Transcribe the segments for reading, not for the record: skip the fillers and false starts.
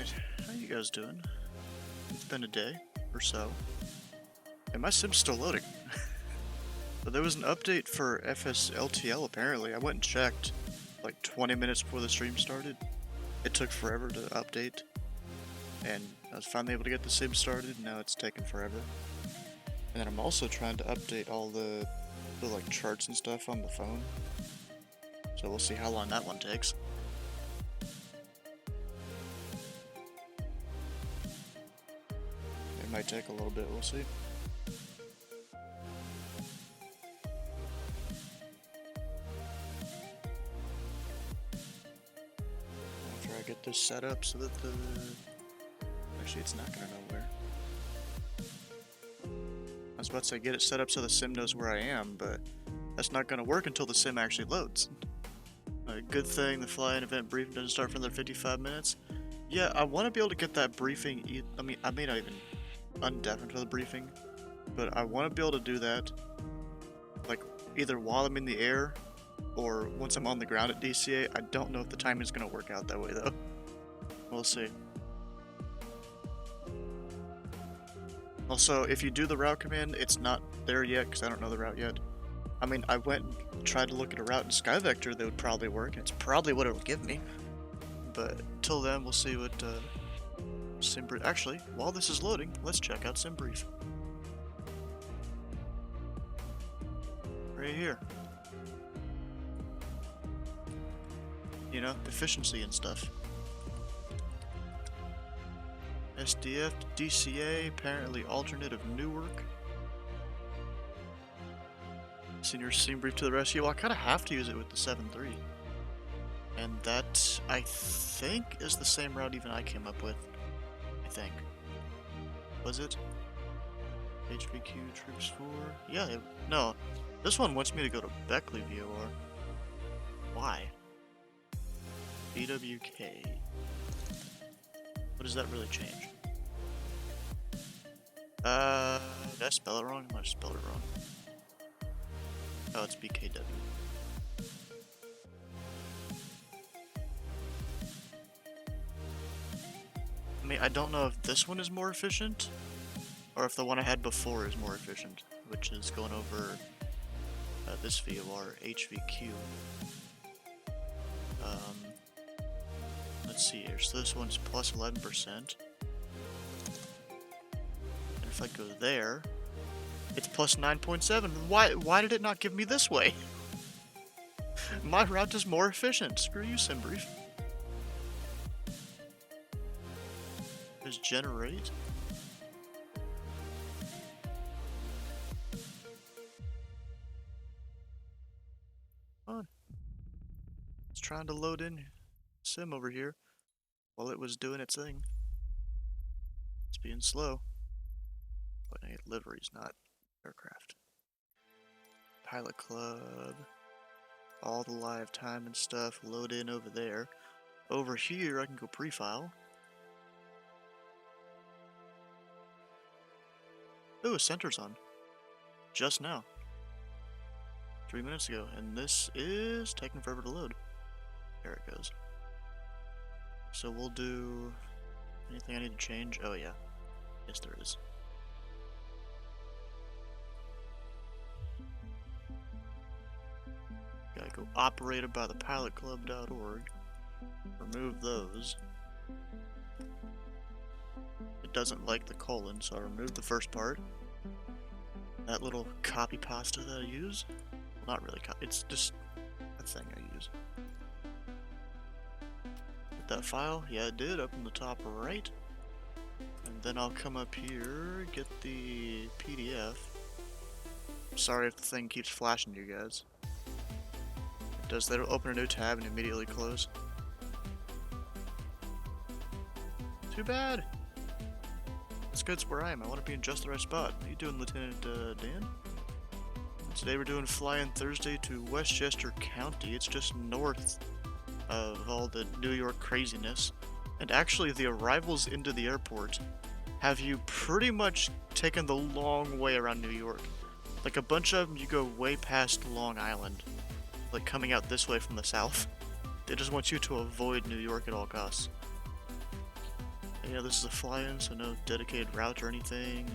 Alright, how you guys doing? It's been a day or so, and my sim's still loading. But there was an update for FSLTL apparently. I went and checked like 20 minutes before the stream started. It took forever to update, and I was finally able to get the sim started, and now it's taken forever. And then I'm also trying to update all the like charts and stuff on the phone. So we'll see how long that one takes. It might take a little bit, we'll see. After I get this set up so that the... Actually, it's not gonna know where. I was about to say get it set up so the sim knows where I am, but that's not gonna work until the sim actually loads. A good thing the fly-in event briefing doesn't start for another 55 minutes. Yeah, I want to be able to get that briefing. I mean, I may not even undeafen for the briefing, but I want to be able to do that like either while I'm in the air or once I'm on the ground at DCA. I don't know if the timing is going to work out that way though. We'll see. Also, if you do the route command, it's not there yet because I don't know the route yet. I mean, I went and tried to look at a route in SkyVector that would probably work, and it's probably what it'll give me. But until then, we'll see what SimBrief. Actually, while this is loading, let's check out SimBrief. Right here. You know, efficiency and stuff. KSDF, DCA, apparently alternate of Newark. Senior SimBrief to the rescue. Well, I kind of have to use it with the 7.3. And that, I think, is the same route even I came up with. I think. Was it? HVQ Troops 4? Yeah, no. This one wants me to go to Beckley VOR. Why? BWK. What does that really change? Did I spell it wrong? I might have spelled it wrong. Oh, it's BKW. I mean, I don't know if this one is more efficient, or if the one I had before is more efficient, which is going over this VOR, HVQ. Let's see here, so this one's plus 11%. And if I go there, it's plus 9.7. Why did it not give me this way? My route is more efficient. Screw you, SimBrief. There's generate. Come on. It's trying to load in sim over here while it was doing its thing. It's being slow. But I need liveries, not aircraft. Pilot Club. All the live time and stuff load in over there. Over here, I can go pre-file. Ooh, a center's on. Just now. 3 minutes ago. And this is taking forever to load. There it goes. So we'll do... Anything I need to change? Oh yeah. Yes, there is. Gotta go operated by the pilotclub.org. Remove those. It doesn't like the colon, so I removed the first part. That little copy pasta that I use. Well, not really copy, it's just a thing I use. Get that file? Yeah, it did, up in the top right. And then I'll come up here, get the PDF. Sorry if the thing keeps flashing you guys. It does that, it'll open a new tab and immediately close. Too bad! That's good, it's where I am. I want to be in just the right spot. How you doing, Lieutenant Dan? Today we're doing fly-in Thursday to Westchester County. It's just north of all the New York craziness. And actually, the arrivals into the airport have you pretty much taken the long way around New York. Like, a bunch of them, you go way past Long Island. Like, coming out this way from the south. They just want you to avoid New York at all costs. Yeah, this is a fly-in, so no dedicated route or anything.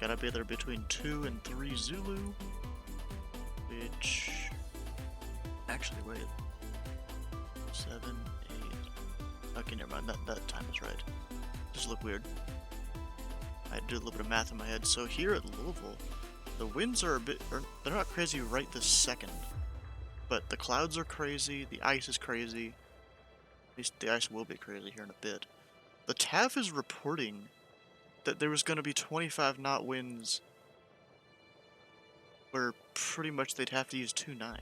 Gotta be there between 2 and 3 Zulu. Which... Actually, wait. 7, 8... Okay, never mind. That time is right. Just look weird. I had to do a little bit of math in my head. So here at Louisville, the winds are a bit... they're not crazy right this second. But the clouds are crazy, the ice is crazy. At least the ice will be crazy here in a bit. The TAF is reporting that there was going to be 25 knot winds where pretty much they'd have to use 2.9.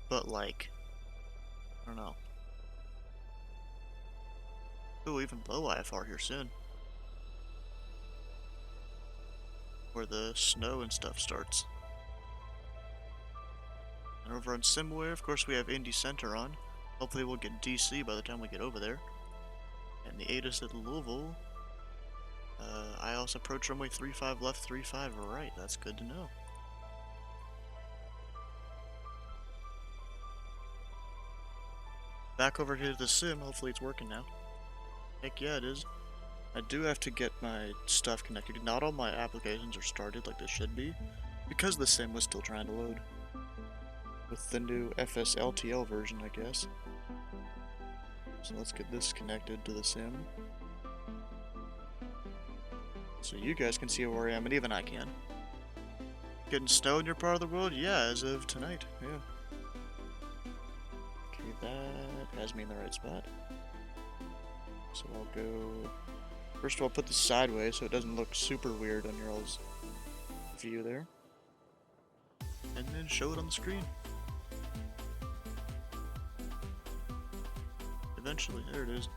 But like, I don't know. Ooh, even low IFR here soon. Where the snow and stuff starts. And over on Simware, of course, we have Indy Center on. Hopefully we'll get DC by the time we get over there. And the ATIS at Louisville. I also approach runway 35 left, 35 right. That's good to know. Back over here to the sim. Hopefully it's working now. Heck yeah, it is. I do have to get my stuff connected. Not all my applications are started like they should be, because the sim was still trying to load. With the new FSLTL version, I guess. So let's get this connected to the sim. So you guys can see where I am, and even I can. Getting snow in your part of the world? Yeah, as of tonight, yeah. Okay, that has me in the right spot. So I'll go... First of all, put this sideways so it doesn't look super weird on your all's view there. And then show it on the screen. Eventually, there it is.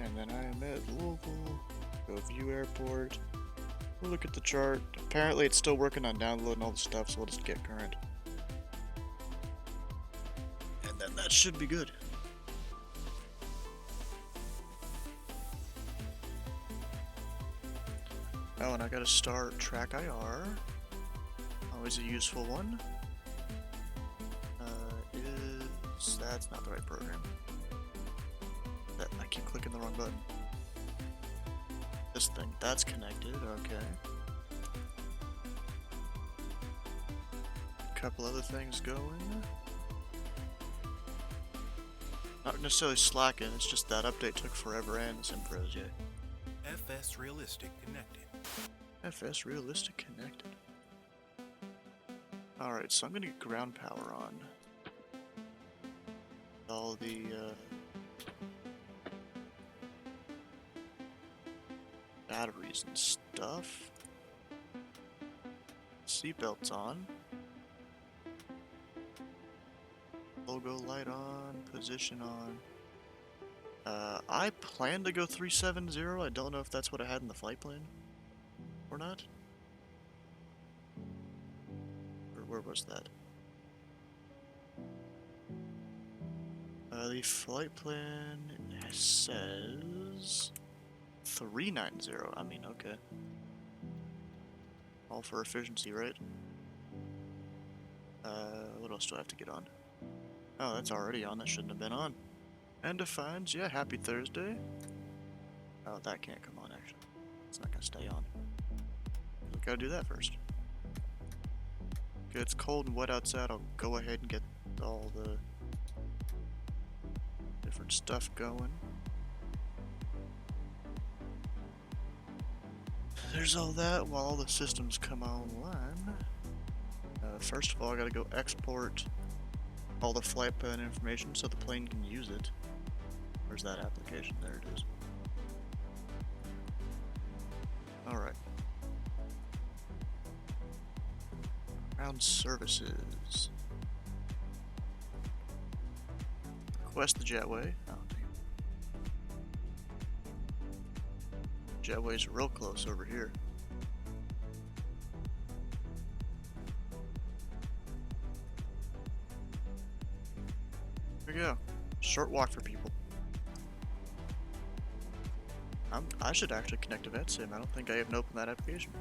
And then I am at Louisville. Go view airport. We'll look at the chart. Apparently it's still working on downloading all the stuff, so we'll just get current. And then that should be good. Oh, and I gotta start Track IR. Always a useful one. That's not the right program. I keep clicking the wrong button. This thing, that's connected, okay. Couple other things going. Not necessarily slacking, it's just that update took forever and it's in Protege. FS Realistic connected. FS Realistic connected. Alright, so I'm gonna get ground power on. All the, batteries and stuff. Seatbelts on. Logo light on, position on. I plan to go 370. I don't know if that's what I had in the flight plan or not. Or where was that? The flight plan says 390. I mean, okay. All for efficiency, right? What else do I have to get on? Oh, that's already on. That shouldn't have been on. And defines, yeah, happy Thursday. Oh, that can't come on, actually. It's not gonna stay on. We gotta do that first. Okay, it's cold and wet outside. I'll go ahead and get all the different stuff going. There's all that while all the systems come online. First of all, I gotta go export all the flight plan information so the plane can use it. Where's that application? There it is. Alright. Ground services. Request the jetway. Oh, dang. Jetway's real close over here. There we go. Short walk for people. I should actually connect to VetSim. I don't think I even opened that application.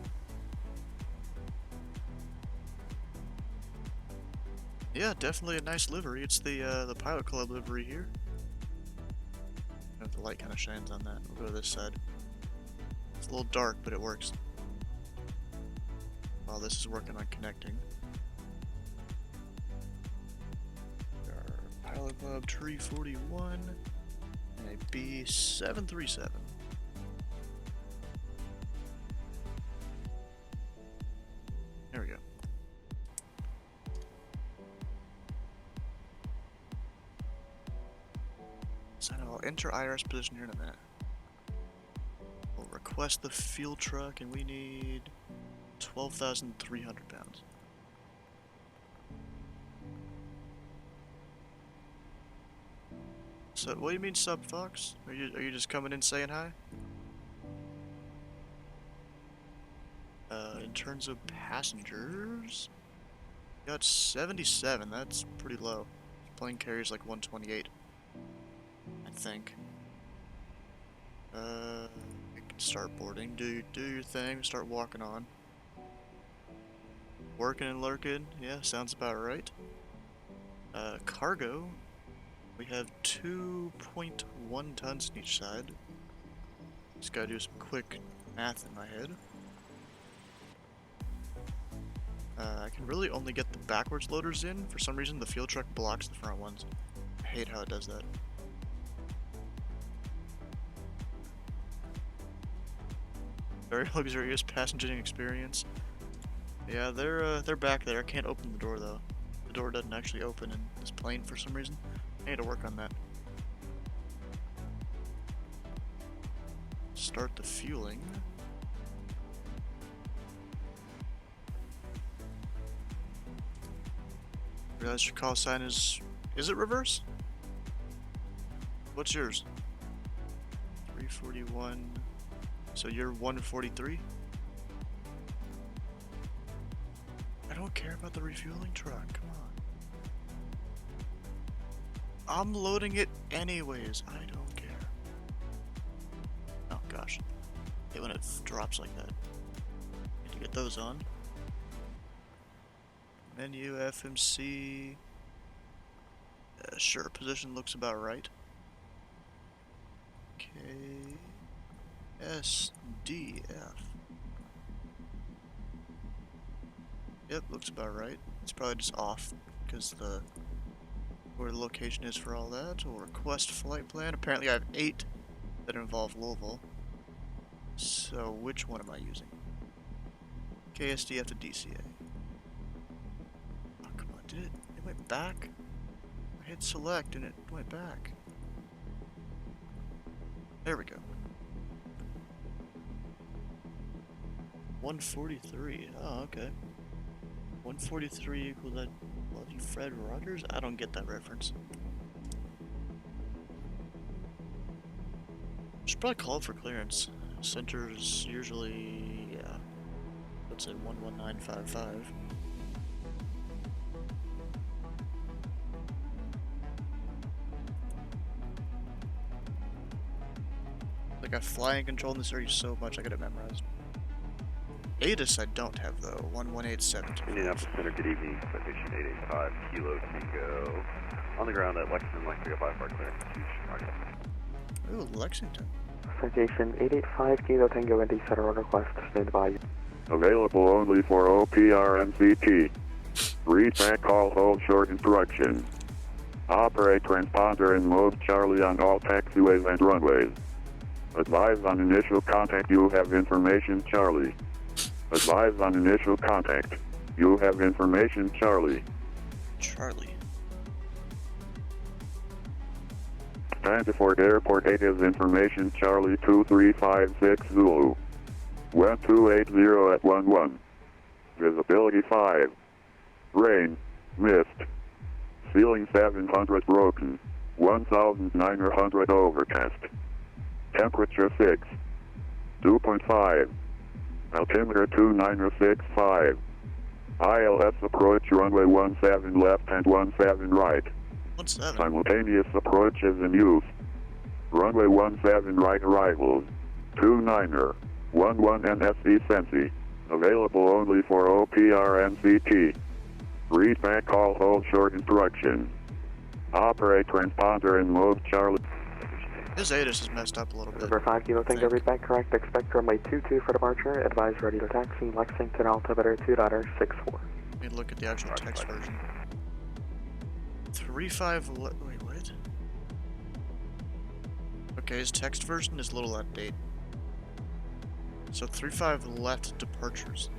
Yeah, definitely a nice livery. It's the Pilot Club livery here. The light kind of shines on that. We'll go to this side. It's a little dark, but it works. While this is working on connecting. Our Pilot Club Tree 41 and a B737. There we go. So I'll enter IRS position here in a minute. We'll request the fuel truck, and we need 12,300 pounds. So, what do you mean, Sub Fox? Are you just coming in saying hi? In terms of passengers, got 77. That's pretty low. Plane carries like 128, I think. We can start boarding. Do your thing. Start walking on. Working and lurking. Yeah, sounds about right. Cargo. We have 2.1 tons on each side. Just gotta do some quick math in my head. I can really only get the backwards loaders in. For some reason, the fuel truck blocks the front ones. I hate how it does that. Very luxurious passengering experience. Yeah, they're back there. I can't open the door though. The door doesn't actually open in this plane for some reason. I need to work on that. Start the fueling. Realize your call sign is it reverse? What's yours? 341. So you're 143? I don't care about the refueling truck, come on. I'm loading it anyways, I don't care. Oh gosh. I hate when it drops like that. Need to get those on. Menu, FMC. Sure, position looks about right. KSDF. Yep, looks about right. It's probably just off because where the location is for all that. We'll request flight plan. Apparently I have 8 that involve Louisville. So which one am I using? KSDF to DCA. Oh, come on, did it went back? I hit select and it went back. There we go. 143. Oh, okay. 143 equals that. Love you, Fred Rogers? I don't get that reference. Should probably call for clearance. Center's usually, yeah. Let's say 11955. Like I fly and control in this area so much I got it memorized. ATIS I don't have though. 11872. Indianapolis Center, good evening. Citation 885 Kilo Tango. On the ground at Lexington, like 305 for clearance to Chicago. Ooh, Lexington. Citation 885 Kilo Tango Indy Federal request. Stand by. Available only for OPR and CT. Read back call hold short instruction. Operate transponder in mode Charlie on all taxiways and runways. Advise on initial contact you have information Charlie. Advise on initial contact. You have information Charlie. Charlie. Stanford Airport 8 is information Charlie 2356 Zulu. Wind 280 at 11. Visibility 5. Rain. Mist. Ceiling 700 broken. 1900 overcast. Temperature 6. 2.5. Altimeter 2965. ILS approach runway 17 left and 17 right. 17. Simultaneous approach is in use. Runway 17 right arrivals. 29er. 11 NSE Sensi. Available only for OPR and CT. Read back call, hold short instructions. Operate transponder in mode Charlie. His ATIS is messed up a little bit. Number 5 Kilo Tango, think. read back correct. Expect runway 22 for departure. Advise ready to taxi. Lexington altimeter 2.64. Let me look at the actual text version. 3.5 wait, what? Okay, his text version is a little out of date. So 3.5 left departures.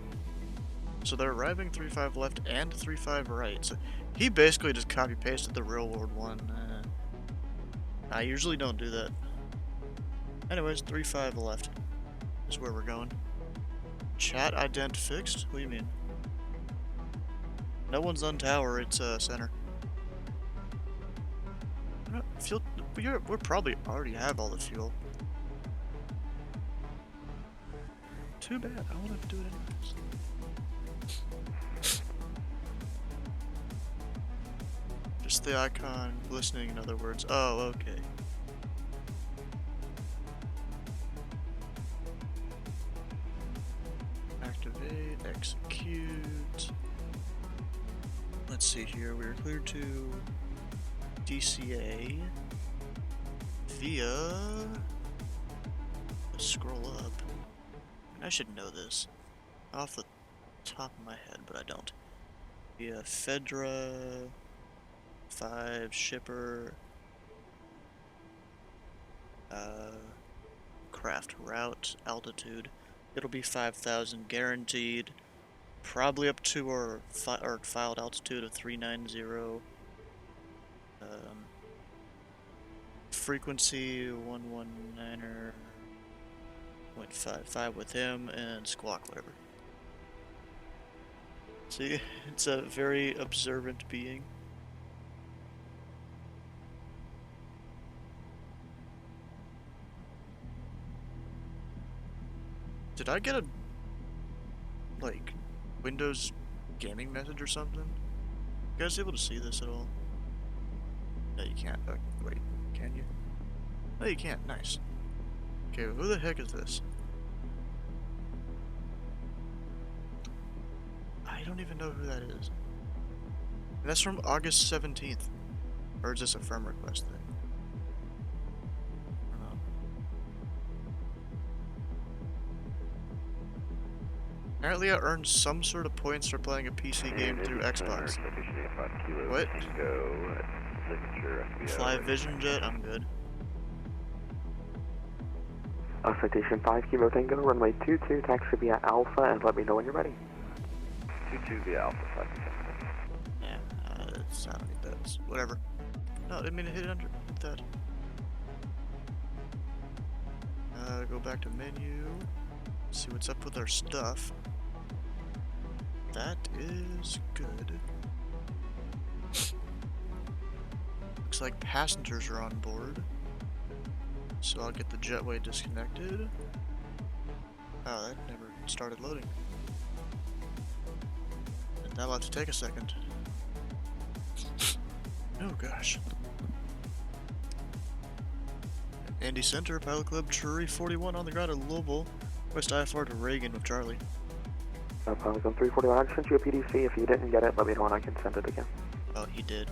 So they're arriving 3.5 left and 3.5 right. So he basically just copy pasted the real world one. I usually don't do that. Anyways, 3.5 left is where we're going. Chat ident fixed? What do you mean? No one's on tower, it's center. I don't feel we're probably already have all the fuel. Too bad, I won't have to do it anyways. Just the icon listening, in other words. Oh, okay. Activate, execute. Let's see here. We were cleared to DCA via. Let's scroll up. And I should know this off the top of my head, but I don't. Via Fedra 5 shipper. Craft route altitude. It'll be 5,000 guaranteed. Probably up to our filed altitude of 390. Frequency 119.55 with him and squawk whatever. See, it's a very observant being. Did I get a like Windows gaming message or something? You guys able to see this at all? No, you can't. Wait, can you? No, you can't. Nice. Okay, who the heck is this? I don't even know who that is. And that's from August 17th. Or is this a firm request thing? I don't know. Apparently I earned some sort of points for playing a PC game through Xbox. What? Fly Vision Jet? I'm good. Citation 5 Kilo Tango, runway 22, taxi via Alpha, and let me know when you're ready. 22 via Alpha 5. Yeah, I don't need that. Whatever. No, I didn't mean to hit it under that. Go back to menu. See what's up with our stuff. That is good. Looks like passengers are on board. So I'll get the jetway disconnected. Oh, that never started loading. That'll have to take a second. Oh gosh. Andy Center, Pilot Club, Tree 41 on the ground at Louisville. West IFR to Reagan with Charlie. Pilot Club 341, I just sent you a PDC. If you didn't get it, let me know and I can send it again. Oh, he did.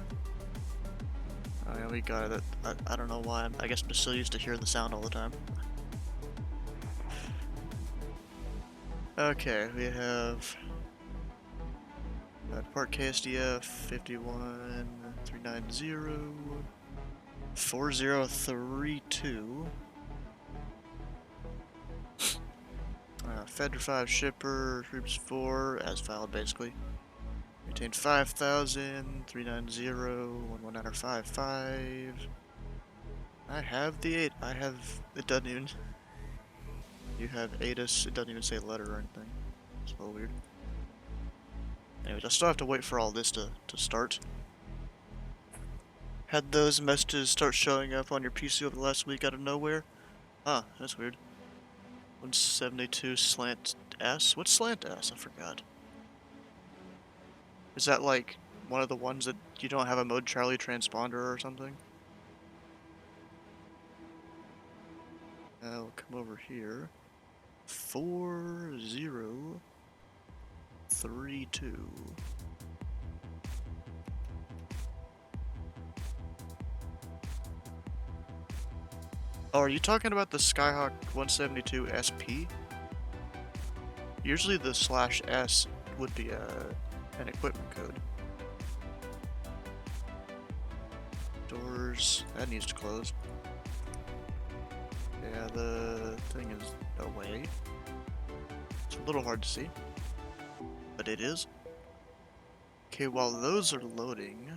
Oh yeah, we got it. I don't know why. I guess I'm just so used to hearing the sound all the time. Okay, we have depart KSDF 51 390 4032. Fedra 5 shipper, troops 4, as filed basically. Maintain 5,000, 390, 11955. I have the 8. I have. It doesn't even. You have ATIS. It doesn't even say letter or anything. It's a little weird. Anyways, I still have to wait for all this to start. Had those messages start showing up on your PC over the last week out of nowhere? Huh, that's weird. 172 slant S? What's slant S? I forgot. Is that like one of the ones that you don't have a mode Charlie transponder or something? I'll come over here. 4032. Oh, are you talking about the Skyhawk 172 SP? Usually the /S would be an equipment code. Doors, that needs to close. Yeah, the thing is away. It's a little hard to see, but it is. Okay, while those are loading,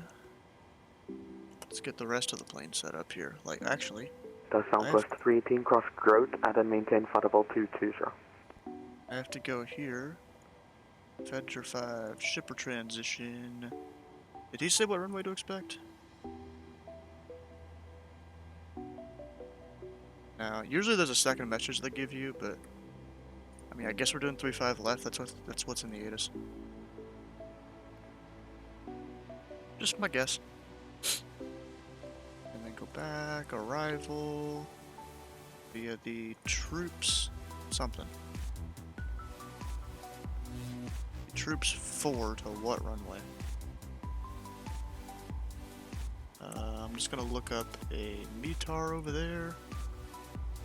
let's get the rest of the plane set up here. Like, actually, The Southwest 318 cross Growth at and maintain Audible 220. I have to go here. Fedger 5, shipper transition. Did he say what runway to expect? Now, usually there's a second message they give you, but I mean, I guess we're doing 35 left. That's what's in the ATIS. Just my guess. And then go back, arrival via the troops something. Troops 4 to what runway? I'm just gonna look up a METAR over there.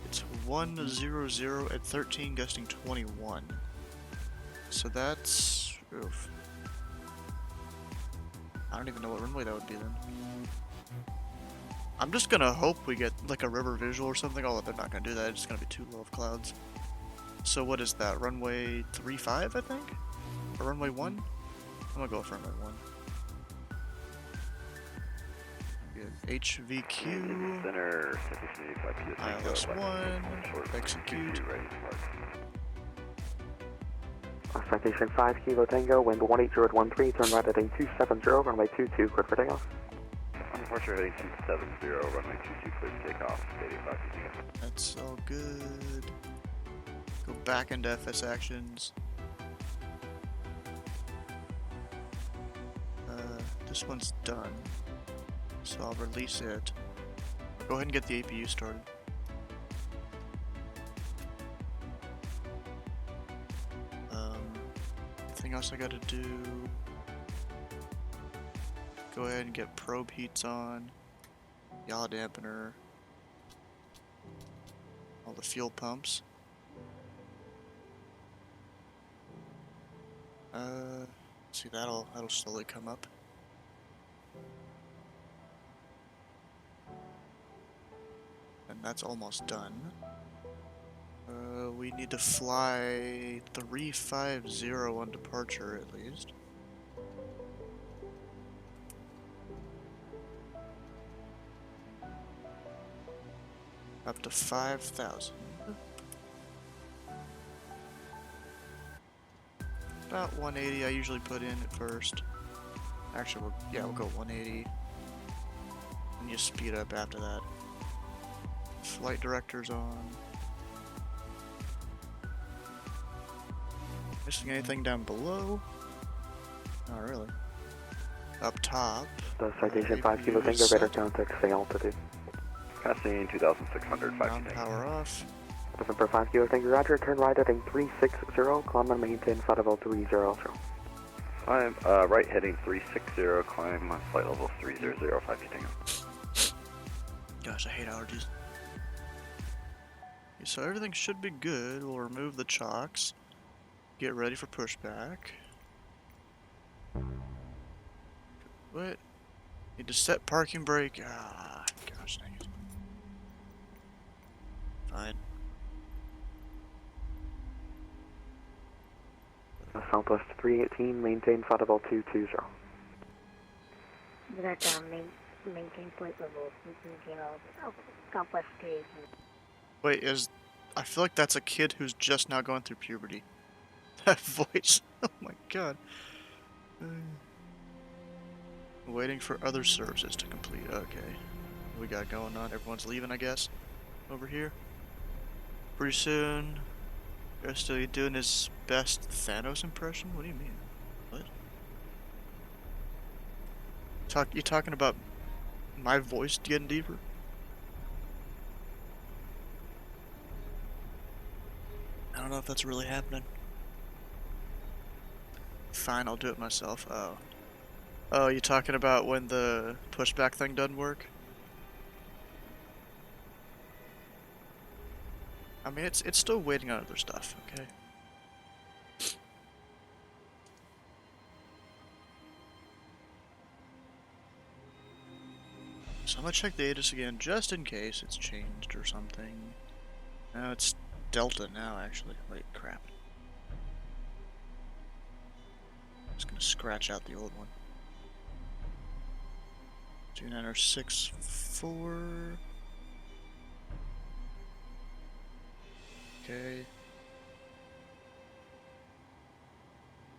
It's 100 at 13, gusting 21. So that's... oof. I don't even know what runway that would be then. I'm just gonna hope we get like a river visual or something, although they're not gonna do that, it's gonna be too low of clouds. So what is that, runway 35 I think? Or runway 1? I'm gonna go with runway 1. Good. HVQ. Center, citation 85 ILS 1, execute. Ready to mark. Citation 5 Kilo Tango, wind 180 at 13, turn right at 270, runway 22, clear for takeoff. On departure heading 270, runway 22, clear to take off, 85 That's all good. Go back into FS actions. This one's done, so I'll release it. Go ahead and get the APU started. Anything else I gotta do? Go ahead and get probe heats on, yaw dampener, all the fuel pumps. See, that'll slowly come up. And that's almost done. We need to fly 350 on departure at least. Up to 5,000. About 180 I usually put in at first. Actually, we'll go 180. And you speed up after that. Flight director's on. Missing anything down below? Not really. Up top. The Citation 5 Kilo Tango, radar contact, say altitude. Passing 2,600, 5 Ground power off. November 5 Kilo Tango, roger, turn right heading 360, climb and maintain flight level 300. I'm right heading 360, climb flight level 300, 5 Tango. Gosh, I hate allergies. Okay, so everything should be good. We'll remove the chocks. Get ready for pushback. What? Need to set parking brake. Ah, gosh dang it. Fine. Southwest 318, maintain flight level 220. That maintain flight level, Southwest 318. Wait, I feel like that's a kid who's just now going through puberty. That voice. Oh my god. Waiting for other services to complete. Okay. What we got going on? Everyone's leaving, I guess. Over here. Pretty soon. They're still doing his best Thanos impression? What do you mean? What? You talking about my voice getting deeper? I don't know if that's really happening. Fine, I'll do it myself. Oh. Oh, you talking about when the pushback thing doesn't work? I mean, it's still waiting on other stuff, okay? So I'm gonna check the ATIS again, just in case it's changed or something. No, it's Delta now, actually. Wait, crap. Just gonna scratch out the old one. 2964. Okay.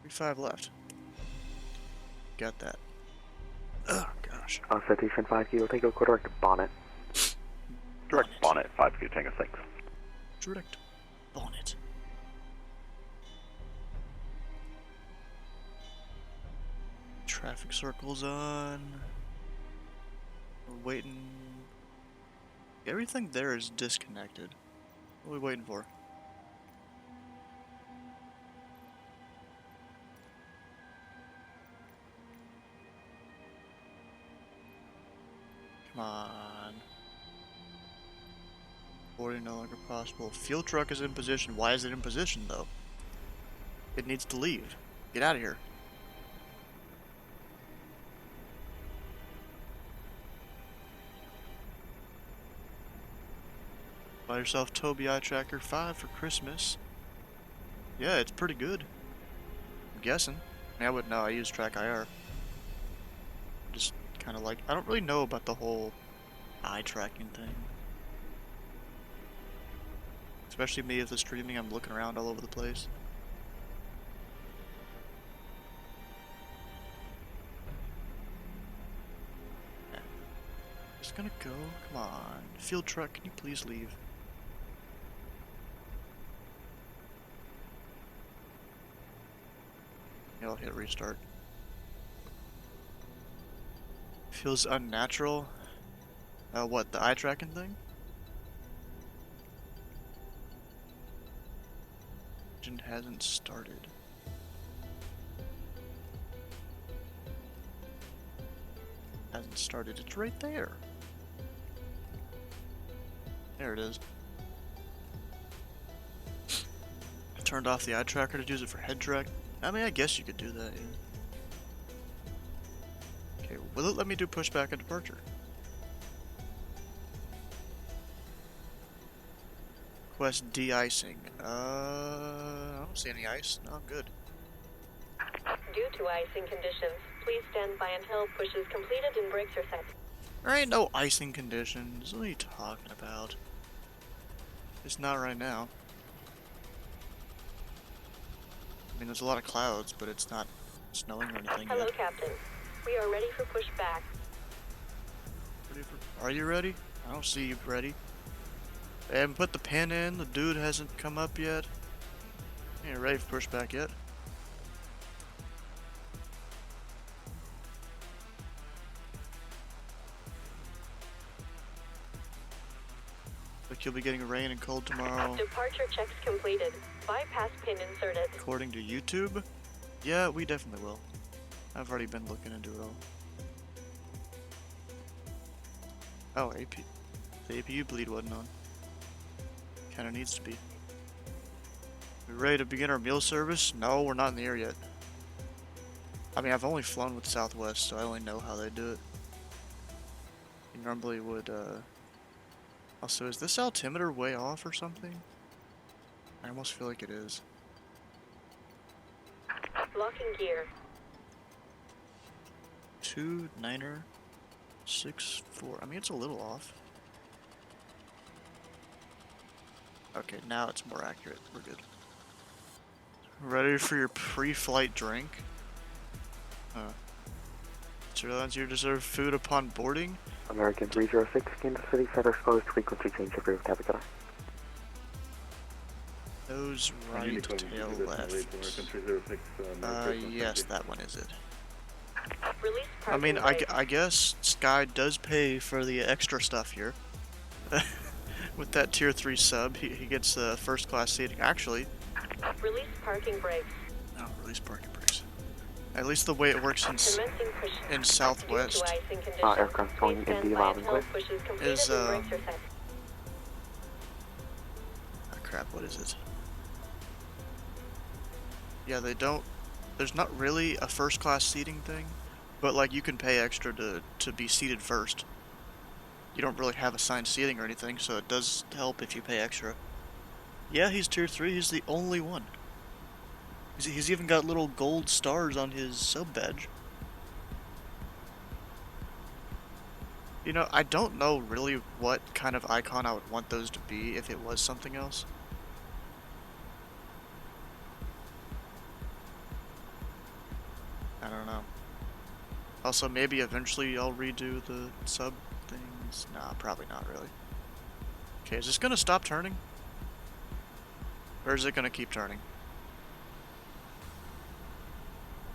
35 left. Got that. Oh gosh. Citation 5 Kilo Tango, direct bonnet. Direct bonnet, 5 Q Tango 6. Direct bonnet. Traffic circles on. We're waiting. Everything there is disconnected. What are we waiting for? Come on. Boarding no longer possible. Fuel truck is in position. Why is it in position though? It needs to leave. Get out of here. Buy yourself Tobii Eye Tracker 5 for Christmas. Yeah, it's pretty good. I'm guessing. I mean, I wouldn't know. I use Track IR. Just kind of like, I don't really know about the whole eye tracking thing. Especially me with the streaming, I'm looking around all over the place. Okay. Just gonna go. Come on. Field truck, can you please leave? Yeah, I'll hit restart. Feels unnatural. What, the eye tracking thing? Engine hasn't started. Hasn't started, it's right there. There it is. Turned off the eye tracker to use it for head track. I mean, I guess you could do that, yeah. Okay, will it let me do pushback and departure? Request de-icing. I don't see any ice. No, I'm good. Due to icing conditions, please stand by until push is completed and brakes are set. There ain't no icing conditions. What are you talking about? It's not right now. I mean, there's a lot of clouds, but it's not snowing or anything Hello, yet. Captain. We are ready for pushback. Are you ready? I don't see you ready. They haven't put the pin in. The dude hasn't come up yet. He ain't ready for pushback yet. Like you'll be getting rain and cold tomorrow. Departure checks completed. Bypass pin inserted. According to YouTube? Yeah, we definitely will. I've already been looking into it all. Oh, AP. The APU bleed wasn't on. Kinda needs to be. We ready to begin our meal service? No, we're not in the air yet. I mean, I've only flown with Southwest, so I only know how they do it. You normally would, Also, is this altimeter way off or something? I almost feel like it is. Locking gear. 2964. I mean, it's a little off. Okay, now it's more accurate. We're good. Ready for your pre-flight drink? Airlines, you deserve food upon boarding? American 306, Kansas City, Center exposed, frequency change approved, have a good eye. Nose right, tail left. Yes, that one is it. Release I mean, parking I guess Sky does pay for the extra stuff here. With that tier 3 sub, he gets first class seating. Actually, Release parking brakes. no, release parking brakes. At least the way it works Commencing push. in Southwest Due to icing conditions, aircraft going please stand Indy by loud and until clear. push is completed is, and brakes are set. crap, what is it? Yeah, they don't... There's not really a first class seating thing, but like you can pay extra to be seated first. You don't really have assigned seating or anything, so it does help if you pay extra. Yeah, he's tier 3, he's the only one. He's even got little gold stars on his sub badge. You know, I don't know really what kind of icon I would want those to be if it was something else. I don't know. Also, maybe eventually I'll redo the sub things. Nah, probably not really. Okay, is this gonna stop turning? Or is it gonna keep turning?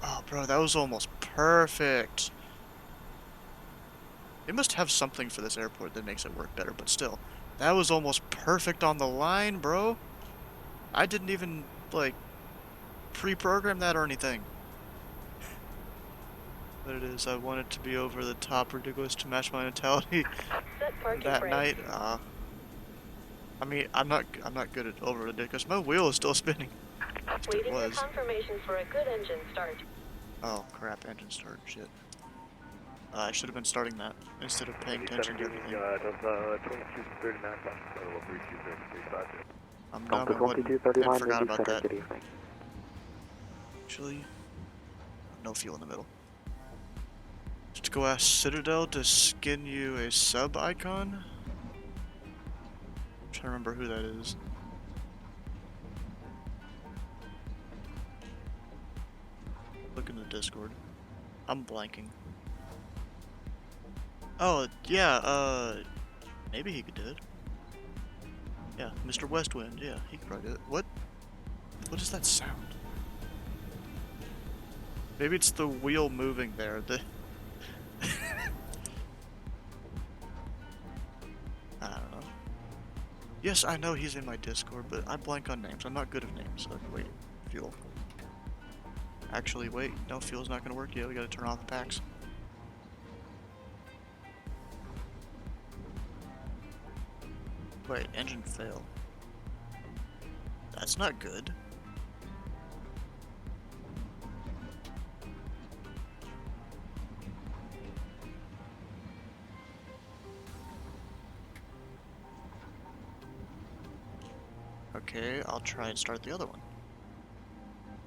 Oh, bro, that was almost perfect. It must have something for this airport that makes it work better, but still. That was almost perfect on the line, bro. I didn't even, like, pre-program that or anything. But it is, I want it to be over the top ridiculous to match my mentality Set parking that brake. night. I mean, I'm not good at over ridiculous. My wheel is still spinning. At least it Waiting for was. confirmation for a good engine start. Oh crap, engine start, shit. I should have been starting that instead of paying attention to everything. I'm dumb Delta and what- 2239, and forgot Indy about Center, that. good evening. Actually, no fuel in the middle. Just go ask Citadel to skin you a sub icon. I'm trying to remember who that is. Look in the Discord. I'm blanking. Oh, yeah, maybe he could do it. Yeah, Mr. Westwind, yeah, he could probably do it. What does that sound? Maybe it's the wheel moving there. I don't know. Yes, I know he's in my Discord, but I blank on names. I'm not good at names. So wait, fuel. Actually, wait, no, fuel's not gonna work yet. We gotta turn off the packs. Wait, engine fail. That's not good. Okay, I'll try and start the other one.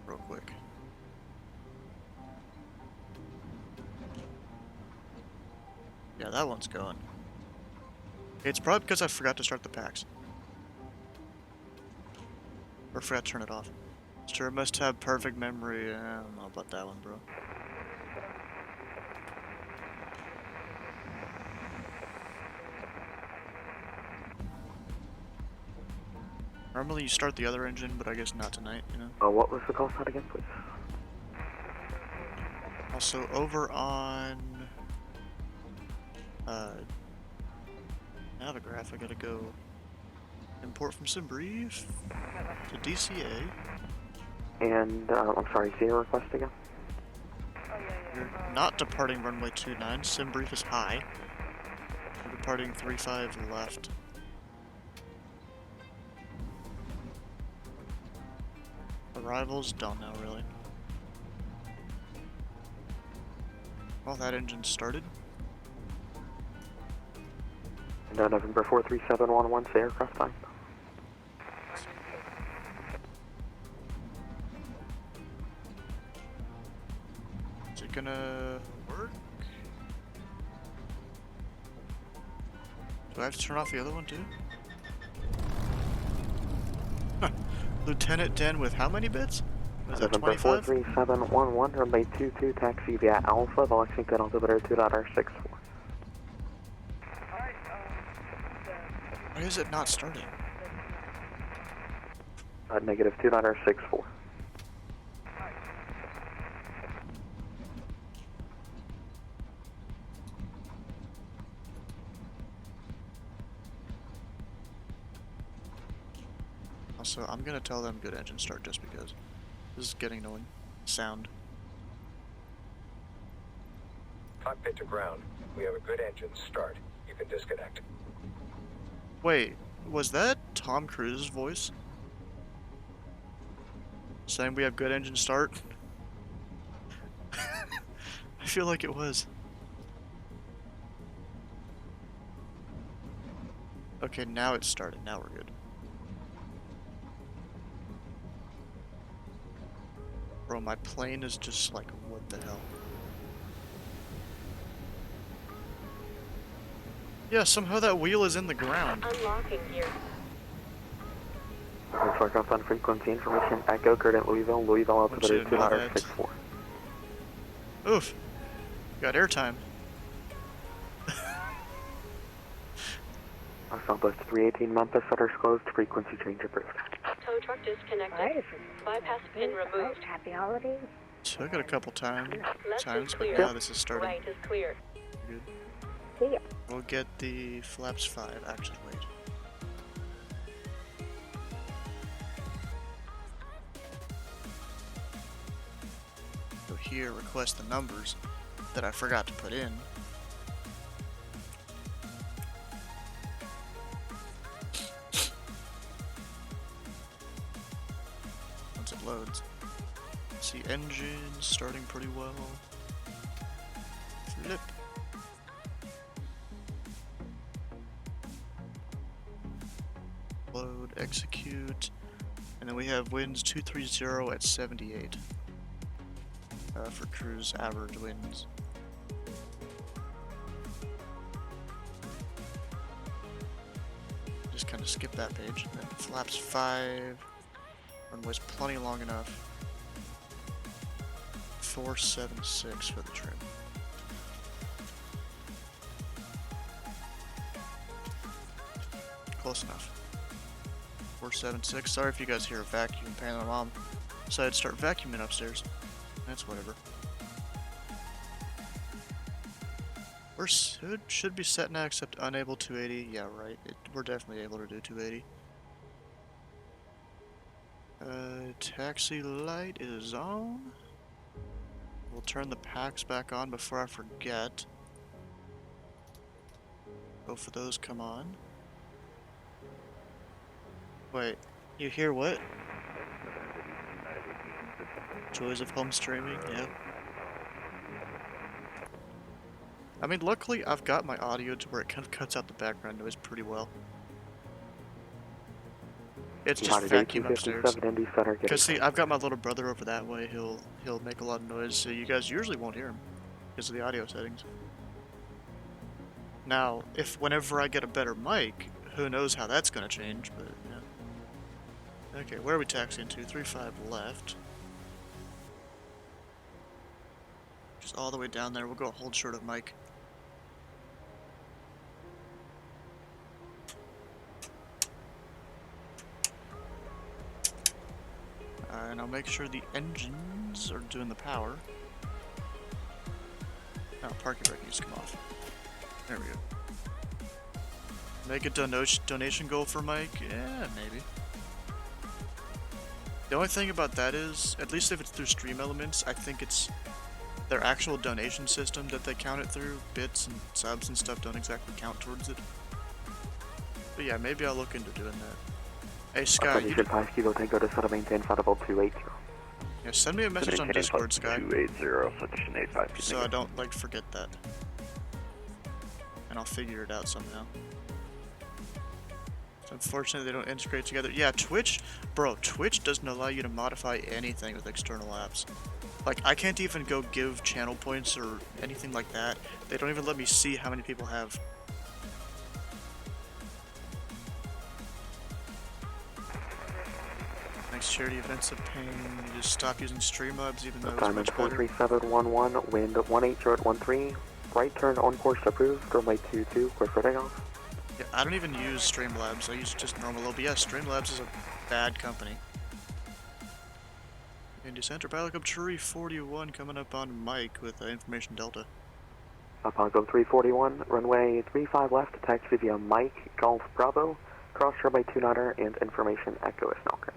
Real quick. Yeah, that one's going. It's probably because I forgot to start the packs. Or forgot to turn it off. Sure must have perfect memory. I don't know about that one, bro. Normally you start the other engine, but I guess not tonight, you know? What was the call sign again, please? Also, over on... Navigraph, I gotta go import from SimBrief to DCA. And, I'm sorry, see your request again? You're not departing runway 29, SimBrief is high. We're departing 35 left. Arrivals, don't know really. Well, that engine started. And, November 43711, the aircraft time. Is it gonna work? Do I have to turn off the other one too? Lieutenant Den with how many bits? Was that November 25? 43711, runway 22, taxi via Alpha, the Lexington altimeter 2.64. Why is it not starting? Negative 2.64. Also, I'm gonna tell them good engine start just because. This is getting annoying. Sound. Cockpit to ground. We have a good engine start. You can disconnect. Wait, was that Tom Cruise's voice? saying we have good engine start? I feel like it was. Okay, now it's started. Now we're good. Bro, my plane is just like, what the hell? Yeah, somehow that wheel is in the ground. Unlocking gear. Aircraft on frequency information, Echo, current Louisville, altimeter 2.64. Oof. Got airtime. Southwest 318 Memphis, shutters closed, frequency change approved. Tow truck disconnected. Alright, Bypass pin removed. happy holidays. Took it a couple times, Left is but clear. now this is starting. Right is clear. Good. See ya. We'll get the flaps 5. Actually, wait. Go here, request the numbers that I forgot to put in. Once it loads. See engine starting pretty well. Flip. Load, execute, and then we have winds 230 at 78 for cruise average winds. Just kind of skip that page, and then flaps 5, runway's plenty long enough. 476 for the trim. Close enough. 476. Sorry if you guys hear a vacuum. Apparently my mom decided to start vacuuming upstairs. That's whatever. We're should be set now, except unable 280. Yeah, right. We're definitely able to do 280. Taxi light is on. We'll turn the packs back on before I forget. Both of those come on. Wait, you hear what? Joys of home streaming, yeah. I mean, luckily I've got my audio to where it kind of cuts out the background noise pretty well. It's just vacuum upstairs. Because see, I've got my little brother over that way. He'll make a lot of noise, so you guys usually won't hear him because of the audio settings. Now, whenever I get a better mic, who knows how that's gonna change? But yeah. Okay, where are we taxiing to? 35 left. Just all the way down there. We'll go hold short of Mike. And I'll make sure the engines are doing the power. Now, parking brake needs to come off. There we go. Make a donation goal for Mike? Yeah, maybe. The only thing about that is, at least if it's through Stream Elements, I think it's their actual donation system that they count it through. Bits and subs and stuff don't exactly count towards it. But yeah, maybe I'll look into doing that. Hey Sky, you should 5 Kilo Tango to set a maintain flight 280. Yeah, send me a message on Discord, Sky. 280, position 85. So I don't like forget that. And I'll figure it out somehow. So unfortunately they don't integrate together. Yeah, Twitch doesn't allow you to modify anything with external apps. Like, I can't even go give channel points or anything like that. They don't even let me see how many people have. Next charity event's a pain. You just stop using Streamlabs even though it's much better. 43711, wind 18013, right turn on course approved, runway 22, clear for takeoff. Yeah, I don't even use Streamlabs. I use just normal OBS. Streamlabs is a bad company. Indy Center, Pilot Club Tree 41 coming up on Mike with Information Delta. Pilot Club 341, runway 35 left, taxi via Mike, Golf Bravo, cross runway 29er, and Information Echo is now good.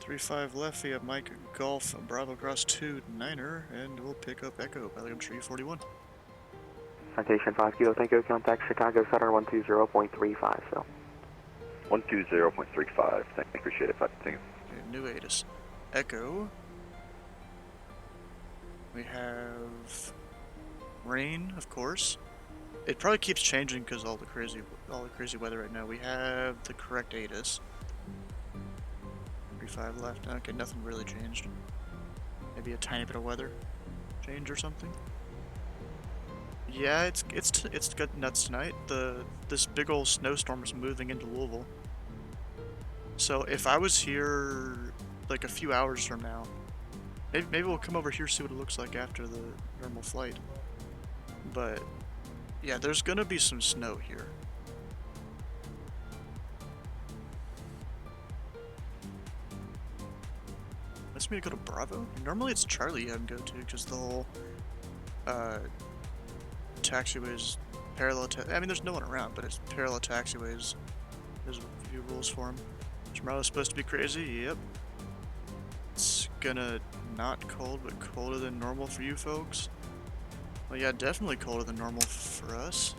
35 left via Mike, Golf Bravo cross 29er, and we'll pick up Echo, Pilot Club Tree 41. Citation 5 Kilo Tango, contact Chicago Center 120.35, so. 120.35, thank you, appreciate it, 5 Tango. New ATIS. Echo. We have rain, of course. It probably keeps changing because all the crazy weather right now. We have the correct ATIS. 35 left. Okay, nothing really changed. Maybe a tiny bit of weather change or something. Yeah, it's got nuts tonight. This big old snowstorm is moving into Louisville. So if I was here like a few hours from now, maybe we'll come over here see what it looks like after the normal flight. But yeah, there's gonna be some snow here. Wants me to go to Bravo? Normally it's Charlie you have to go to because the whole taxiways parallel. I mean, there's no one around, but it's parallel taxiways. There's a few rules for them. Tomorrow's supposed to be crazy. Yep. It's gonna not cold, but colder than normal for you folks. Well, yeah, definitely colder than normal for us.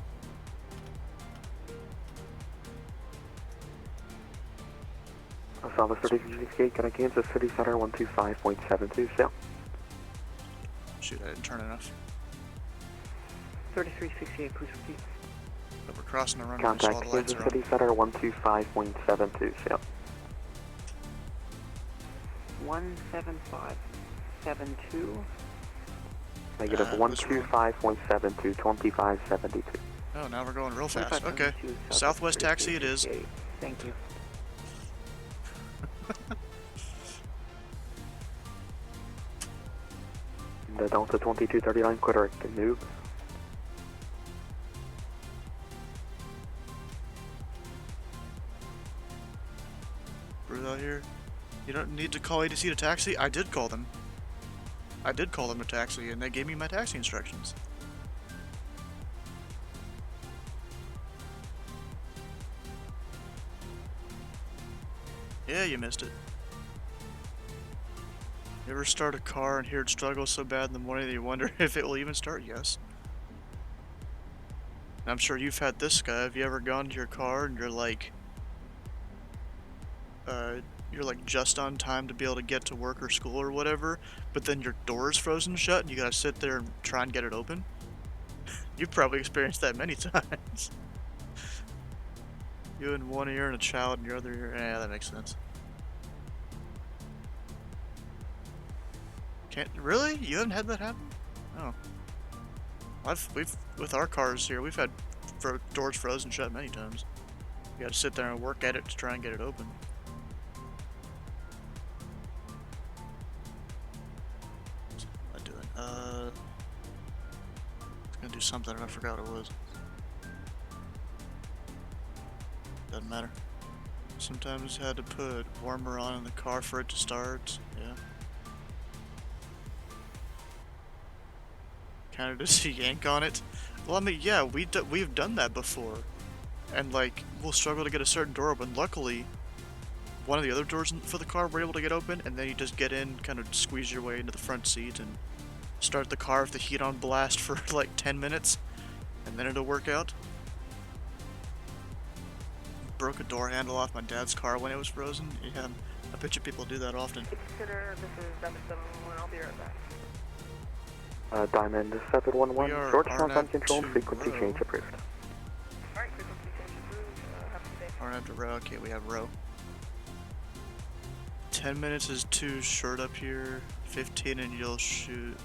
South 3368, got a Kansas City Center 125.72, sail. Shoot, I didn't turn enough. 3368, please repeat. But we're crossing the runway, so all Contact the lights Kansas are on. City Center 125.72, sail. 17572. Negative what's wrong? 125.72, 2572. Oh, now we're going real fast. Okay. 2572, Southwest taxi it is. 3368. Thank you. The Delta 2239, Quitter, Noob. Brew out here. You don't need to call ADC to taxi. I did call them. I did call them a taxi, and they gave me my taxi instructions. Yeah, you missed it. You ever start a car and hear it struggle so bad in the morning that you wonder if it will even start? Yes. And I'm sure you've had this guy. Have you ever gone to your car and you're like just on time to be able to get to work or school or whatever, but then your door is frozen shut and you gotta sit there and try and get it open? You've probably experienced that many times. You in one ear and a child in your other ear. Yeah, that makes sense. Can't really? You haven't had that happen? Oh. We've with our cars here, we've had doors frozen shut many times. You gotta sit there and work at it to try and get it open. What am I doing? I was gonna do something and I forgot what it was. Doesn't matter. Sometimes had to put warmer on in the car for it to start. Yeah. Kind of just yank on it. Well, I mean, yeah, we've done that before, and like we'll struggle to get a certain door open. Luckily, one of the other doors for the car we're able to get open, and then you just get in, kind of squeeze your way into the front seat, and start the car with the heat on blast for like 10 minutes, and then it'll work out. Broke a door handle off my dad's car when it was frozen. Yeah, I bet you people do that often. Consider this is 771. I'll be right back. Diamond 711, short sound RNAV uncontrolled, to frequency row. change approved. Alright, frequency change approved. Have a good day. RNAV to row. Okay, we have row. 10 minutes is too short up here. 15 and you'll shoot.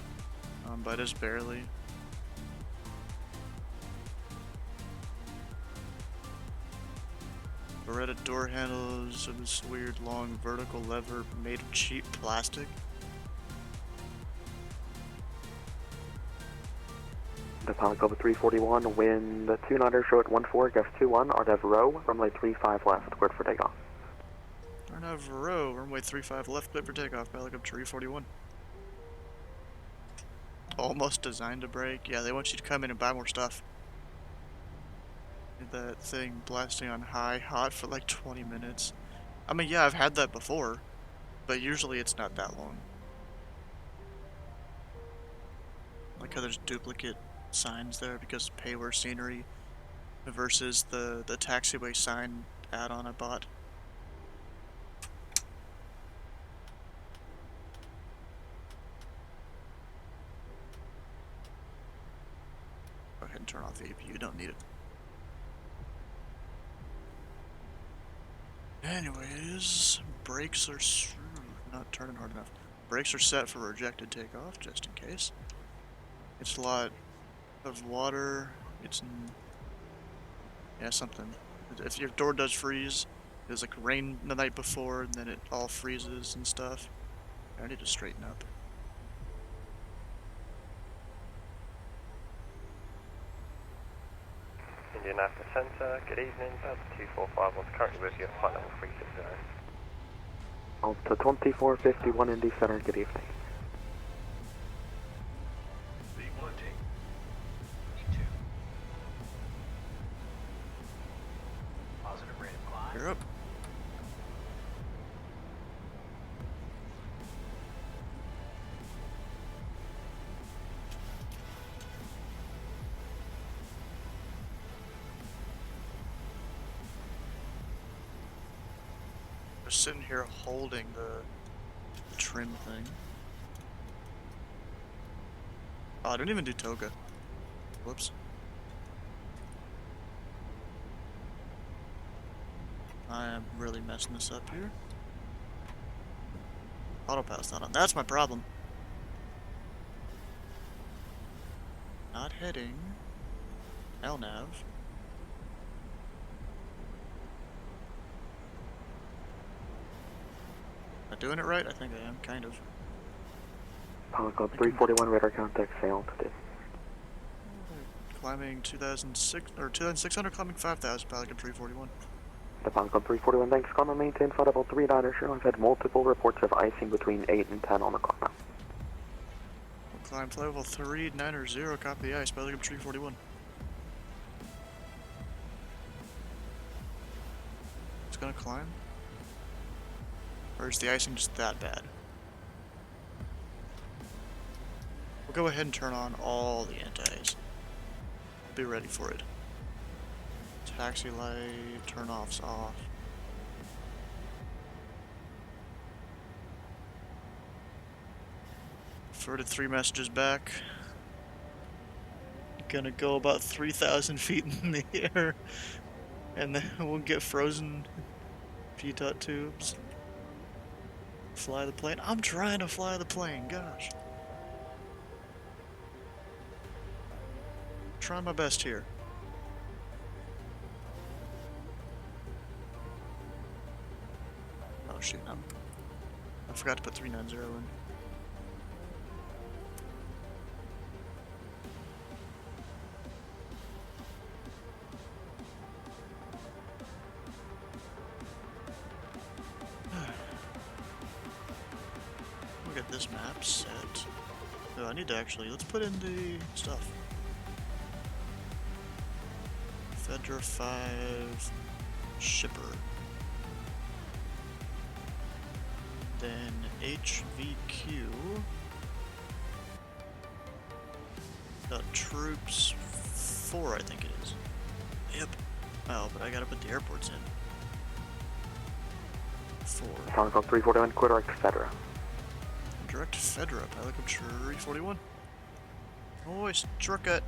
But just barely. Beretta door handles of this weird long vertical lever made of cheap plastic. The pilot Global 341, wind 29er, show at 14, gust 21, RDEV row, runway 35 left, cleared for takeoff. RNAV row, runway 35 left, cleared for takeoff, pilot up 341. Almost designed to break. Yeah, they want you to come in and buy more stuff. That thing blasting on high hot for like 20 minutes. I mean, yeah, I've had that before, but usually it's not that long. Like how there's duplicate signs there because payware scenery versus the taxiway sign add-on I bought. off AP, you don't need it. Anyways, brakes are not turning hard enough. Brakes are set for rejected takeoff, just in case. It's a lot of water. It's yeah, something. If your door does freeze, it was like rain the night before, and then it all freezes and stuff. I need to straighten up. Indianapolis Center, good evening. That's 245 was currently with you at flight level 360. Delta 2451 Indy Center, good evening. You're up. Just sitting here holding the trim thing. Oh, I didn't even do toga. Whoops. I am really messing this up here. Autopilot's not on. That's my problem. Not heading. LNAV. Am I doing it right? I think I am, kind of. Pilot Club 341, radar contact failed. Climbing 2,600, climbing 5,000, Pilot Club 341. The Pilot Club 341, thanks. Climb and maintain flight level 390. I've had multiple reports of icing between 8 and 10 on the climb. We'll climb flight level 390, copy the ice, Pilot Club 341. It's gonna climb? Or is the icing just that bad? We'll go ahead and turn on all the anti-ice. Be ready for it. Taxi light, turn offs off. Forwarded 3 messages back. Gonna go about 3,000 feet in the air, and then we'll get frozen VTOT tubes. Fly the plane. I'm trying to fly the plane, gosh. Trying my best here. Oh shoot, I forgot to put 390 in. We'll get this map set. Oh, I need to actually, let's put in the stuff. Fedra 5 shipper. Then HVQ. Troops 4, I think it is. Yep. Oh, but I gotta put the airports in. 4. Pilot Club 341, clear direct Fedra. Direct Fedra, Pilot Club 341. Oh, shortcut.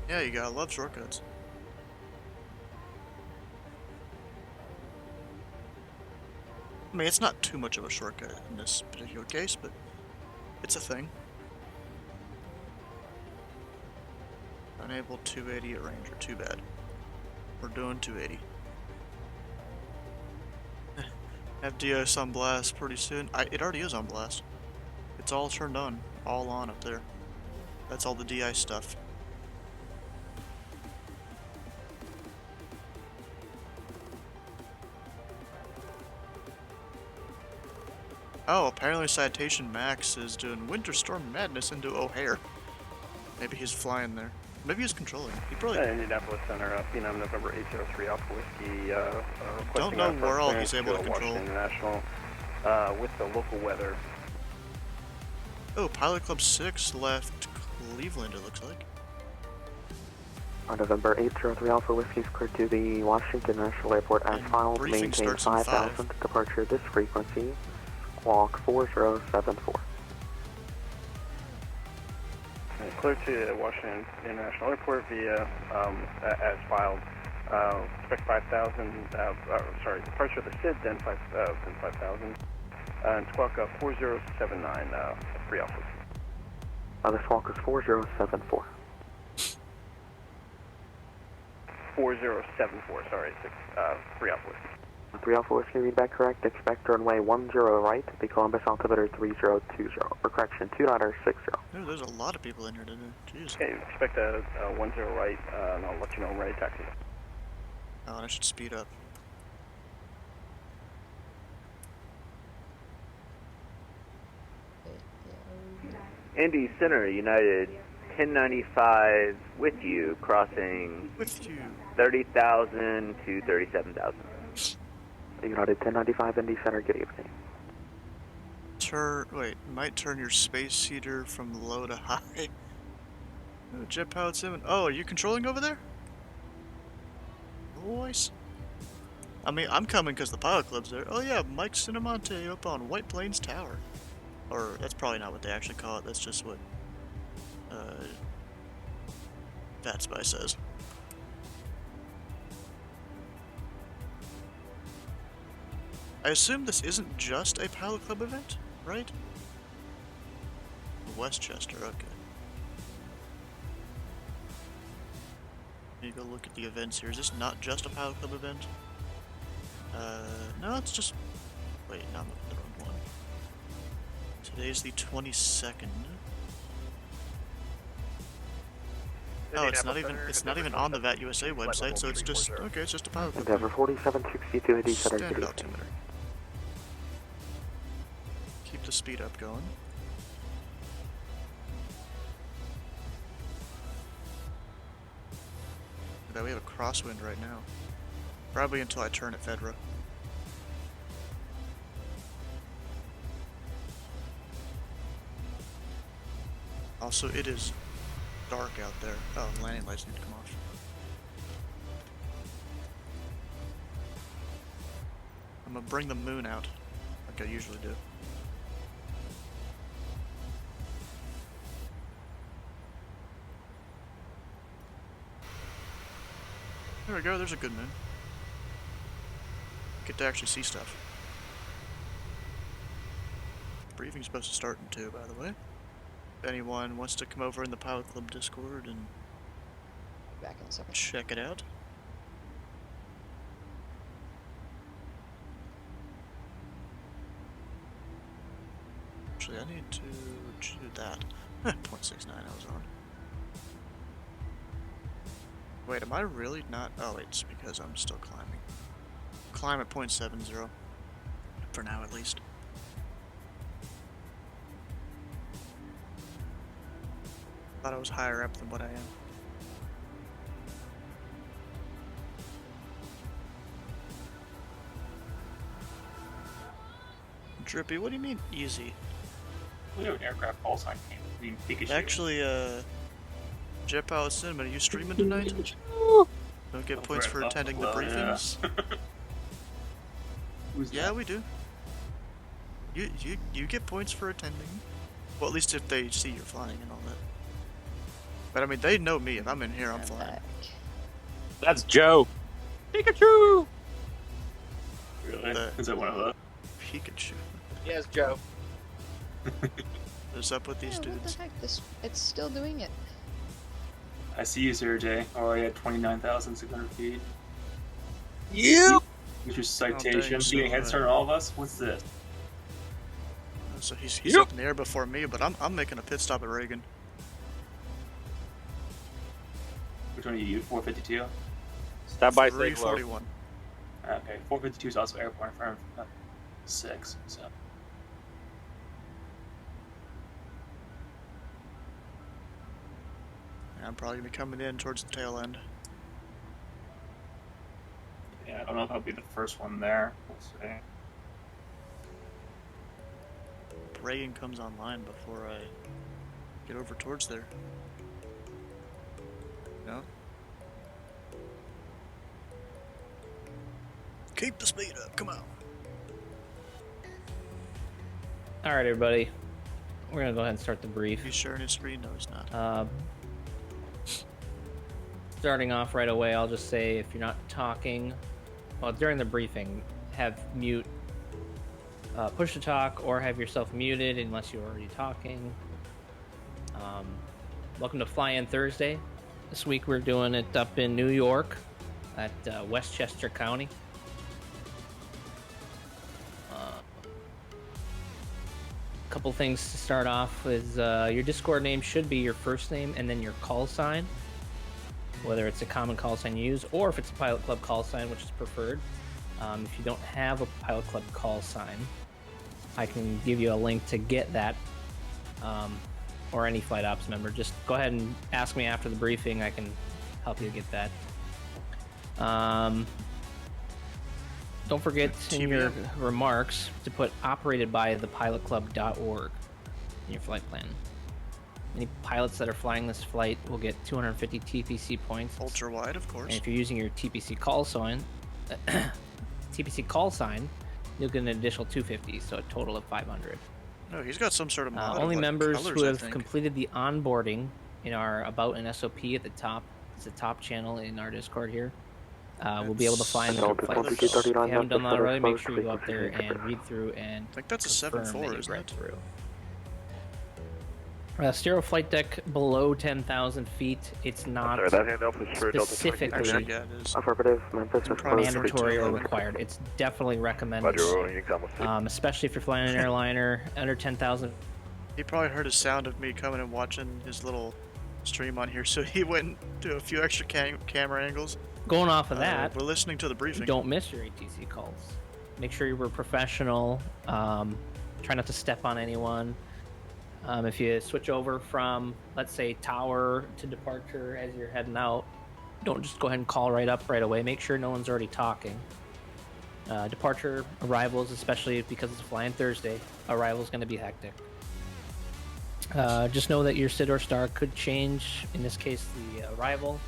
Yeah, you gotta love shortcuts. I mean, it's not too much of a shortcut in this particular case, but it's a thing. Unable 280 at Ranger, too bad. We're doing 280. Have DOS on blast pretty soon. It already is on blast. It's all turned on, all on up there. That's all the DI stuff. Oh, apparently Citation Max is doing Winter Storm Madness into O'Hare. Maybe he's flying there. Maybe he's controlling. He probably... Indianapolis Center, Phenom November 803 Alpha Whiskey, don't know where all he's able to control. Washington International, with the local weather. Oh, Pilot Club 6 left Cleveland, it looks like. On November 803 Alpha Whiskey's cleared to the Washington National Airport as And filed. briefing Maintain starts in 5000 departure this frequency. Squawk 4074. Clear to Washington International Airport via, as filed. Expect 5,000, departure of the SID, then 5,000. And squawk 4079, 3 Alpha. The squawk is 4074. 4074, sorry, 3 Alpha. 3 Alpha Whiskey, read back correct. Expect runway 10 right, the Columbus altimeter 3020, or correction, 2960. Oh, there's a lot of people in here today. Jeez. Okay, expect a 10 right, and I'll let you know when ready to taxi. Oh, and I should speed up. Indy Center, United 1095 with you, crossing With you. 30,000 to 37,000. United 1095 Indy Center, good evening. Might turn your space heater from low to high. Oh, jet pilot 7. Oh, are you controlling over there? Voice. I mean, I'm coming because the pilot club's there. Oh yeah, Mike Cinemonte up on White Plains Tower. Or, that's probably not what they actually call it, that's just what, Fat Spy says. I assume this isn't just a pilot club event, right? Westchester, okay. Let me go look at the events here. Is this not just a pilot club event? No, it's just... Wait, no, I'm looking at the wrong one. Today's the 22nd. Oh, it's not even on the VAT USA website, so it's just... Okay, it's just a pilot club. Endeavor 4762 Indy Center, good Standard evening. altimeter. Keep the speed up going. That we have a crosswind right now. Probably until I turn at Fedra. Also, it is dark out there. Oh, landing lights need to come off. I'm gonna bring the moon out, like I usually do. There we go, there's a good moon. Get to actually see stuff. Briefing's supposed to start in 2, by the way. If anyone wants to come over in the Pilot Club Discord and back in a second. Check it out. Actually, I need to do that. 0.69 I was on. Wait, am I really not? Oh, wait, it's because I'm still climbing. Climb at 0.70. For now, at least. Thought I was higher up than what I am. Drippy, what do you mean easy? We have an aircraft call sign came between Pikachu. Actually, Jet Pilot Cinema, are you streaming tonight? Don't get points for attending the briefings? Yeah, we do. You get points for attending. Well, at least if they see you're flying and all that. But I mean, they know me. If I'm in here, I'm flying. That's Joe. Pikachu. Really? Is that one of those? Pikachu. Yes, Joe. What's up with these dudes? What the heck? It's still doing it. I see you, Sir Jay. Already at 29,600 feet. You. With your citation, dang, getting head start on all of us. What's this? So he's up in the air before me, but I'm making a pit stop at Reagan. Which one are you? 452. Stop by 341. Okay, 452 is also airport in front of 6. So. I'm probably gonna be coming in towards the tail end. Yeah, I don't know if I'll be the first one there. We'll see. Reagan comes online before I get over towards there. No? Keep the speed up, come on. Alright, everybody. We're gonna go ahead and start the brief. He's sharing his screen? No, he's not. Starting off right away, I'll just say if you're not talking, well, during the briefing, have mute, push to talk, or have yourself muted unless you're already talking. Welcome to Fly In Thursday. This week we're doing it up in New York at Westchester County. Couple things to start off is your Discord name should be your first name and then your call sign, whether it's a common call sign you use or if it's a Pilot Club call sign, which is preferred. If you don't have a Pilot Club call sign, I can give you a link to get that, or any flight ops member. Just go ahead and ask me after the briefing. I can help you get that. Don't forget in your remarks to put operated by thepilotclub.org in your flight plan. Any pilots that are flying this flight will get 250 TPC points. Ultra wide, of course. And if you're using your TPC call sign, you'll get an additional 250, so a total of 500. No, he's got some sort of mod only of, like, members colors, who I have think. completed the onboarding in our About and SOP at the top. It's the top channel in our Discord here. We'll be able to find the flight results. If you haven't done that already, make sure you go up there and read through and I think that's a confirm 7.4, that you've isn't read it? through. Stereo flight deck below 10,000 feet. It's not specifically Affirmative, Memphis is mandatory or required. It's definitely recommended, especially if you're flying an airliner under 10,000. He probably heard a sound of me coming and watching his little stream on here, so he went to a few extra camera angles. Going off of that, we're listening to the briefing. Don't miss your ATC calls. Make sure you were professional. Try not to step on anyone. If you switch over from, let's say, tower to departure as you're heading out, don't just go ahead and call right up right away. Make sure no one's already talking. Departure, arrivals, especially because it's Flying Thursday, arrival's going to be hectic. Just know that your SID or STAR could change, in this case, the arrival.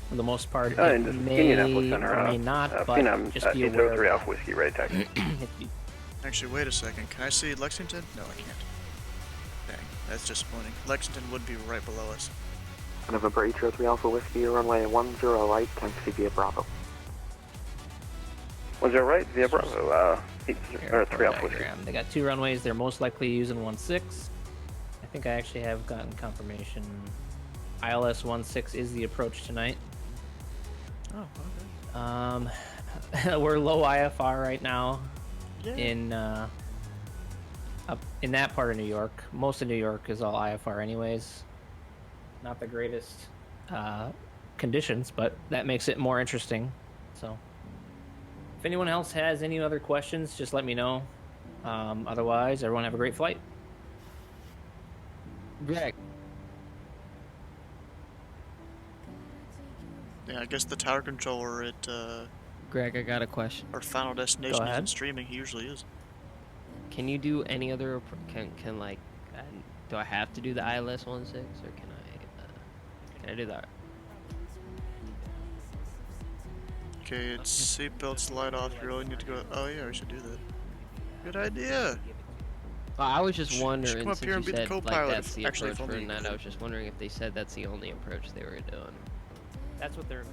For the most part, it may or may not, but just be aware of that. Actually, wait a second. Can I see Lexington? No, I can't. Dang, that's disappointing. Lexington would be right below us. November 803 Alpha Whiskey, runway 10 right, taxi via Bravo. 10 right, via Bravo, 3 Alpha Whiskey. They got 2 runways. They're most likely using 16. I think I actually have gotten confirmation. ILS 16 is the approach tonight. Oh, okay. We're low IFR right now. Yeah. Up in that part of New York. Most of New York is all IFR anyways. Not the greatest conditions, but that makes it more interesting. So if anyone else has any other questions, just let me know. Otherwise, everyone have a great flight. Greg. Yeah, I guess the tower controller at Greg, I got a question. our final destination isn't streaming. He usually is. Can you do any other? Can like? Do I have to do the ILS 16 or can I do that? Okay, it's seatbelts light off. You really need to go. Oh yeah, we should do that. Good idea. Well, I was just Should wondering, come up since here and you be the said like co-pilot that's the actually approach for filming. tonight, I was just wondering if they said that's the only approach they were doing. That's their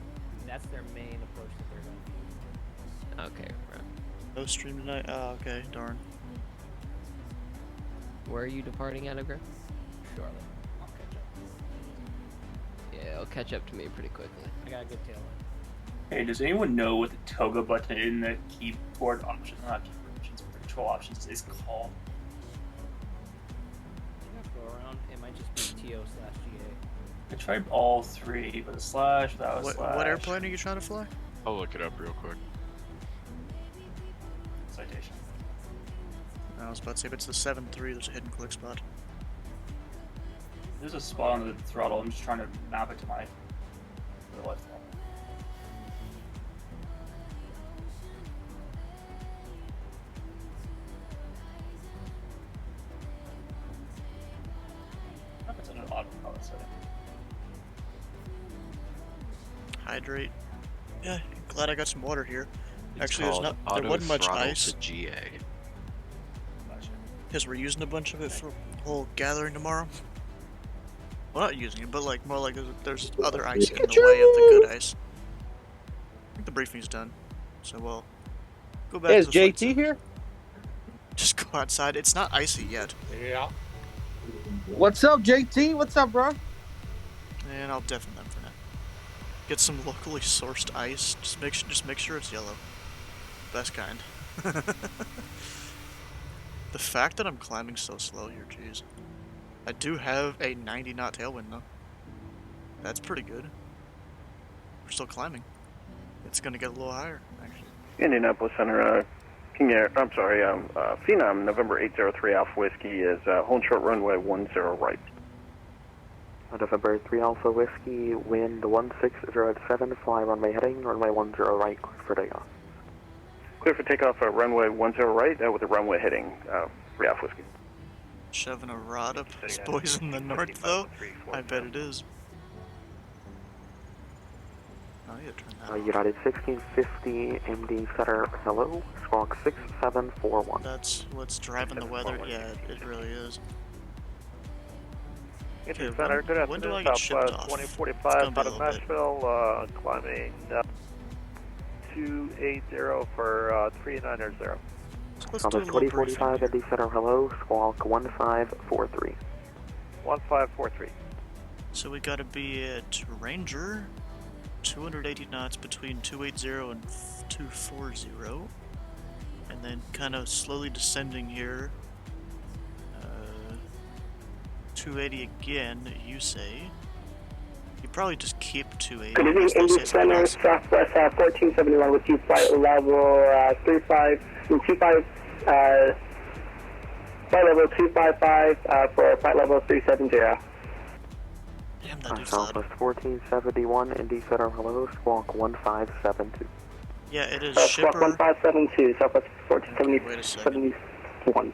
main approach that they're doing. Okay, right. No stream tonight. Oh, okay, darn. Where are you departing out of, Greg? Charlotte. I'll catch up. Yeah, it'll catch up to me pretty quickly. I got a good tail end. Hey, does anyone know what the toga button in the keyboard option, not keyboard options, but control options is called? Go around. It might just be TO/GA. I tried all 3, but a slash, without a slash. What airplane are you trying to fly? I'll look it up real quick. Citation. I was about to say, if it's the 7.3, there's a hidden click spot. There's a spot on the throttle. I'm just trying to map it to my real life throttle. It's an autopilot setting. Hydrate. Yeah, glad I got some water here. Actually, there's not. There wasn't much ice. GA. Because we're using a bunch of it for the whole gathering tomorrow. Well, not using it, but like more like there's other ice in the way of the good ice. I think the briefing's done, so we'll go back. Is to the JT here? Just go outside. It's not icy yet. Yeah. What's up, JT? What's up, bro? And I'll deafen them for now. Get some locally sourced ice. Just make sure it's yellow. Best kind. The fact that I'm climbing so slow here, jeez. I do have a 90 knot tailwind though. That's pretty good. We're still climbing. It's gonna get a little higher, actually. Indianapolis Center, Phenom, November 803 Alpha Whiskey is hold short runway 10 right. November 3 Alpha Whiskey, wind 1607, fly runway heading, runway 10 right, clear for takeoff. Clear for takeoff, runway 10 right, with the runway heading, 3 Alpha Whiskey. Shoving a rod up those boys in the north, though? I bet it is. Oh, you turn that off. United 1650, MD Center, hello, squawk 6741. That's what's driving the weather? Yeah, it really is. Okay, Center, good when do I afternoon, get shipped Southwest off? 2045 out of Nashville, climbing 280 for 3900. Let's do a Southwest little 2045, MD Center, hello, squawk 1543. 1543. So we gotta be at Ranger, 280 knots between 280 and 240, and then kind of slowly descending here. 280 again, you say. You probably just keep 280. Good evening, Indy Center, Southwest 1471 with you, flight level 25, flight level 255 for flight level 370. Damn, that dude's Southwest 1471, Indy Center, hello, squawk 1572. Yeah, it is Squawk shipper. 1572, Southwest Wait a second. 1471.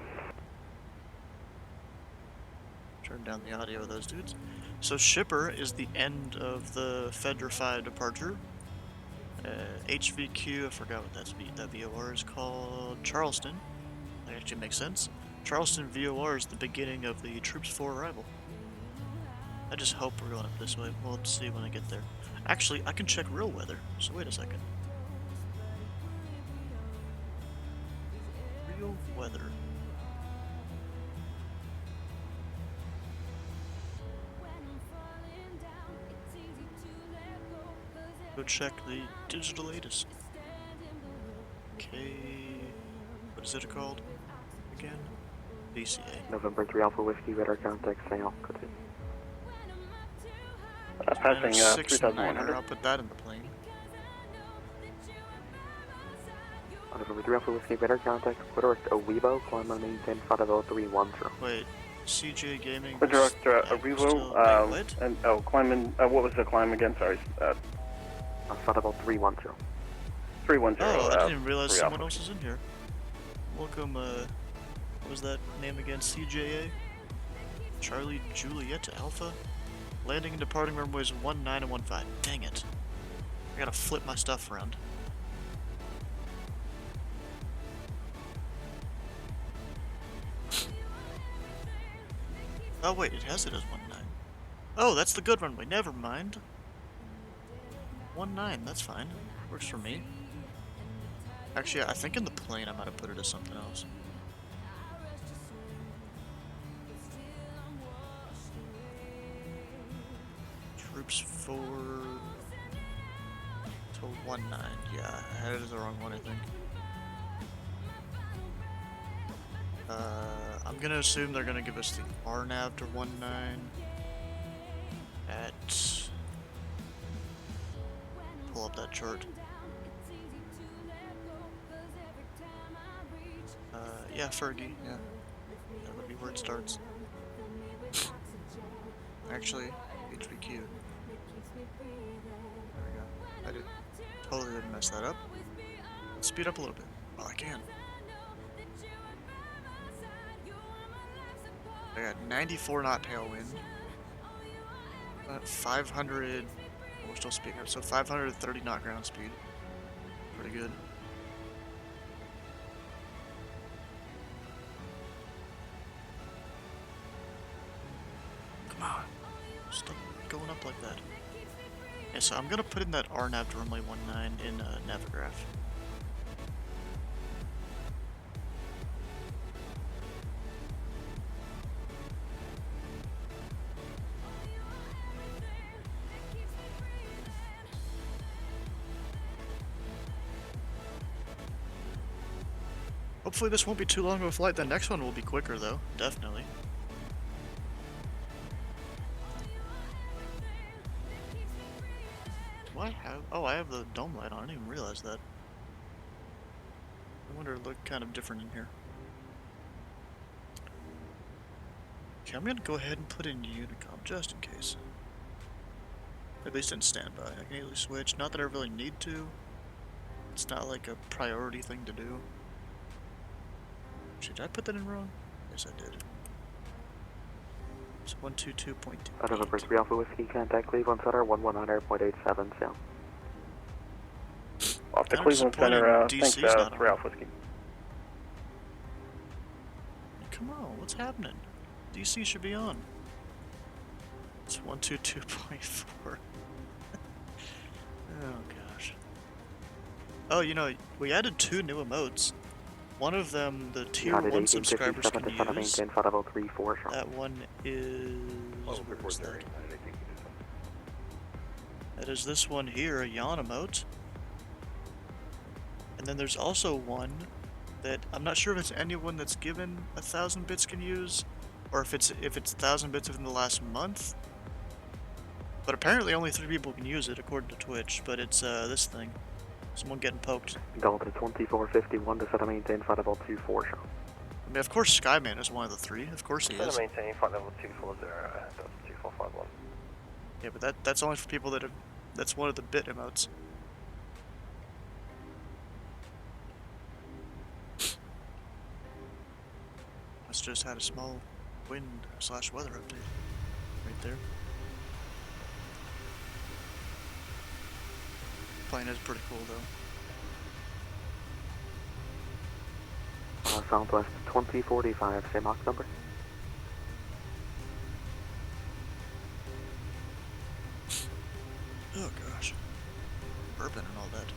Turn down the audio of those dudes. So shipper is the end of the Fedrify departure. HVQ, I forgot what that VOR is called. Charleston. That actually makes sense. Charleston VOR is the beginning of the troops for arrival. I just hope we're going up this way. We'll see when I get there. Actually, I can check real weather. So wait a second. Real weather. Go check the digital latest. What is it called again? DCA. November 3 Alpha Whiskey, radar contact, stay on, continue. Passing 3,100. I'll put that in the plane. November 3 Alpha Whiskey, radar contact, direct Aweebo, climb on maintain 50310. Wait, CJ Gaming. Direct Arrivo, and climbing, what was the climb again? Sorry. 50310. 310. Oh, I didn't realize someone else is in here. Welcome, what was that name again? CJA? Charlie Juliet Alpha? Landing and departing runways 19 and 15. Dang it. I gotta flip my stuff around. Oh wait, it has it as 19. Oh, that's the good runway. Never mind. 19, that's fine. Works for me. Actually, I think in the plane I might have put it as something else. Troops 4 to 19. Yeah, I had it as the wrong one, I think. I'm gonna assume they're gonna give us the RNAV to 19 at. Pull up that chart. Yeah, Fergie, yeah. That would be where it starts. Actually, HVQ. There we go. I totally didn't mess that up. Let's speed up a little bit. Well, I can. I got 94 knot tailwind. 500. We're still speeding up, so 530 knot ground speed. Pretty good. Come on. Stop going up like that. Okay, so I'm gonna put in that RNAV to runway 19 in Navigraph. Hopefully this won't be too long of a flight. The next one will be quicker though, definitely. Do I have... Oh, I have the dome light on. I didn't even realize that. I wonder, it looked kind of different in here. Okay, I'm gonna go ahead and put in Unicom just in case. At least in standby. I can easily switch. Not that I really need to. It's not like a priority thing to do. Did I put that in wrong? Yes, I did. It's 122.2. November 3 Alpha Whiskey, contact Cleveland Center, 1100.87 sound. Off to Cleveland Center, thanks, 3 Alpha Whiskey. Come on, what's happening? DC should be on. It's 122.4. Oh gosh. Oh, you know, we added 2 new emotes. One of them, the tier 1 subscribers can use. That one is... where is that? That is this one here, a yawn emote. And then there's also one that I'm not sure if it's anyone that's given 1,000 bits can use, or if it's 1,000 bits within the last month. But apparently only 3 people can use it according to Twitch. But it's this thing. Someone getting poked. Delta 2451 to set a maintain flight level 24 show. I mean, of course Skyman is one of the 3. Of course he is. Set a maintain flight level 240, Delta 2451. Yeah, but that's only for people that have... That's one of the bit emotes. Let's just had a small wind/weather update right there. Plane is pretty cool though. Southwest 2045, same Mach number. Oh gosh. Burping and all that.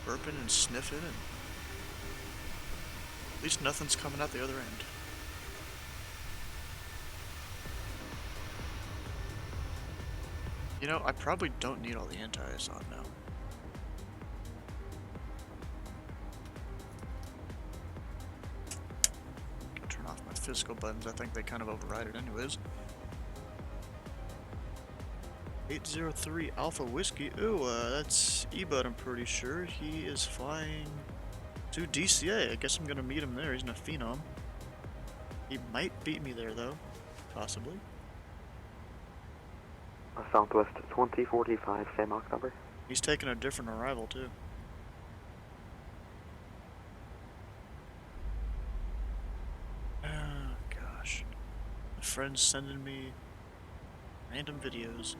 Burping and sniffing and... At least nothing's coming out the other end. You know, I probably don't need all the anti-ice on now. I'll turn off my physical buttons. I think they kind of override it anyways. 803 Alpha Whiskey. Ooh, that's E-Bud, I'm pretty sure. He is flying to DCA. I guess I'm gonna meet him there. He's in a Phenom. He might beat me there, though. Possibly. Southwest 2045, same Mach number. He's taking a different arrival, too. Oh, gosh. My friend's sending me random videos.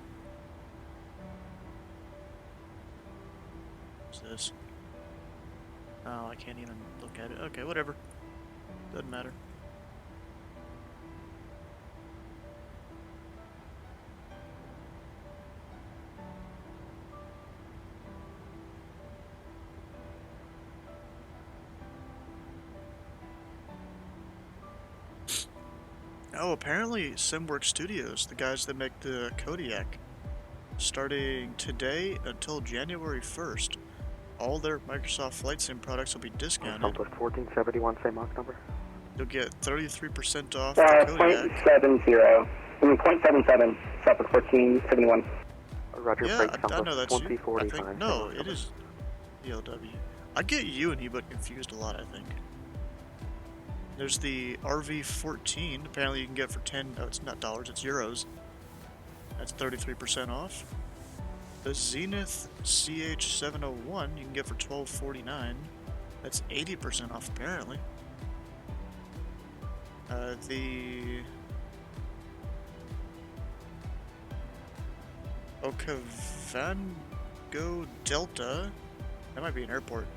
What's this? Oh, I can't even look at it. Okay, whatever. Doesn't matter. Oh, apparently SimWorks Studios, the guys that make the Kodiak, starting today until January 1st, all their Microsoft Flight Sim products will be discounted. Southwest 1471, same Mach number. You'll get 33% off the Kodiak. 0.70. I mean, 0.77. Southwest 1471. Roger, Yeah, break, I know that's you. I 2045. think, no, it is ELW. I get you and E-Bud confused a lot, I think. There's the RV14, apparently you can get for 10, no, it's not dollars, it's euros. That's 33% off. The Zenith CH701 you can get for $12.49. That's 80% off, apparently. The Okavango Delta, that might be an airport.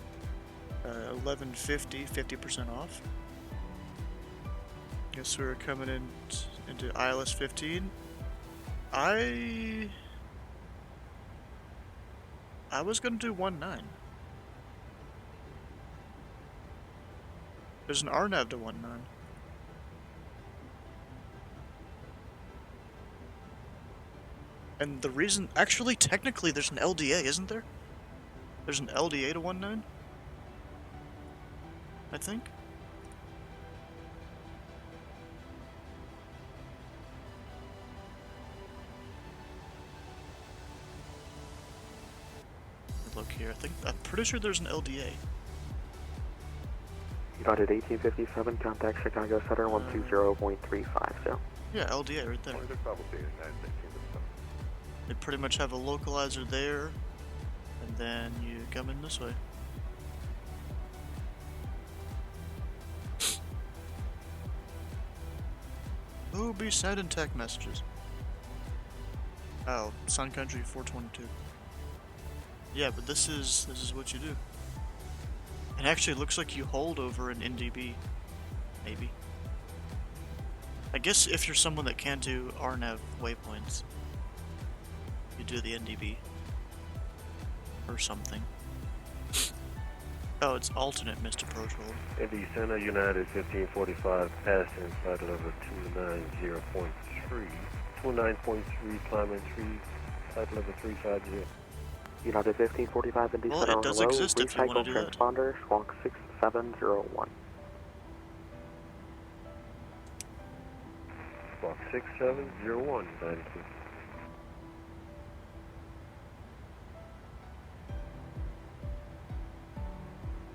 1150, 50% off. Guess we're coming into ILS 15. I was gonna do 1-9. There's an RNAV to 1-9. And the reason, actually, technically, there's an LDA, isn't there? There's an LDA to 1-9? I think. Look here, I'm pretty sure there's an LDA. United 1857, contact Chicago Center 120.350. Yeah, LDA right there. They pretty much have a localizer there, and then you come in this way. Who be sending tech messages? Oh, Sun Country 422. Yeah, but this is what you do. It actually looks like you hold over an NDB. Maybe. I guess if you're someone that can do RNAV waypoints, you do the NDB. Or something. Oh, it's alternate missed approach hold. Indy Center, United 1545, passing flight level 290.3. 29.3, climbing 3, flight level 350. United 1545, Indy Center, it does hello, exist if you want to do that. transponder, squawk 6701. Squawk 6701, 92.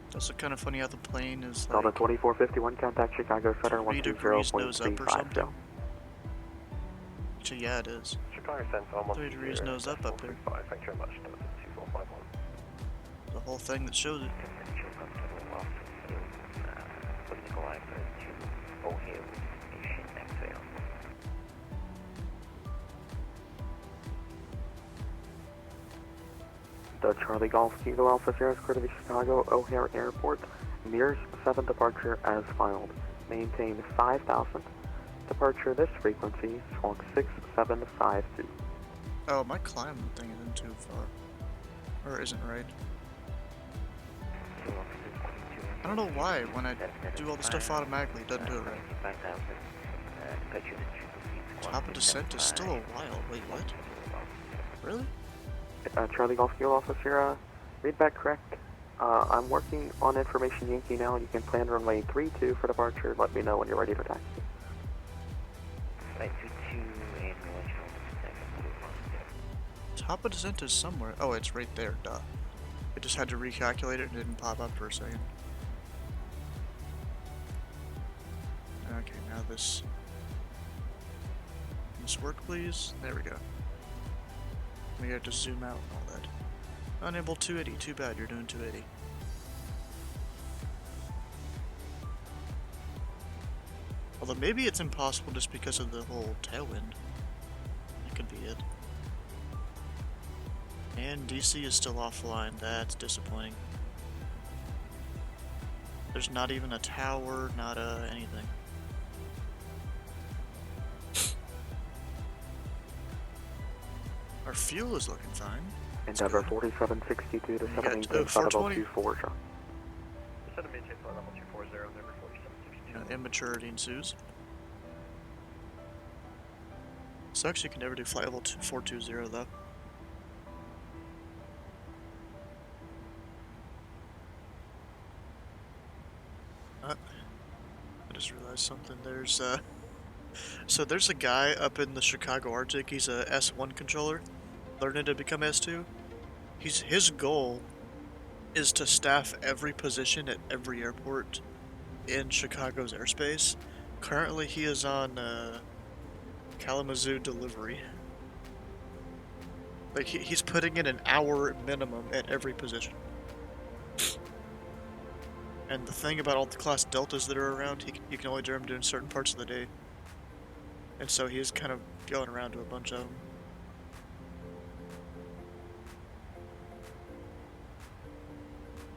It's also kind of funny how the plane is Delta like 2451, contact Chicago Center 3 degrees nose up or something. 120.350. Actually, yeah, it is. Chicago Center 3 degrees nose up there. Thank you very much. 2451. The whole thing that shows it. The Charlie Golf Kilo Alpha Sierra is clear to the Chicago O'Hare Airport. Mears 7 departure as filed. Maintain 5,000. Departure this frequency, squawk 6752. Oh, my climb thing isn't too far. Or isn't right. I don't know why, when I do all the stuff automatically, it doesn't do it right. Top of descent is still a while. Wait, what? Really? Charlie Golf Kilo Alpha Sierra, read back correct. I'm working on information Yankee now. You can plan runway 32 for departure. Let me know when you're ready for taxi. Top of descent is somewhere. Oh, it's right there, duh. I just had to recalculate it and it didn't pop up for a second. Okay, now this work, please. There we go. We have to zoom out and all that. Unable 280. Too bad you're doing 280. Although maybe it's impossible just because of the whole tailwind. That could be it. And DC is still offline. That's disappointing. There's not even a tower, not anything. Our fuel is looking fine. Endeavor 4762 to 718 flight level 24, John. Immaturity ensues. Sucks you can never do flight level 420 though. I just realized something. There's so there's a guy up in the Chicago Arctic. He's a S1 controller, learning to become S2. His goal is to staff every position at every airport in Chicago's airspace. Currently, he is on Kalamazoo delivery. Like he's putting in an hour minimum at every position. And the thing about all the class deltas that are around, you can only do them during certain parts of the day. And so he's kind of going around to a bunch of them.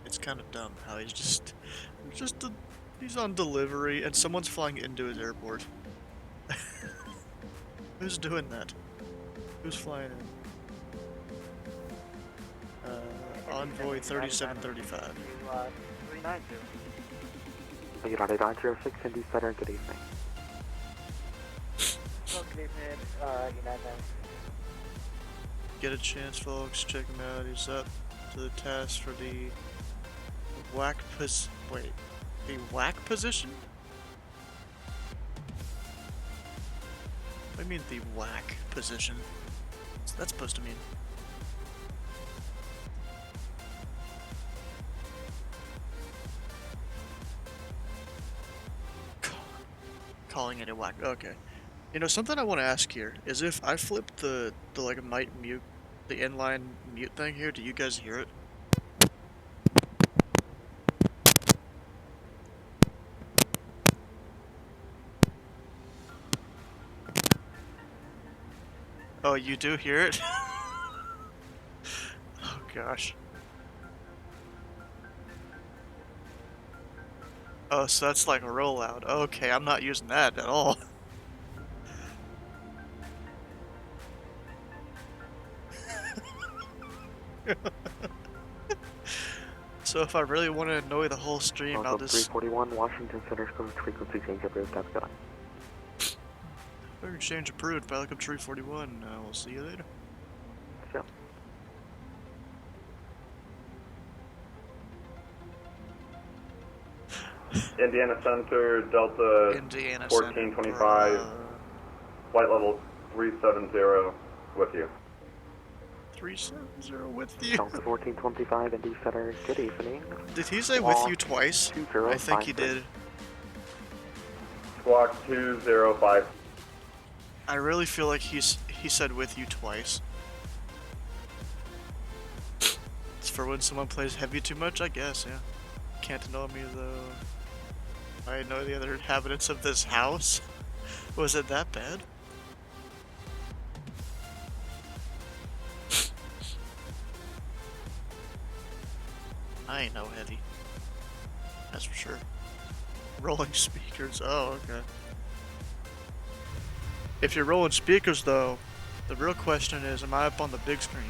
It's kind of dumb how he's he's on delivery and someone's flying into his airport. Who's doing that? Who's flying in? Envoy 3735. United 906, Indy Center, good evening. Good evening, United. Get a chance, folks. Check him out. He's up to the task for the whack the whack position? What do you mean the whack position? What's that supposed to mean? Calling it a whack. Okay. You know, something I want to ask here is if I flip the like mic mute, the inline mute thing here, do you guys hear it? Oh, you do hear it? Oh gosh. Oh, so that's like a rollout. Okay, I'm not using that at all. So if I really want to annoy the whole stream, I'll just... 341, Washington Center, Coast frequency change approved, that's good. Exchange approved, Welcome 341. We'll see you later. Yep. Indiana Center, Delta Indiana 1425, flight level 370 with you. 370 with you. Delta 1425, Indy Center, good evening. Did he say with you twice? I think he did. Squawk 205. I really feel like he said with you twice. It's for when someone plays heavy too much, I guess, yeah. Can't know me though. I know the other inhabitants of this house. Was it that bad? I ain't no heavy. That's for sure. Rolling speakers, oh, okay. If you're rolling speakers though, the real question is, am I up on the big screen?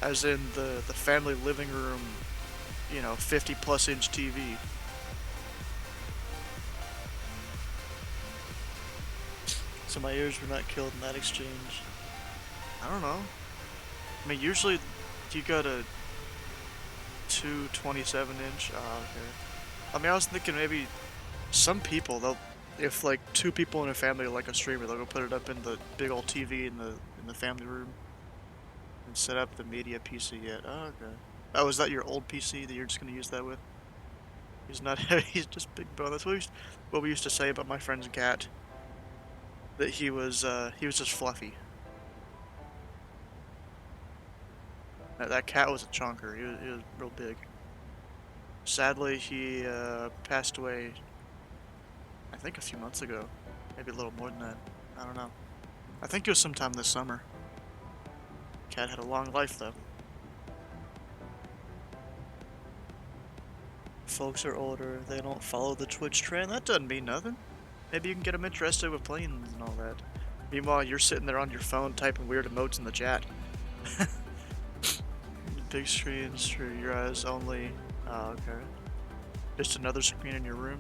As in the family living room, you know, 50+ inch TV. So my ears were not killed in that exchange. I don't know. I mean, usually you got a 227 inch. Oh, okay. I mean, I was thinking maybe some people, they'll, if like two people in a family like a streamer, they'll go put it up in the big old TV in the family room and set up the media PC yet. Oh, okay. Oh, is that your old PC that you're just gonna use that with? He's not heavy, he's just big bone. That's what we used to say about my friend's cat. That he was just fluffy. That cat was a chunker. He was real big. Sadly, he passed away, I think a few months ago. Maybe a little more than that. I don't know. I think it was sometime this summer. Cat had a long life, though. Folks are older, they don't follow the Twitch trend. That doesn't mean nothing. Maybe you can get them interested with planes and all that. Meanwhile, you're sitting there on your phone typing weird emotes in the chat. Big screens for your eyes only. Oh, okay. Just another screen in your room.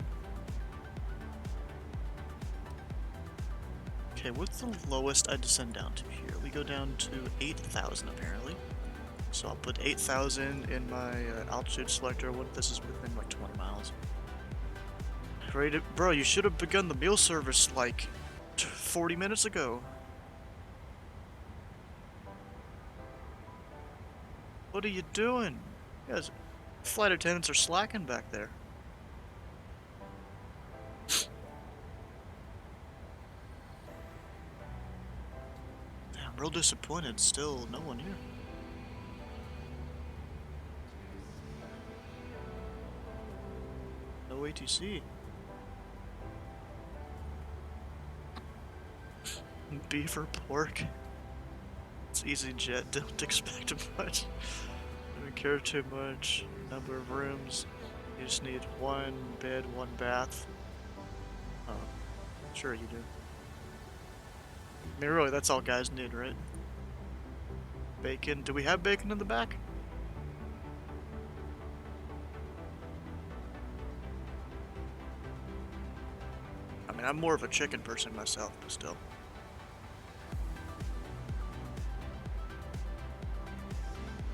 Okay, what's the lowest I descend down to here? We go down to 8,000 apparently. So I'll put 8,000 in my altitude selector. What if this is within like 20 miles? Ready to, bro, you should have begun the meal service like 40 minutes ago. What are you doing? You guys, flight attendants are slacking back there. I'm real disappointed. Still, no one here. No ATC. Beef or pork? It's EasyJet, don't expect much. Don't care too much. Number of rooms. You just need one bed, one bath. Oh, sure you do. I mean, really, that's all guys need, right? Bacon. Do we have bacon in the back? I mean, I'm more of a chicken person myself, but still.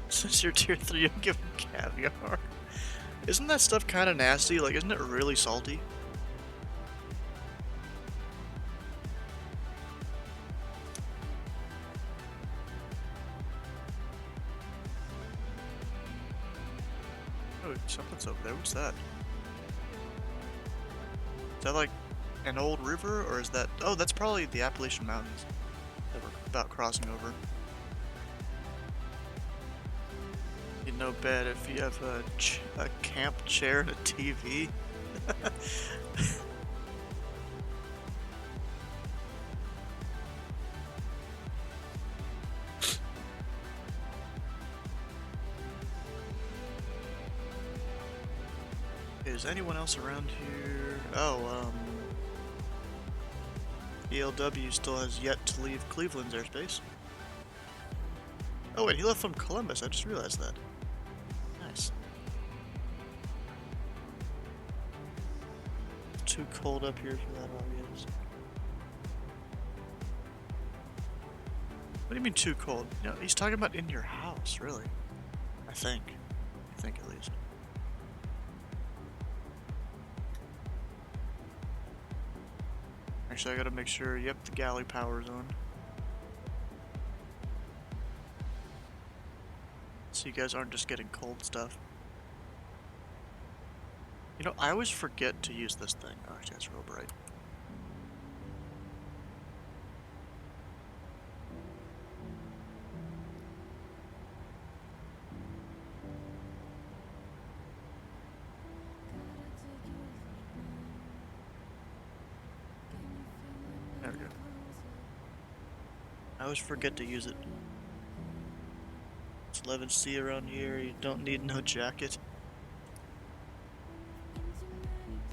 Since you're tier 3, you give them caviar. Isn't that stuff kind of nasty? Like, isn't it really salty? Oh, something's over there. What's that? Is that like an old river, or is that... Oh, that's probably the Appalachian Mountains that we're about crossing over. You know, bad if you have a camp chair and a TV. Is anyone else around here? Oh, ELW still has yet to leave Cleveland's airspace. Oh wait, he left from Columbus, I just realized that. Nice. Too cold up here for that, obvious. What do you mean too cold? No, he's talking about in your house, really. I think at least. Actually, I gotta make sure, yep, the galley power's on. So you guys aren't just getting cold stuff. You know, I always forget to use this thing. Oh, actually, that's real bright. There we go. I always forget to use it. It's 11C around here, you don't need no jacket.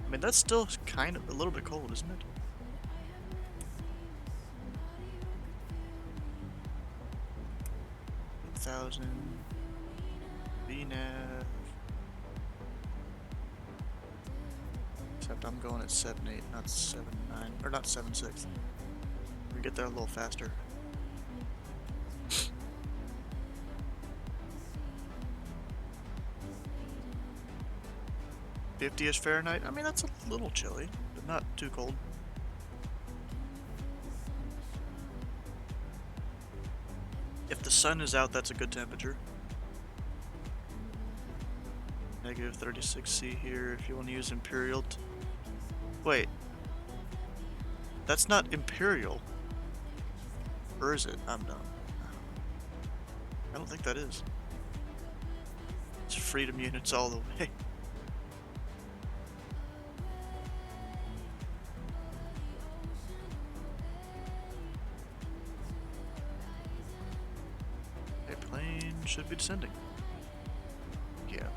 I mean, that's still kind of a little bit cold, isn't it? $1,000 VNAV. Except I'm going at 7.8, not 7.9, or not 7.6. We get there a little faster. 50-ish Fahrenheit. I mean, that's a little chilly, but not too cold. If the sun is out, that's a good temperature. Negative 36C here if you want to use Imperial. Wait. That's not Imperial. Or is it? I'm dumb. I don't think that is. It's freedom units all the way. Should be descending. Yeah.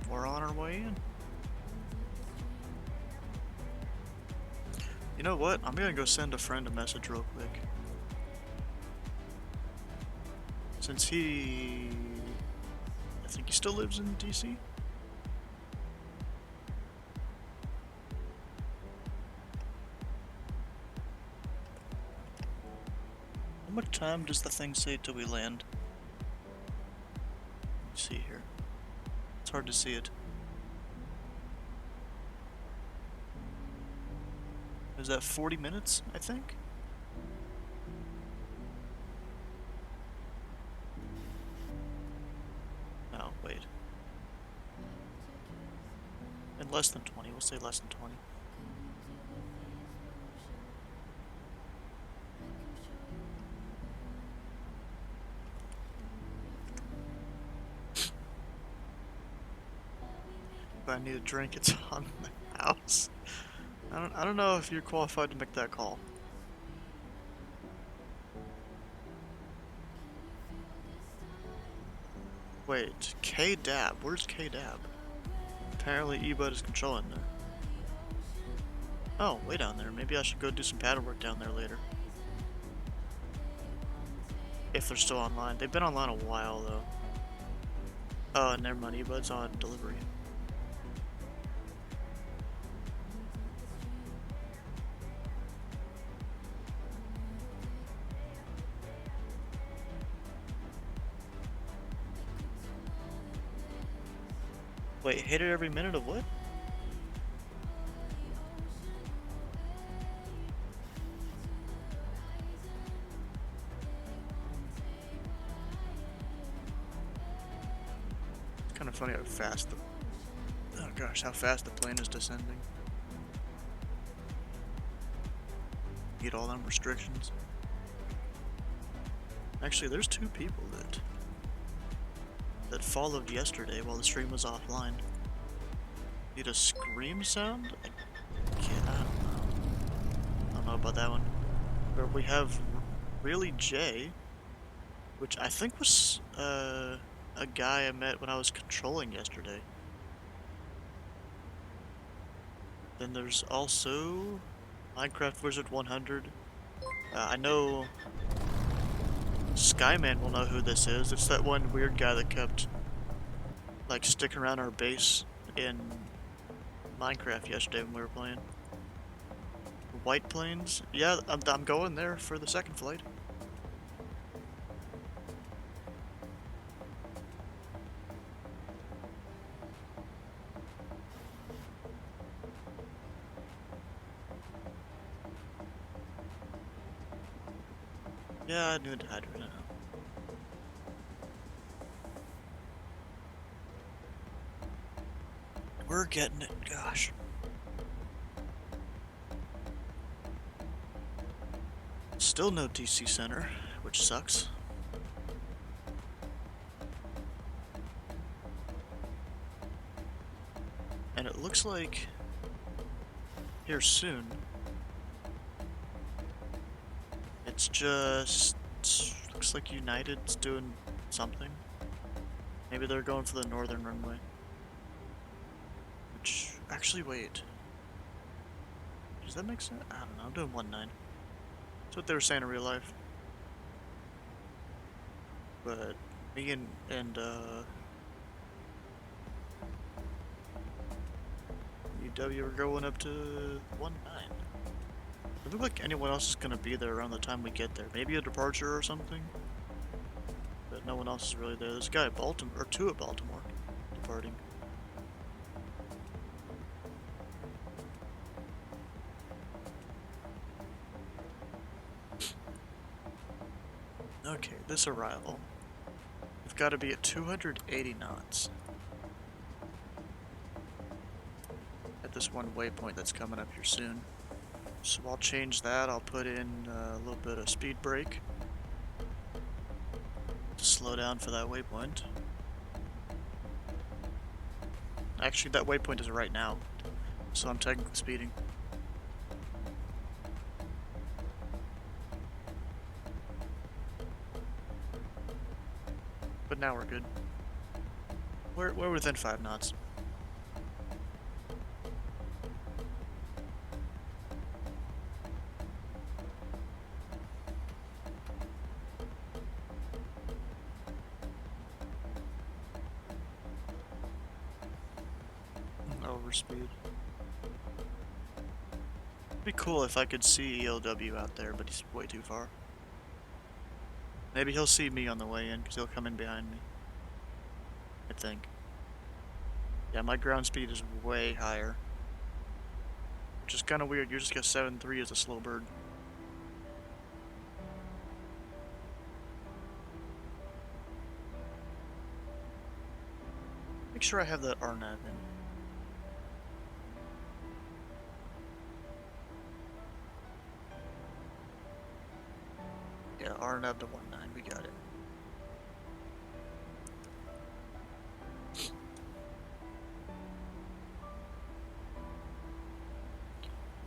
We're on our way in. You know what? I'm gonna go send a friend a message real quick. Since I think he still lives in DC. How much time does the thing say till we land? Let's see here. It's hard to see it. Is that 40 minutes, I think? No, wait. And less than 20, we'll say less than 20. If I need a drink, it's on my house. I don't know if you're qualified to make that call. Wait, KDAB. Where's KDAB? Apparently eBud is controlling that. Oh, way down there. Maybe I should go do some paddle work down there later. If they're still online. They've been online a while, though. Oh, never mind. Earbud's on delivery. Wait, hit it every minute of what? It's kind of funny how fast the... Oh gosh, how fast the plane is descending. Get all them restrictions. Actually, there's two people that followed yesterday while the stream was offline. Need a scream sound? I don't know about that one. But we have Really Jay, which I think was a guy I met when I was controlling yesterday. Then there's also Minecraft Wizard 100. I know Skyman will know who this is. It's that one weird guy that kept like sticking around our base in Minecraft yesterday when we were playing. White Plains? Yeah, I'm going there for the second flight. Yeah, I knew dehydrated. I know. We're getting it, gosh. Still no DC center, which sucks. And it looks like here soon. It's just looks like United's doing something. Maybe they're going for the northern runway. Which actually wait. Does that make sense? I don't know, I'm doing 1-9. That's what they were saying in real life. But me and UW are going up to 1-9. Doesn't look like anyone else is gonna be there around the time we get there. Maybe a departure or something. But no one else is really there. There's a guy at Baltimore, or two at Baltimore, departing. Okay, this arrival. We've got to be at 280 knots. At this one waypoint that's coming up here soon. So I'll change that. I'll put in a little bit of speed brake to slow down for that waypoint. Actually, that waypoint is right now, so I'm technically speeding. But now we're good. We're within 5 knots. Overspeed. It'd be cool if I could see ELW out there, but he's way too far. Maybe he'll see me on the way in, because he'll come in behind me. I think. Yeah, my ground speed is way higher. Which is kind of weird. You just get 7.3 as a slow bird. Make sure I have that RNAV in. Yeah, RNAV to 1.9, we got it.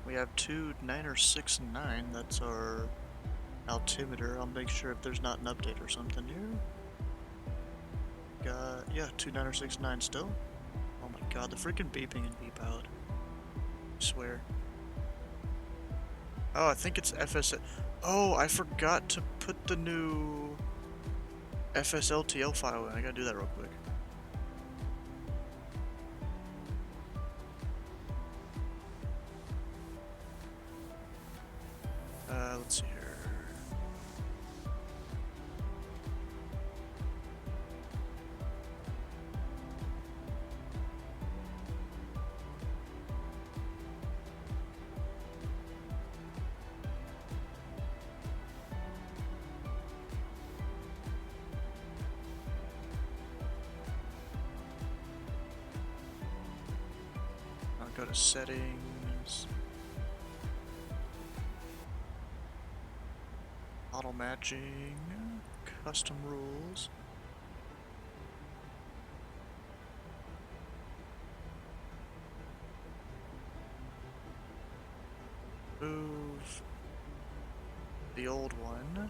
We have 2969, that's our altimeter. I'll make sure if there's not an update or something here. Got, yeah, 2969 still. Oh my god, the freaking beeping and beep out. I swear. Oh, I think it's FS. Oh, I forgot to put the new FSLTL file in. I gotta do that real quick. Let's see here. I'll go to settings. Auto matching, custom rules. Move the old one.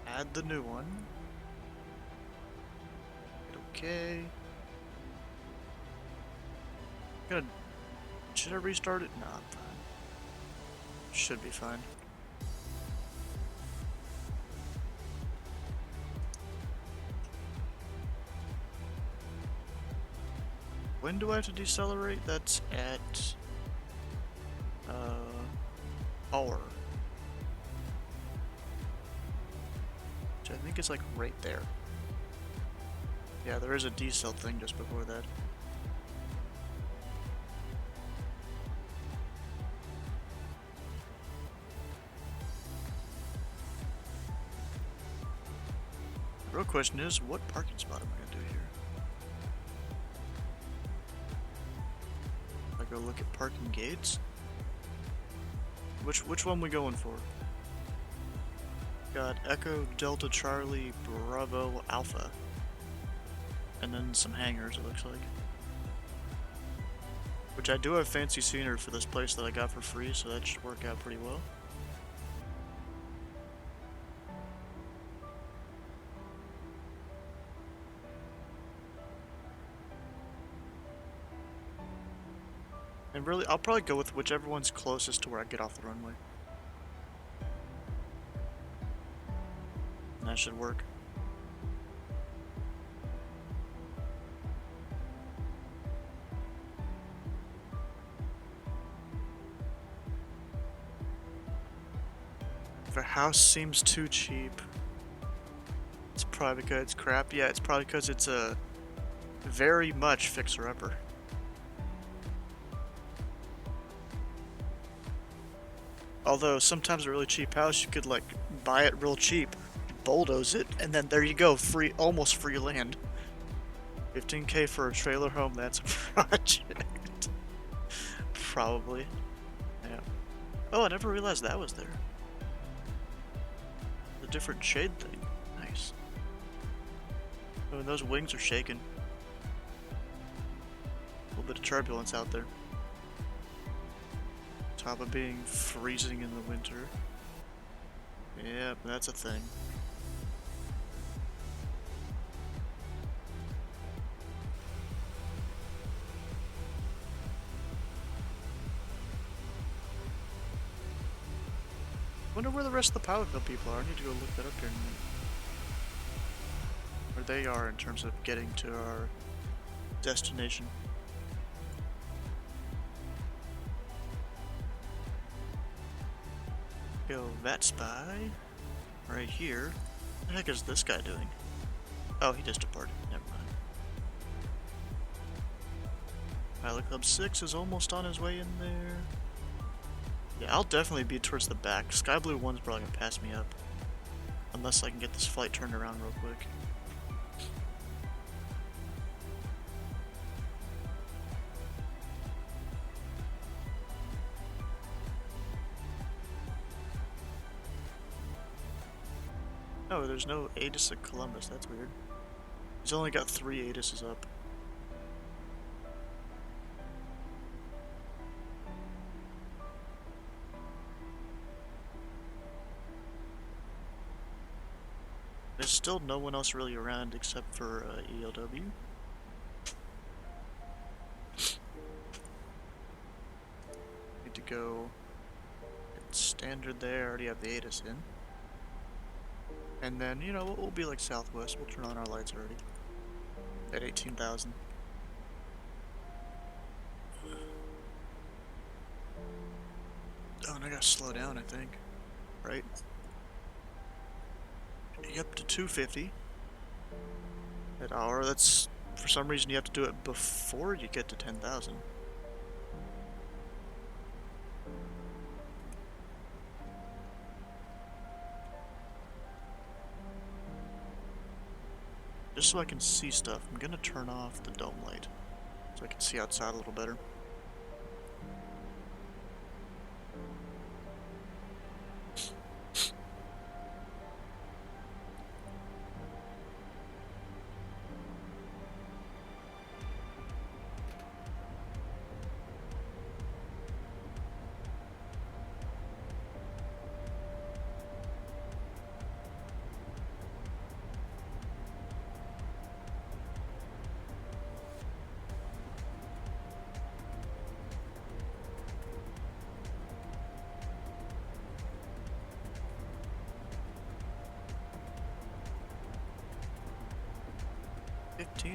Add the new one. Hit OK. Should I restart it? Nah, I'm fine. Should be fine. When do I have to decelerate? That's at hour. Which I think is like right there. Yeah, there is a decel thing just before that. The real question is, what parking spot am I gonna do here? I go look at parking gates. Which one we going for? Got Echo, Delta, Charlie, Bravo, Alpha. And then some hangars, it looks like. Which I do have fancy scenery for this place that I got for free, so that should work out pretty well. And really, I'll probably go with whichever one's closest to where I get off the runway. And that should work. If a house seems too cheap, it's probably because it's crap. Yeah, it's probably because it's a very much fixer-upper. Although sometimes a really cheap house, you could like buy it real cheap, bulldoze it, and then there you go, free, almost free land. 15K for a trailer home, that's a project. Probably. Yeah. Oh, I never realized that was there. The different shade thing. Nice. Oh, and those wings are shaking. A little bit of turbulence out there. Top of being freezing in the winter. Yep, that's a thing. Wonder where the rest of the pilot club people are. I need to go look that up here in a minute. Where they are in terms of getting to our destination. Go that spy right here. What the heck is this guy doing? Oh, he just departed. Never mind. Pilot Club 6 is almost on his way in there. Yeah, I'll definitely be towards the back. Sky Blue 1's probably gonna pass me up. Unless I can get this flight turned around real quick. Oh, there's no ATIS at Columbus, that's weird. He's only got 3 ATIS's up. There's still no one else really around except for ELW. to go standard there. I already have the ATIS in. And then, you know, we'll be like Southwest. We'll turn on our lights already. At 18,000. Oh, and I gotta slow down, I think. Right? Yep, to 250. At hour, that's... For some reason you have to do it before you get to 10,000. Just so I can see stuff, I'm gonna turn off the dome light. So I can see outside a little better.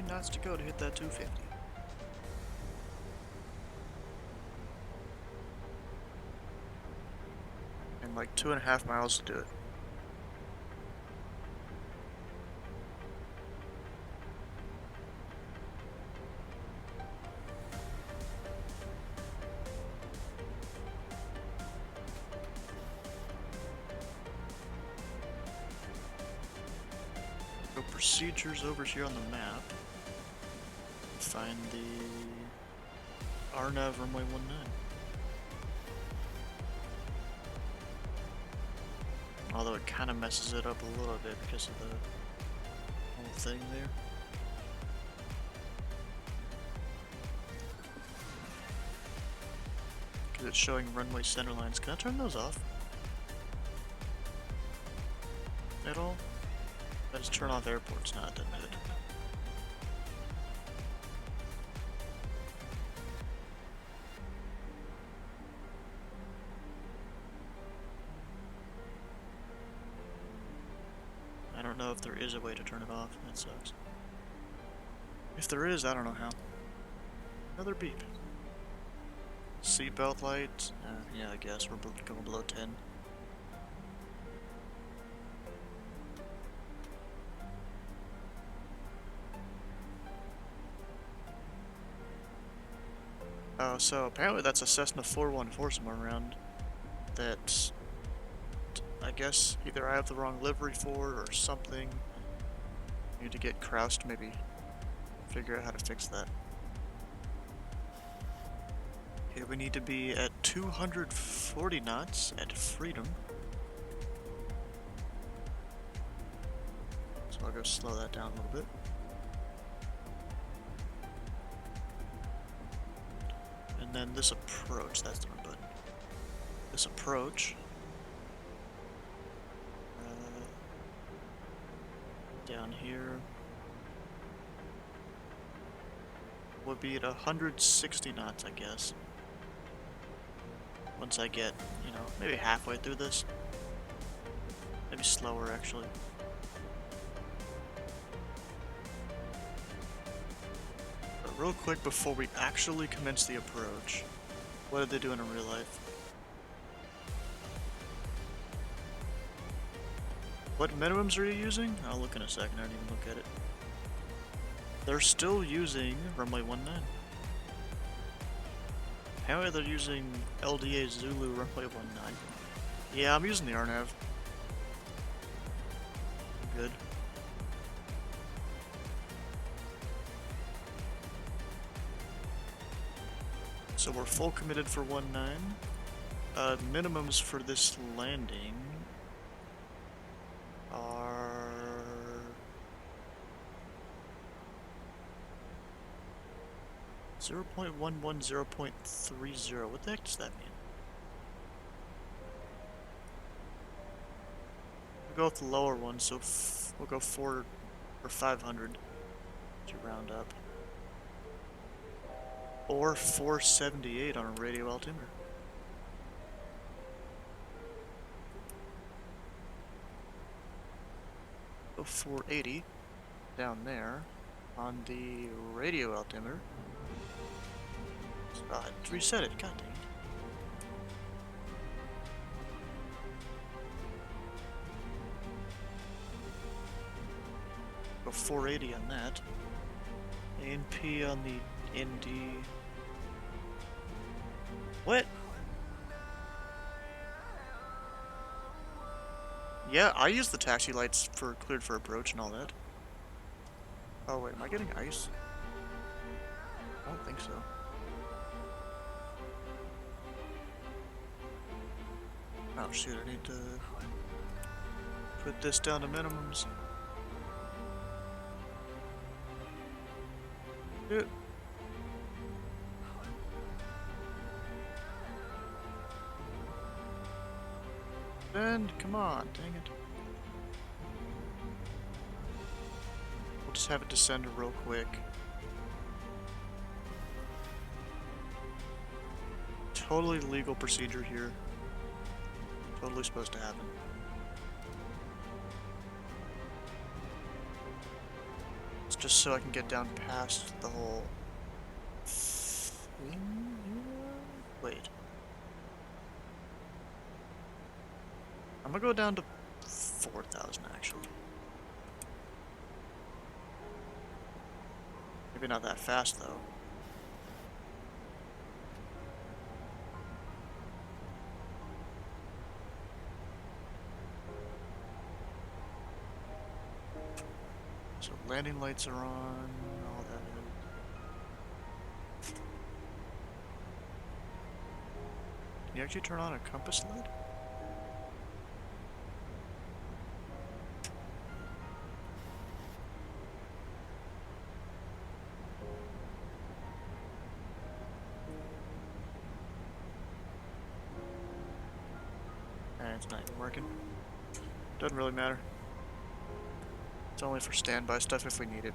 Knots to go to hit that 250. And like 2.5 miles to do it. Go procedures over here on the map. Find the RNAV runway 19. Although it kind of messes it up a little bit because of the whole thing there. Because it's showing runway center lines. Can I turn those off? At all? I just turn off airports, not that good. I don't know if there is a way to turn it off. That sucks. If there is, I don't know how. Another beep. Seatbelt light. Yeah, I guess we're going below 10. Oh, so apparently that's a Cessna 414 somewhere around that I guess either I have the wrong livery for or something. Need to get Kraus to maybe figure out how to fix that. Okay, we need to be at 240 knots at freedom. So I'll go slow that down a little bit. And then this approach, that's the wrong button. This approach. Down here. Would be at 160 knots, I guess. Once I get, you know, maybe halfway through this. Maybe slower, actually. But real quick before we actually commence the approach, what did they do in real life? What minimums are you using? I'll look in a second, I didn't even look at it. They're still using runway 19. Apparently they're using LDA Zulu runway 19. Yeah, I'm using the RNAV. Good. So we're full committed for 19. Minimums for this landing are 0.11, 0.30. What the heck does that mean? We'll go with the lower one, so we'll go 4 or 500 to round up. Or 478 on a radio altimeter. go 480 down there on the radio altimeter. Reset it, god dang it. Go 480 on that. ANP on the ND. What? Yeah, I use the taxi lights for cleared for approach and all that. Oh wait, am I getting ice? I don't think so. Oh shoot, I need to put this down to minimums. Dude. Bend, come on, dang it. We'll just have it descend real quick. Totally legal procedure here. Totally supposed to happen. It's just so I can get down past the whole thing. Wait. I'm gonna go down to 4,000 actually. Maybe not that fast though. So landing lights are on, all that. Can you actually turn on a compass light? It's not even working. Doesn't really matter. It's only for standby stuff if we need it.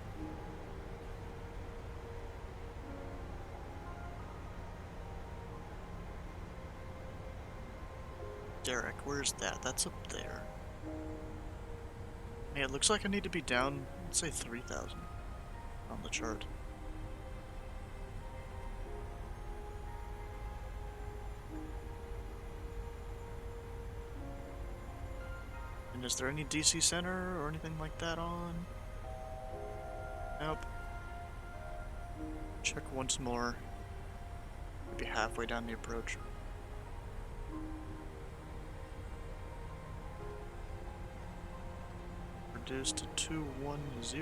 Derek, where's that? That's up there. Yeah, it looks like I need to be down, let's say 3,000 on the chart. And is there any DC center or anything like that on? Nope. Check once more. Maybe halfway down the approach. Reduced to 210.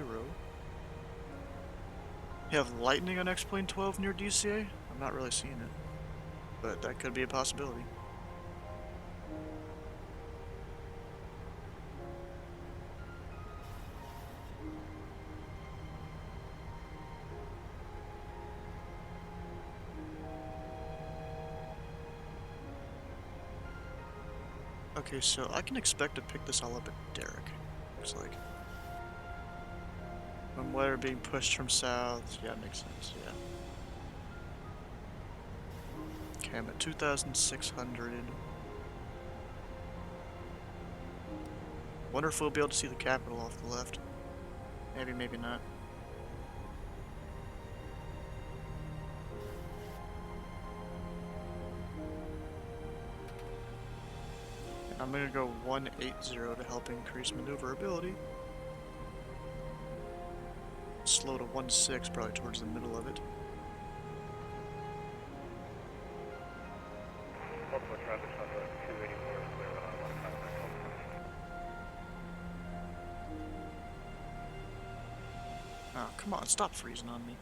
You have lightning on X-Plane 12 near DCA? I'm not really seeing it, but that could be a possibility. Okay, so I can expect to pick this all up at Derek, looks like. When weather being pushed from south, yeah, makes sense, yeah. Okay, I'm at 2,600. Wonder if we'll be able to see the capital off the left. Maybe, maybe not. I'm gonna go 180 to help increase maneuverability. Slow to 1.6 probably towards the middle of it. Multiple traffic on the 284 clear on Oh, come on, stop freezing on me.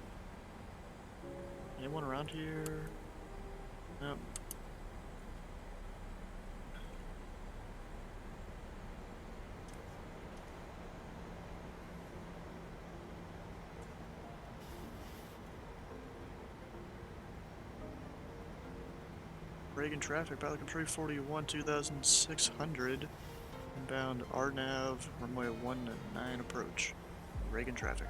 Anyone around here? Nope. Reagan traffic, Pilot Control 41, 2,600. Inbound RNAV, runway 19 approach. Reagan traffic.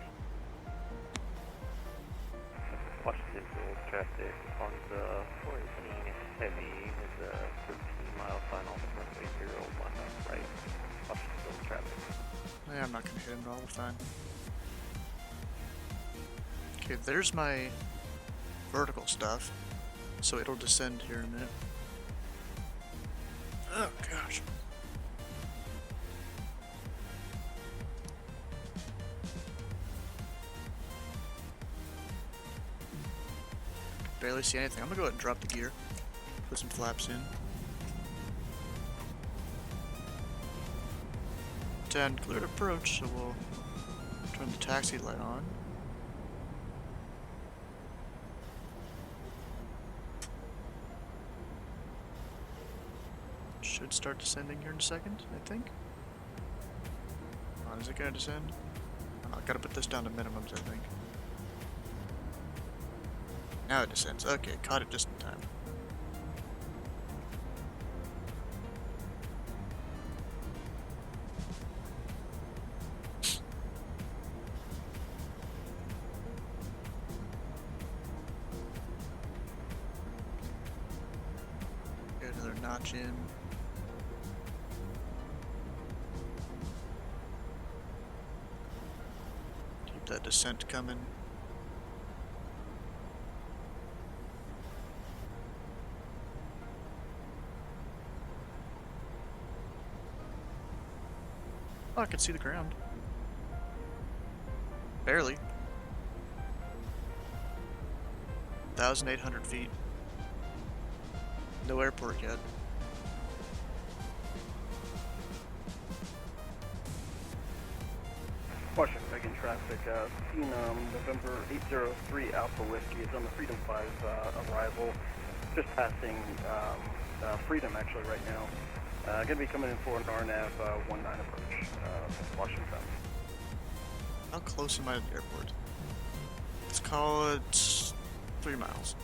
Washington Field traffic on the 418 heavy in the 13-mile final runway 019 right. Washington Field traffic. Yeah, I'm not gonna hit him at all, we're fine. Okay, there's my vertical stuff, so it'll descend here in a minute. Oh gosh. Barely see anything. I'm gonna go ahead and drop the gear. Put some flaps in. 10, cleared approach, so we'll turn the taxi light on. Should start descending here in a second, I think. Is it gonna descend? Oh, I gotta put this down to minimums, I think. Now it descends. Okay, caught it just in time. Get another notch in. Keep that descent coming. Oh, I can see the ground. Barely. 1,800 feet. No airport yet. Washington Reagan traffic, November 803 Alpha Whiskey is on the Freedom 5 arrival. Just passing Freedom actually right now. Going to be coming in for an RNAV 19 approach, Washington. How close am I to the airport? Let's call it 3 miles.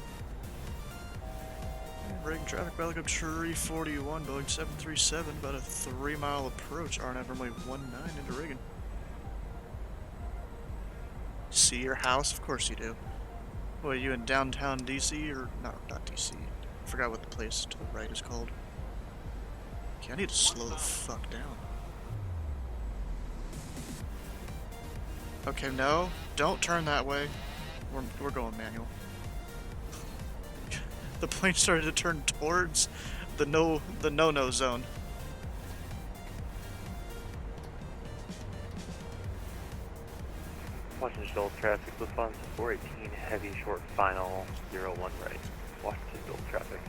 Reagan traffic, Belgium 341, Boeing 737, about a 3-mile approach, RNAV runway 19 into Reagan. See your house? Of course you do. What, are you in downtown DC, or no, not DC. I forgot what the place to the right is called. Okay, I need to slow the fuck down. Okay, no, don't turn that way. We're going manual. The plane started to turn towards the no-no zone. Washington Field traffic, Lufthansa 418 heavy short final 01 right. Washington Field traffic.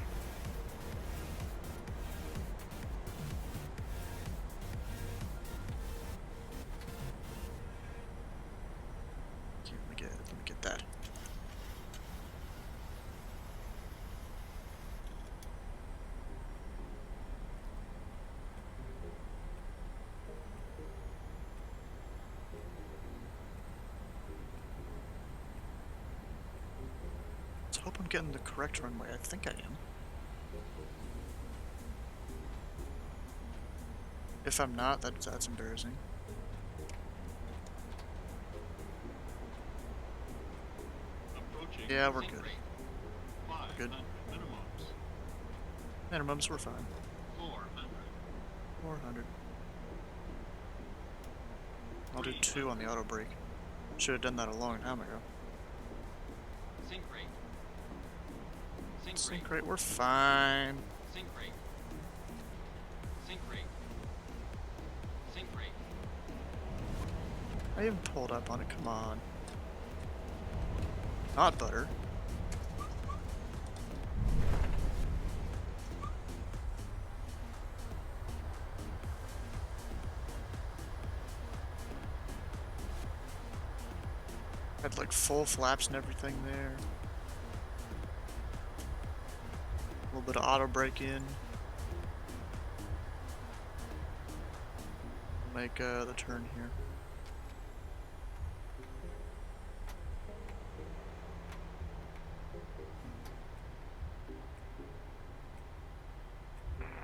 Okay, let me get that. Let's hope I'm getting the correct runway. I think I am. If I'm not, that's embarrassing. Yeah, we're good. We're good. Minimums, we're fine. 400. I'll do 2 on the auto brake. Should have done that a long time ago. Sync rate, we're fine. Sync rate. Sync rate. Sync rate. I even pulled up on it, come on. Not butter. Had like full flaps and everything there. A little bit of auto brake in. Make the turn here.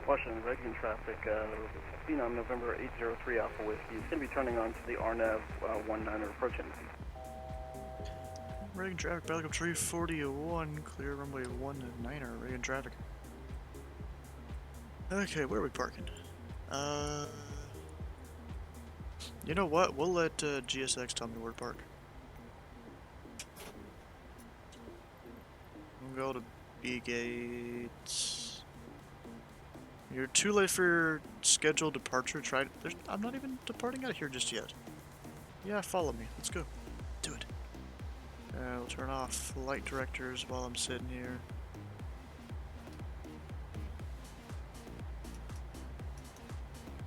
Washington Reagan traffic, Phenom November 803 Alpha Whiskey is going to be turning on to the RNAV 19 approaching. Reagan traffic, back up tree 4001, clear runway 19er, Reagan traffic. Okay, where are we parking? You know what? We'll let GSX tell me where to park. We'll go to B gates. You're too late for your scheduled departure. I'm not even departing out of here just yet. Yeah, follow me. Let's go. Do it. We'll turn off flight directors while I'm sitting here.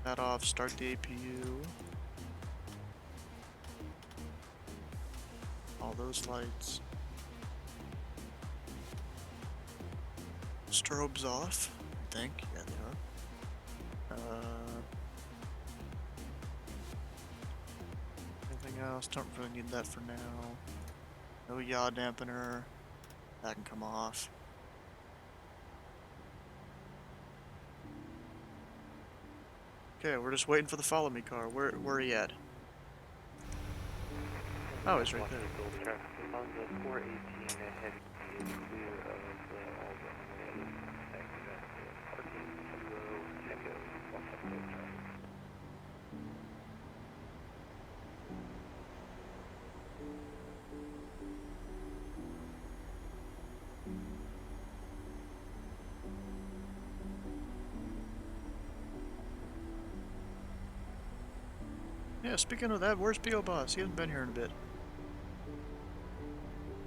That off. Start the APU. All those lights. Strobes off, I think. Yeah, they are. Anything else? Don't really need that for now. No yaw dampener. That can come off. Okay, we're just waiting for the follow me car. Where are you at? Oh, he's right there. Traffic is on the 418 ahead is clear of all runways. Parking 0 Echo Los Angeles traffic. Yeah, speaking of that, where's P.O. Boss? He hasn't been here in a bit.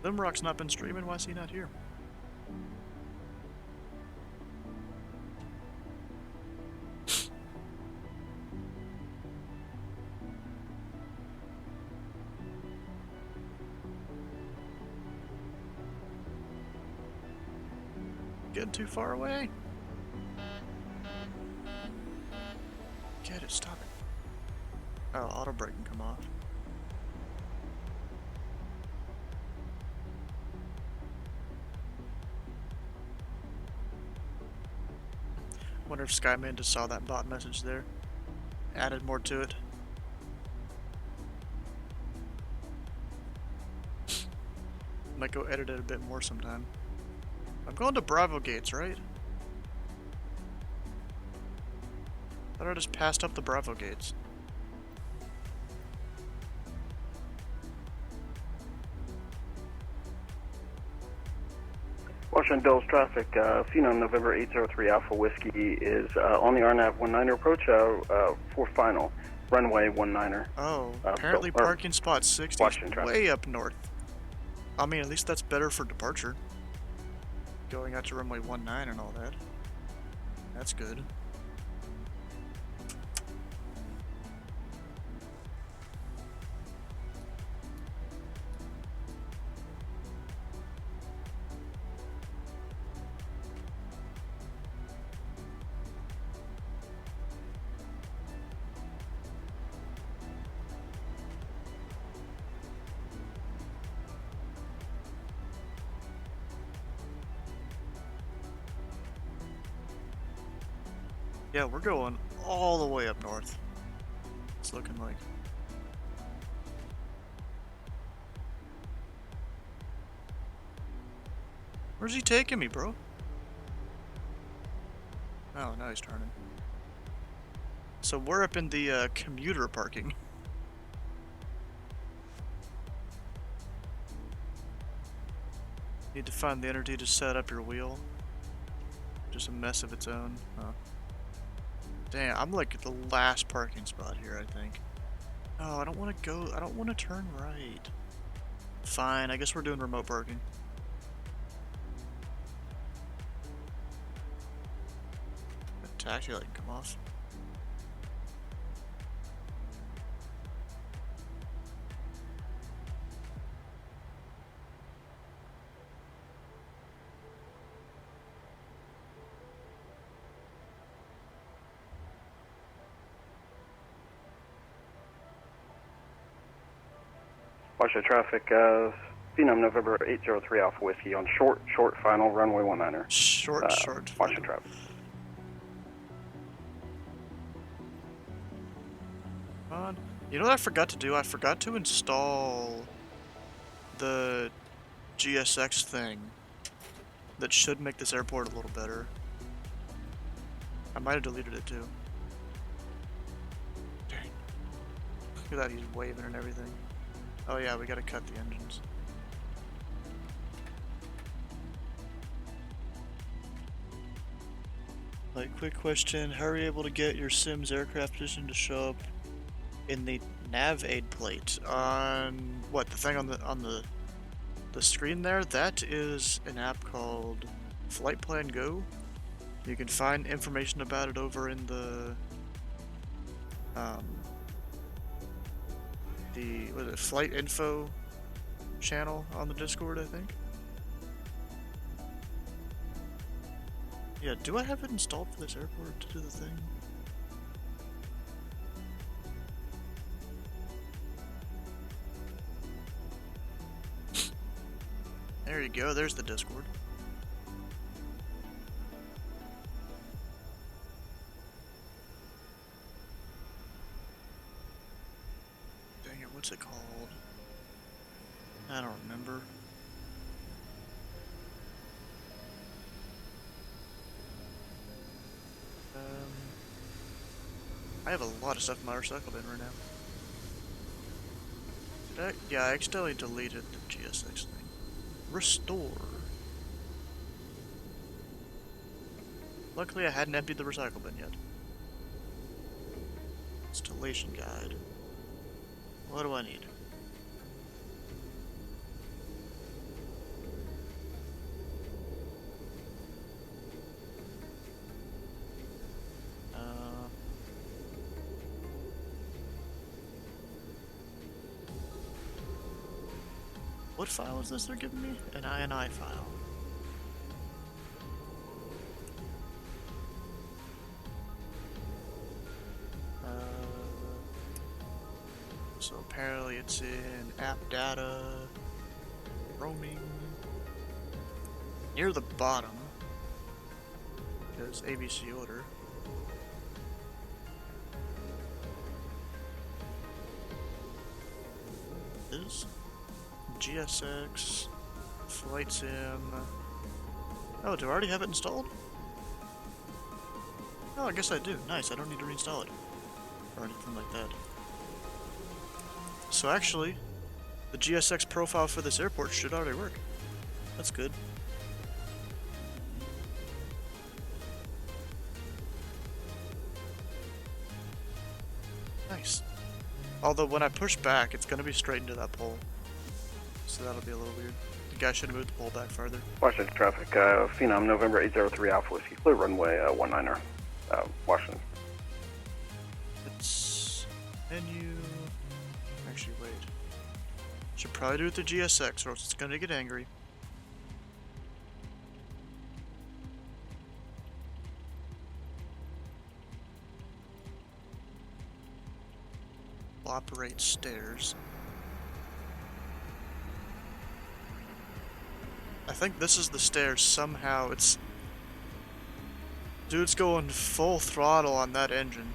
Limrock's not been streaming, why is he not here? Getting too far away? Get it, stop it. Oh, auto brake can come off. Wonder if Skyman just saw that bot message there. Added more to it. Might go edit it a bit more sometime. I'm going to Bravo gates, right? Thought I just passed up the Bravo gates. Washington Dulles traffic, Phenom November 803 Alpha Whiskey is on the RNAV 19er approach for final, runway 19er. Oh, apparently parking spot 60 is way up north. I mean, at least that's better for departure. Going out to runway 19 and all that. That's good. Yeah, we're going all the way up north. It's looking like. Where's he taking me, bro? Oh, now he's turning. So we're up in the commuter parking. Need to find the energy to set up your wheel. Just a mess of its own. Huh. Damn, I'm like at the last parking spot here, I think. Oh, I don't want to go. I don't want to turn right. Fine, I guess we're doing remote parking. The taxi light can come off. Washington traffic, Phenom November 803 Alpha Whiskey on short final, runway 19er. Short. Washington traffic. You know what I forgot to do? I forgot to install the GSX thing that should make this airport a little better. I might have deleted it too. Dang. Look at that, he's waving and everything. Oh yeah, we gotta cut the engines. Like, quick question, how are you able to get your Sims aircraft position to show up in the nav aid plate on what, the thing on the screen there? That is an app called Flight Plan Go. You can find information about it over in the what is it, flight info channel on the Discord, I think. Yeah, do I have it installed for this airport to do the thing? There you go, there's the Discord. Dang it, what's it called? I don't remember. I have a lot of stuff in my recycle bin right now. Did I? Yeah, I accidentally deleted the GSX thing. Restore. Luckily I hadn't emptied the recycle bin yet. Installation guide. What do I need? What file is this they're giving me? An INI file. So apparently it's in app data, roaming, near the bottom. There's ABC order. Is GSX, Flight Sim. Oh, do I already have it installed? Oh, I guess I do. Nice, I don't need to reinstall it. Or anything like that. So actually, the GSX profile for this airport should already work. That's good. Nice. Although when I push back, it's going to be straight into that pole. So that'll be a little weird. The guy should have moved the pole back farther. Washington traffic, Phenom, November 803 Alpha Whiskey, clear runway 19er, Washington. It's menu. Actually, wait. Should probably do it to GSX or else it's gonna get angry. Will operate stairs. I think this is the stairs somehow. It's... Dude's going full throttle on that engine.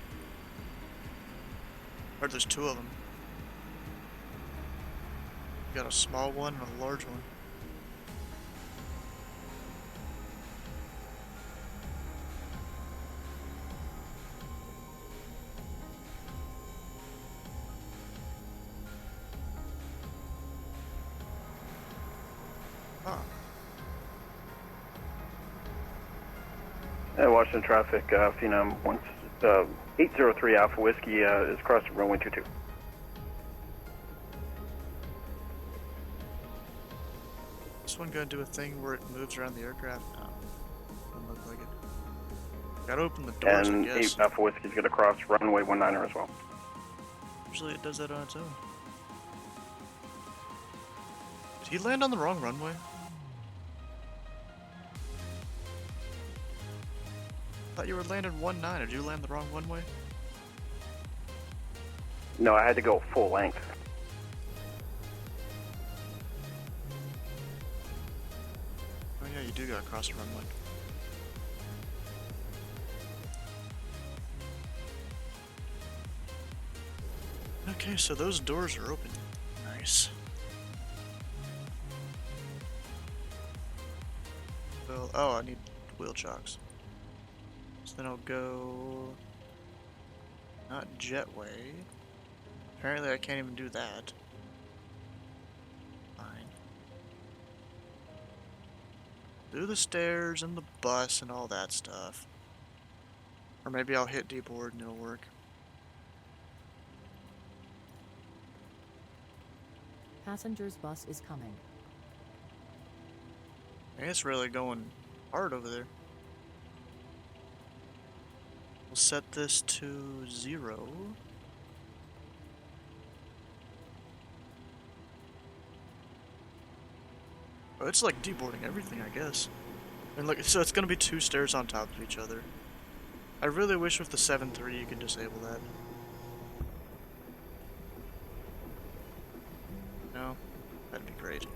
Or there's two of them. You got a small one and a large one. Washington traffic, Phenom 803 Alpha Whiskey is crossing runway 22. This one gonna do a thing where it moves around the aircraft? No, doesn't look like it. Gotta open the doors, And I guess. 8 Alpha Whiskey is going to cross runway 19er as well. Usually it does that on its own. Did he land on the wrong runway? I thought you were landed 19. Did you land the wrong runway? No, I had to go full length. Oh yeah, you do gotta cross the runway. Okay, so those doors are open. Nice. Well, oh, I need wheel chocks. So then I'll go... Not jetway. Apparently I can't even do that. Fine. Do the stairs and the bus and all that stuff. Or maybe I'll hit D-board and it'll work. Passenger's bus is coming. Man, it's really going hard over there. We'll set this to 0. Oh, it's like deboarding everything, I guess. And look, so it's gonna be 2 stairs on top of each other. I really wish with the 7.3 you could disable that. No? That'd be great.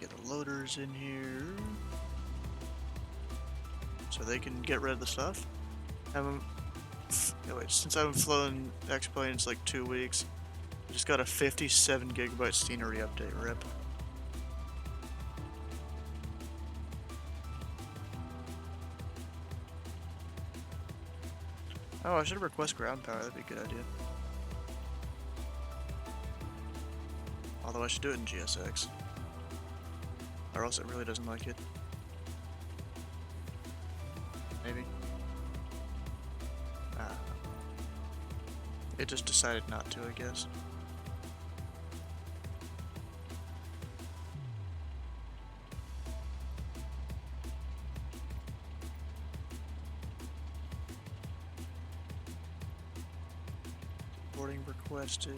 Get the loaders in here. So they can get rid of the stuff. Anyway, since I haven't flown X-Planes like 2 weeks, I just got a 57 gigabyte scenery update, rip. Oh, I should request ground power, that'd be a good idea. Although I should do it in GSX. Or else it really doesn't like it. Maybe. It just decided not to, I guess. Boarding requested.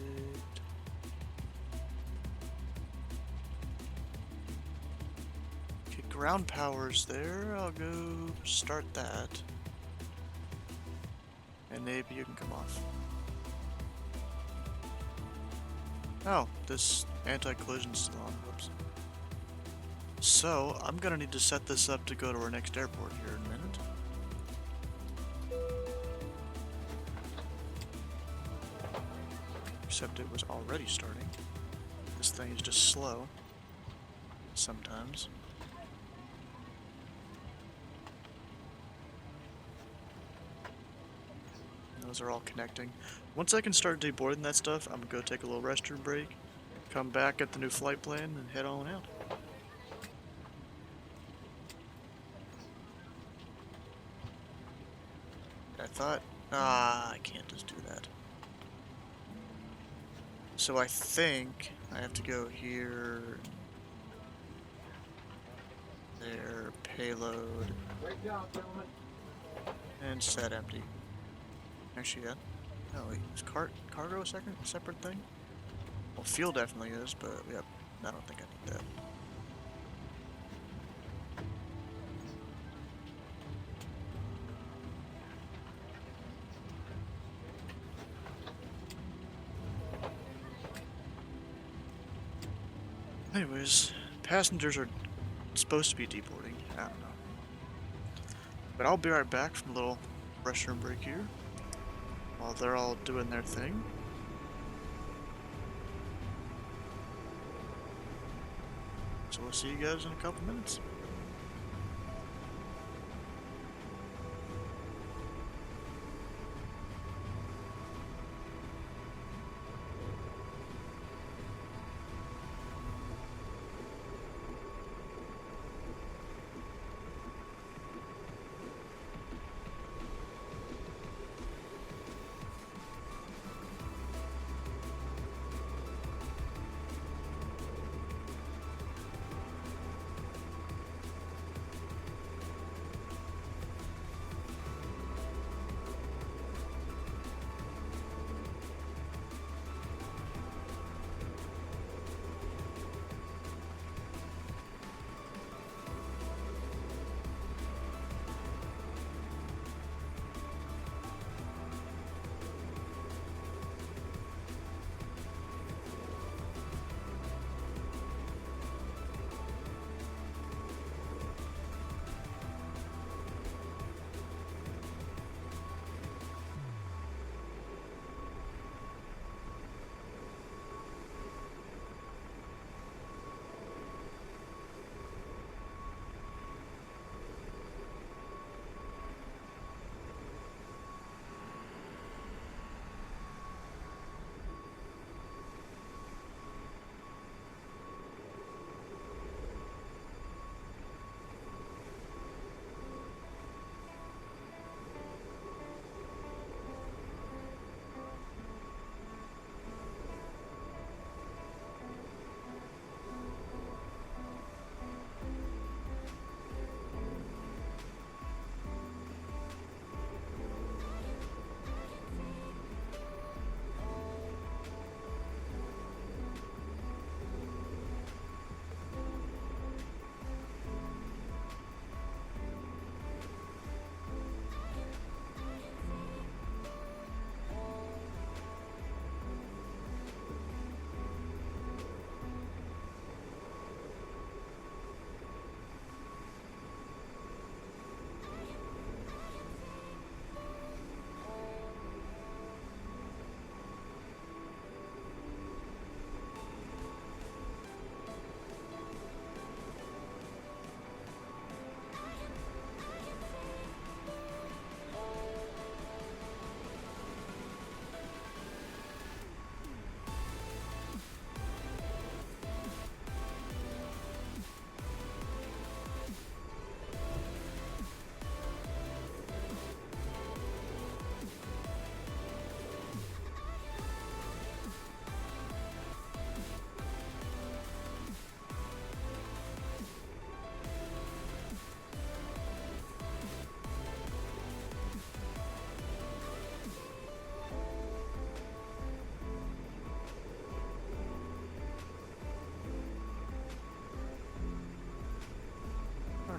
Okay, ground power's there. I'll go start that. And maybe you can come off. Oh, this anti-collision's still on. Whoops. So, I'm gonna need to set this up to go to our next airport here in a minute. Except it was already starting. This thing is just slow. Sometimes. Those are all connecting. Once I can start deboarding that stuff, I'm gonna go take a little restroom break, come back at the new flight plan, and head on out. I thought, I can't just do that. So I think I have to go here, there, payload, and set empty. Actually, yeah. No, wait, is cargo a separate thing? Well, fuel definitely is, but yep, I don't think I need that. Anyways, passengers are supposed to be deboarding. I don't know. But I'll be right back from a little restroom break here. While they're all doing their thing. So we'll see you guys in a couple minutes.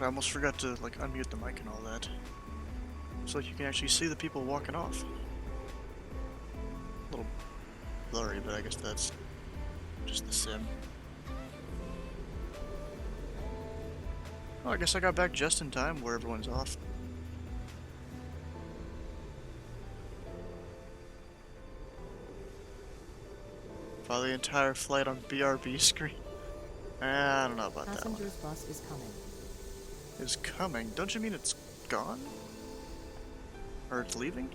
I almost forgot to like unmute the mic and all that. So you can actually see the people walking off. A little blurry, but I guess that's just the sim. Oh, I guess I got back just in time where everyone's off. Follow the entire flight on BRB screen. I don't know about that one. Passenger's bus is coming. Is coming? Don't you mean it's gone? Or it's leaving?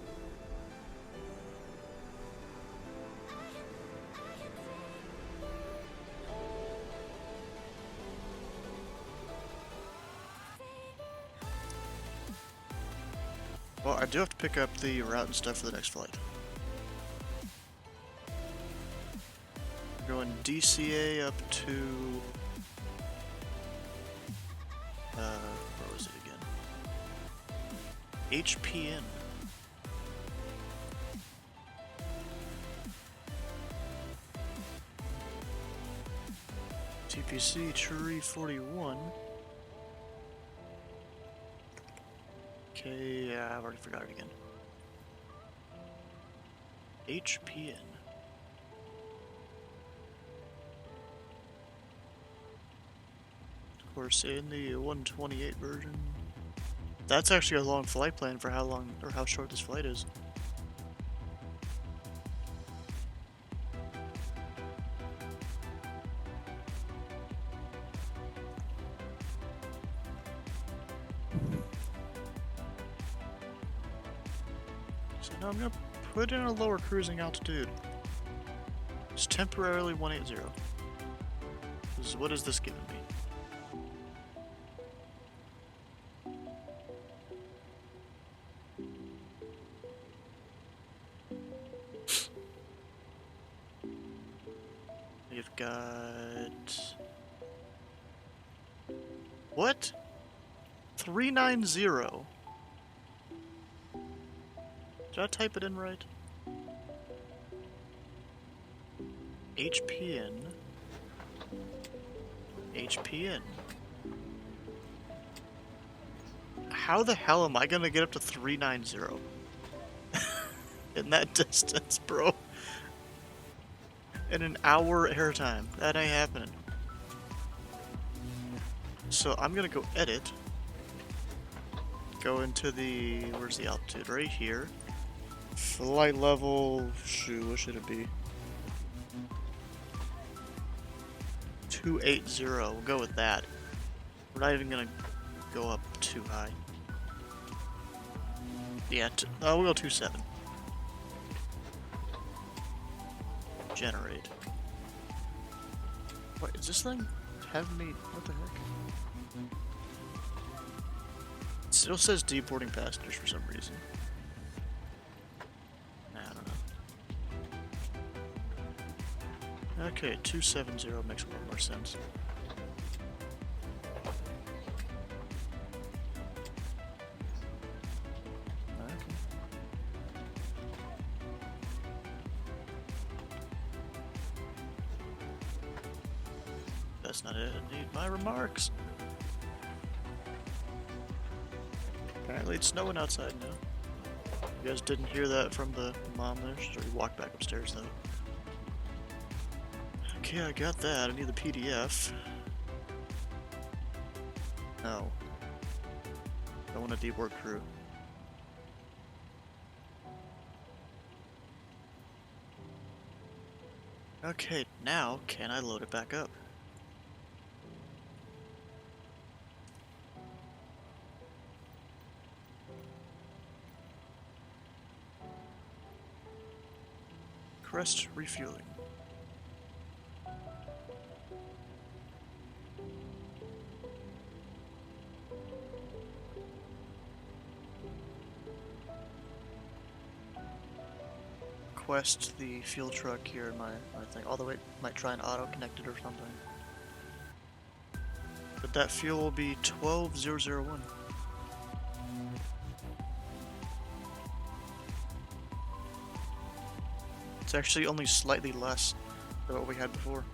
Well, I do have to pick up the route and stuff for the next flight. We're going DCA up to... where was it again? HPN. TPC Tree 41. Okay, I've already forgot it again. HPN. Of course, in the 128 version. That's actually a long flight plan for how long or how short this flight is. So now I'm gonna put in a lower cruising altitude. It's temporarily 180. What is this giving me? We've got... What? 390. Did I type it in right? HPN. HPN. How the hell am I gonna get up to 390? In that distance, bro. In an hour airtime. That ain't happening. So I'm gonna go edit. Go into the... where's the altitude? Right here. Flight level... shoot, what should it be? 280. We'll go with that. We're not even gonna go up too high. Yeah, we'll go 27. Generate. What, is this thing having me... what the heck? It still says deporting passengers for some reason. I don't know. Okay, 270 makes a little more sense. That's not it. I need my remarks. Apparently it's snowing outside now. You guys didn't hear that from the mom there? She's already walked back upstairs though. Okay, I got that. I need the PDF. No. I want a deboard crew. Okay, now can I load it back up? Crest refueling. Request the fuel truck here in my thing. Although it might try and auto-connect it or something. But that fuel will be 12001. It's actually only slightly less than what we had before.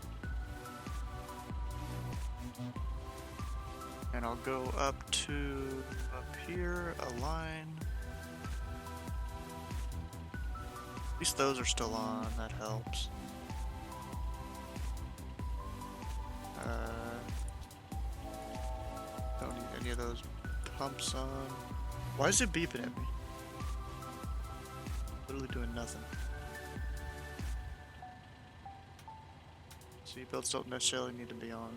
And And I'll go up to up here, align. At least those are still on, that helps. Don't need any of those pumps on. Why is it beeping at me? Literally doing nothing. Seatbelts don't necessarily need to be on.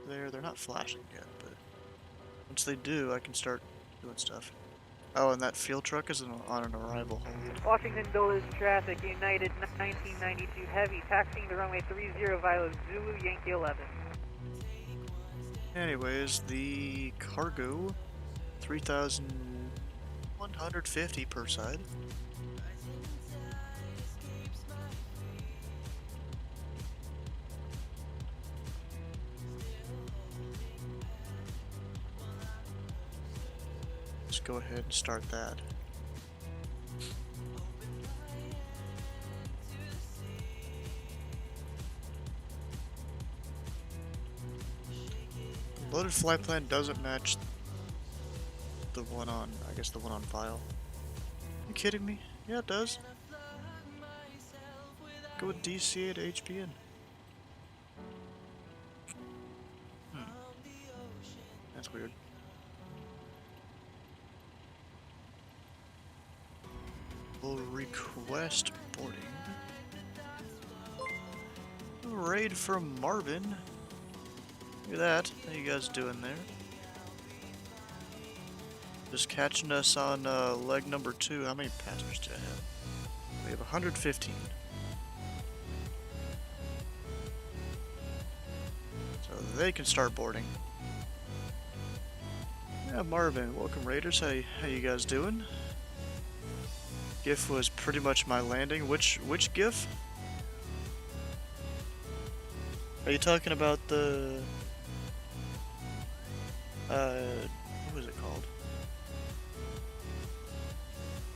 They're not flashing yet, but once they do, I can start doing stuff. Oh, and that fuel truck is on an arrival hold. Washington Dulles traffic, United 1992 heavy, taxiing the runway 30 via Zulu Yankee 11. Anyways, the cargo, 3,150 per side. Let's go ahead and start that. The loaded flight plan doesn't match the one on, I guess the one on file. Are you kidding me? Yeah, it does. Go with DCA to HPN. That's weird. Will request boarding. Raid from Marvin. Look at that. How you guys doing there? Just catching us on leg number 2. How many passengers do I have? We have 115. So they can start boarding. Yeah, Marvin, welcome Raiders. How you guys doing? GIF was pretty much my landing. Which GIF? Are you talking about the what was it called?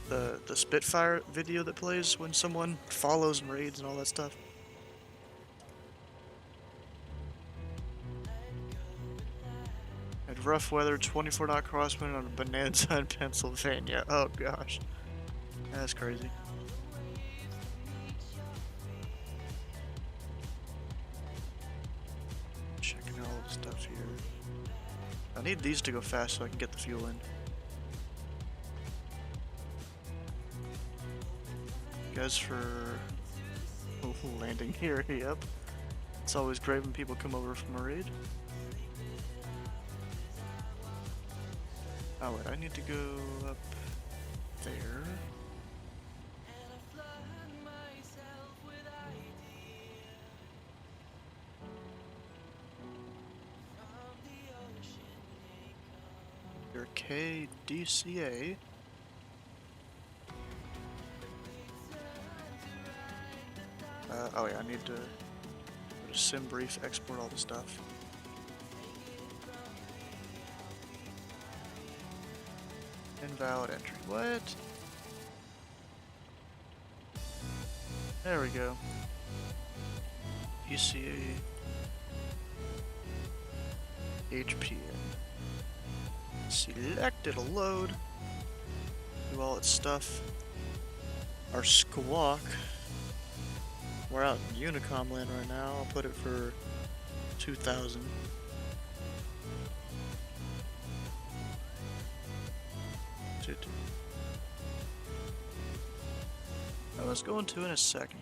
The Spitfire video that plays when someone follows and raids and all that stuff? Had rough weather, 24 knot crosswind on a bonanza in Pennsylvania. Oh gosh. That's crazy. Checking all the stuff here. I need these to go fast so I can get the fuel in. Guys for landing here, yep. It's always great when people come over from a raid. Oh wait, I need to go up there. Your KDCA. Oh yeah, I need to go to sim brief, export all the stuff. Invalid entry. What? There we go. ECA HPN. Select, it'll load. Do all its stuff. Our squawk. We're out in Unicom land right now. I'll put it for 2,000. Let's go into in a second.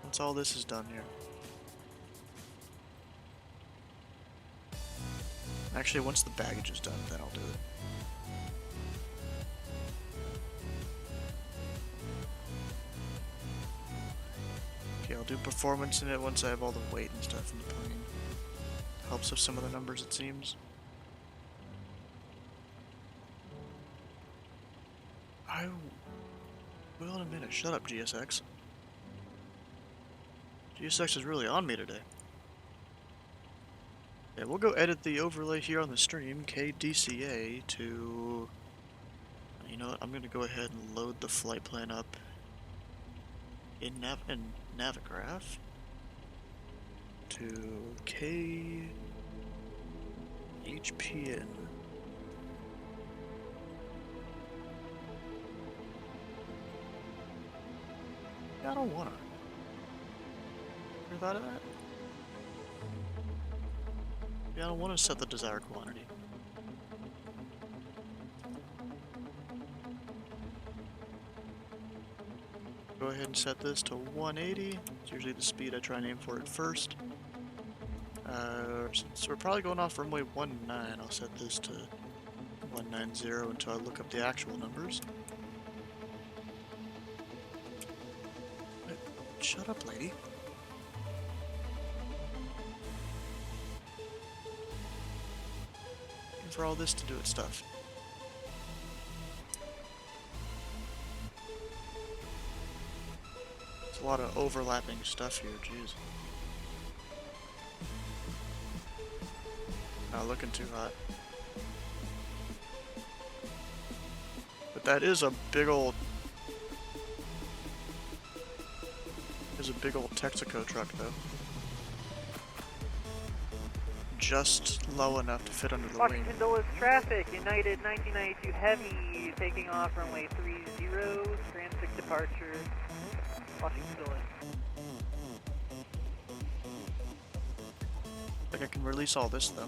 Once all this is done here. Actually, once the baggage is done, then I'll do it. Okay, I'll do performance in it once I have all the weight and stuff in the plane. Helps with some of the numbers, it seems. I will in a minute. Shut up, GSX. GSX is really on me today. Yeah, we'll go edit the overlay here on the stream, KDCA, to... You know what, I'm gonna go ahead and load the flight plan up in Navigraph to KHPN. I don't wanna. Ever thought of that? Yeah, I don't want to set the desired quantity. Go ahead and set this to 180. It's usually the speed I try and aim for at first. Since we're probably going off runway 19, I'll set this to 190 until I look up the actual numbers. Shut up, lady. And for all this to do its stuff. There's a lot of overlapping stuff here, jeez. Not looking too hot. But that is a big old... There's a big old Texaco truck, though. Just low enough to fit under the wing. Washington Dulles traffic, United 1992 Heavy, taking off runway 30, transit departure, Washington Dulles. I think I can release all this, though.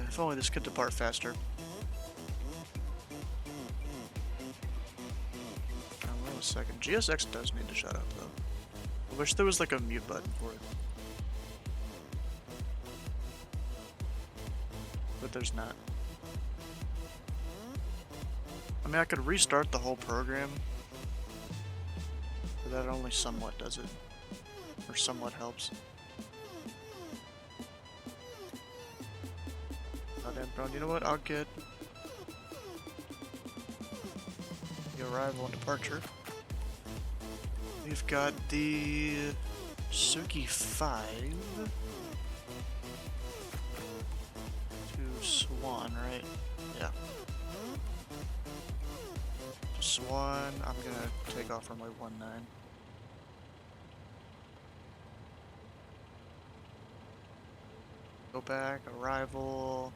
If only this could depart faster. Wait a second. GSX does need to shut up, though. I wish there was like a mute button for it. But there's not. I mean, I could restart the whole program. But that only somewhat does it. Or somewhat helps. Goddamn, bro. You know what? I'll get the arrival and departure. We've got the Suki 5 to Swan, right? Yeah. To Swan, I'm gonna take off runway 19. Go back, arrival.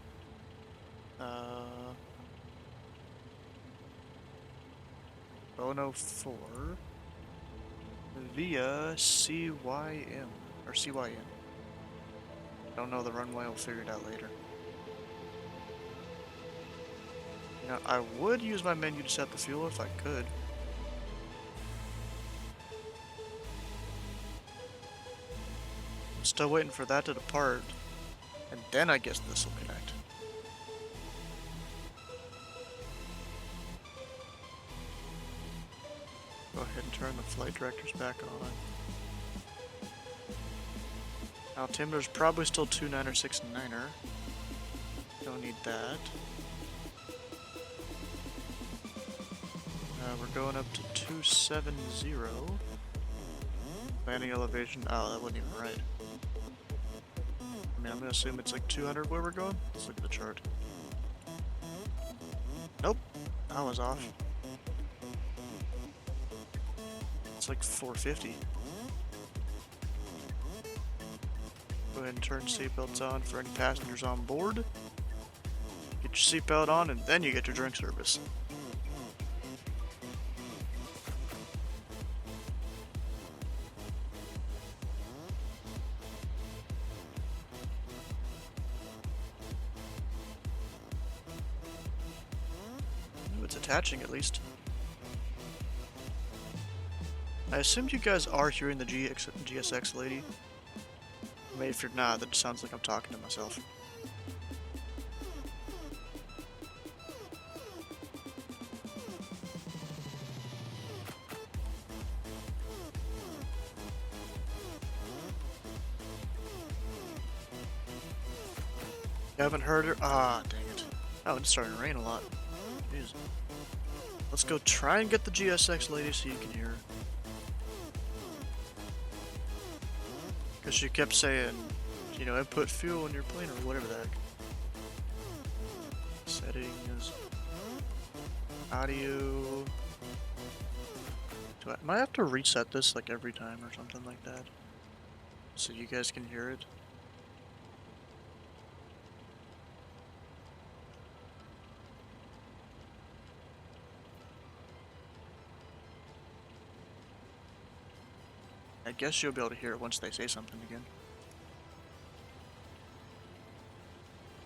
104 via CYM or CYN. Don't know the runway, I'll figure it out later. You know, I would use my menu to set the fuel if I could. I'm still waiting for that to depart, and then I guess this will connect. Go ahead and turn the flight directors back on. Altimeter's probably still 29 or 69er. Don't need that. We're going up to 270. Landing elevation. Oh, that wasn't even right. I mean, I'm gonna assume it's like 200 where we're going. Let's look at the chart. Nope, I was off. It's like 450. Go ahead and turn seatbelts on for any passengers on board. Get your seatbelt on and then you get your drink service. Ooh, it's attaching at least. I assumed you guys are hearing the GSX lady. I mean, if you're not, that sounds like I'm talking to myself. You haven't heard her? Ah, dang it. Oh, it's starting to rain a lot. Jeez. Let's go try and get the GSX lady so you can hear her. Because she kept saying, you know, input fuel in your plane or whatever the heck. Settings. Audio. I might have to reset this like every time or something like that, so you guys can hear it. I guess you'll be able to hear it once they say something again.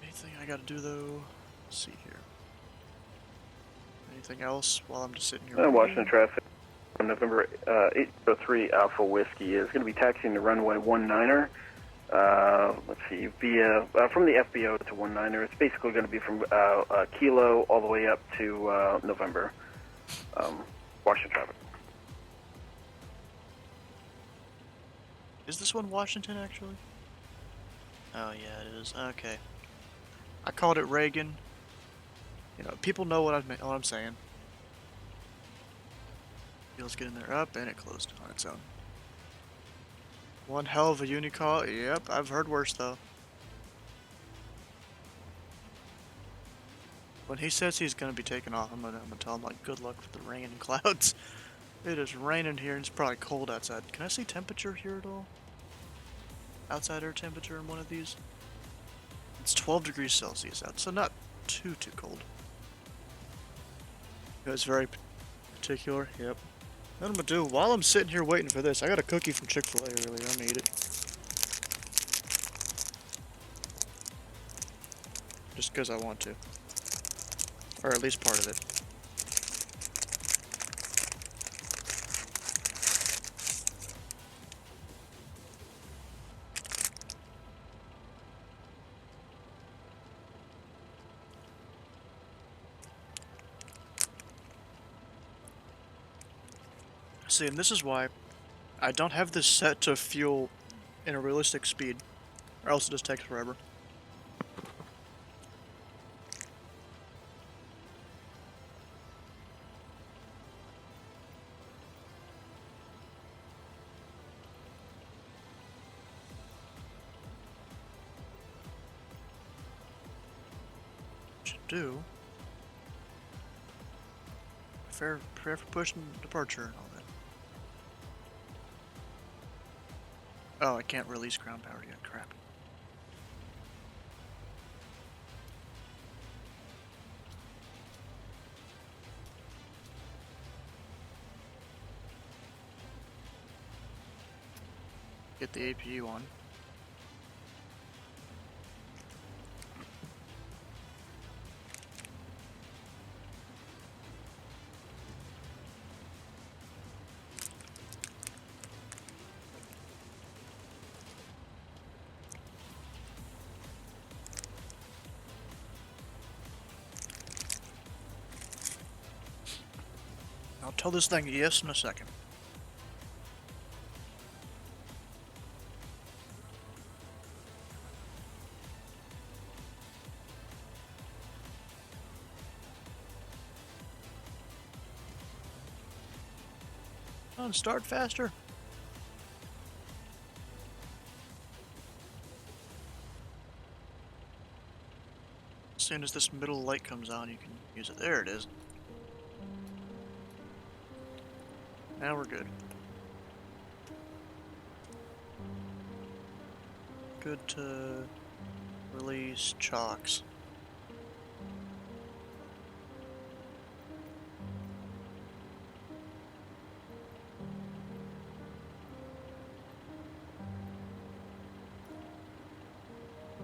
Anything I gotta do though? Let's see here. Anything else while I'm just sitting here? Washington traffic on November 803 Alpha Whiskey is going to be taxiing the runway 19er. Let's see, via from the FBO to 19er. It's basically going to be from Kilo all the way up to November. Washington traffic. Is this one Washington actually? Oh yeah, it is. Okay. I called it Reagan. You know, people know what I'm saying. Let's get in there up, and it closed on its own. One hell of a unicall. Yep, I've heard worse though. When he says he's gonna be taking off, I'm gonna tell him like, good luck with the rain and clouds. It is raining here, and it's probably cold outside. Can I see temperature here at all? Outside air temperature in one of these? It's 12 degrees Celsius out, so not too cold. It was very particular. Yep. What I'm gonna do while I'm sitting here waiting for this, I got a cookie from Chick-fil-A earlier. I'm gonna eat it. Just because I want to. Or at least part of it. See, and this is why I don't have this set to fuel in a realistic speed, or else it just takes forever. Should do. Prepare for push and departure and all that. Oh, I can't release ground power yet. Crap. Get the APU on. I'll tell this thing yes in a second. Come on, start faster. As soon as this middle light comes on, you can use it. There it is. Now we're good. Good to release chocks.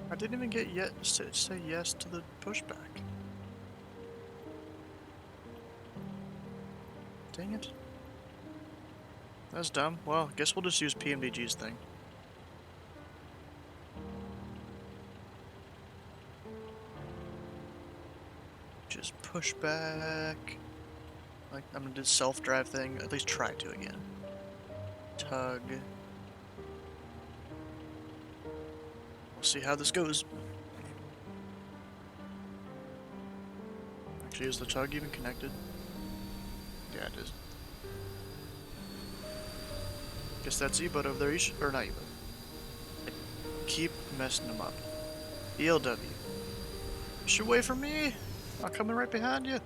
I didn't even get yet to say yes to the pushback. Dang it. That's dumb. Well, I guess we'll just use PMDG's thing. Just push back. Like, I'm gonna do the self-drive thing. At least try to again. Tug. We'll see how this goes. Actually, is the tug even connected? Yeah, it is. Guess that's E-Bud over there, or not E-Bud. Keep messing them up. ELW. You should wait for me! I'm coming right behind you.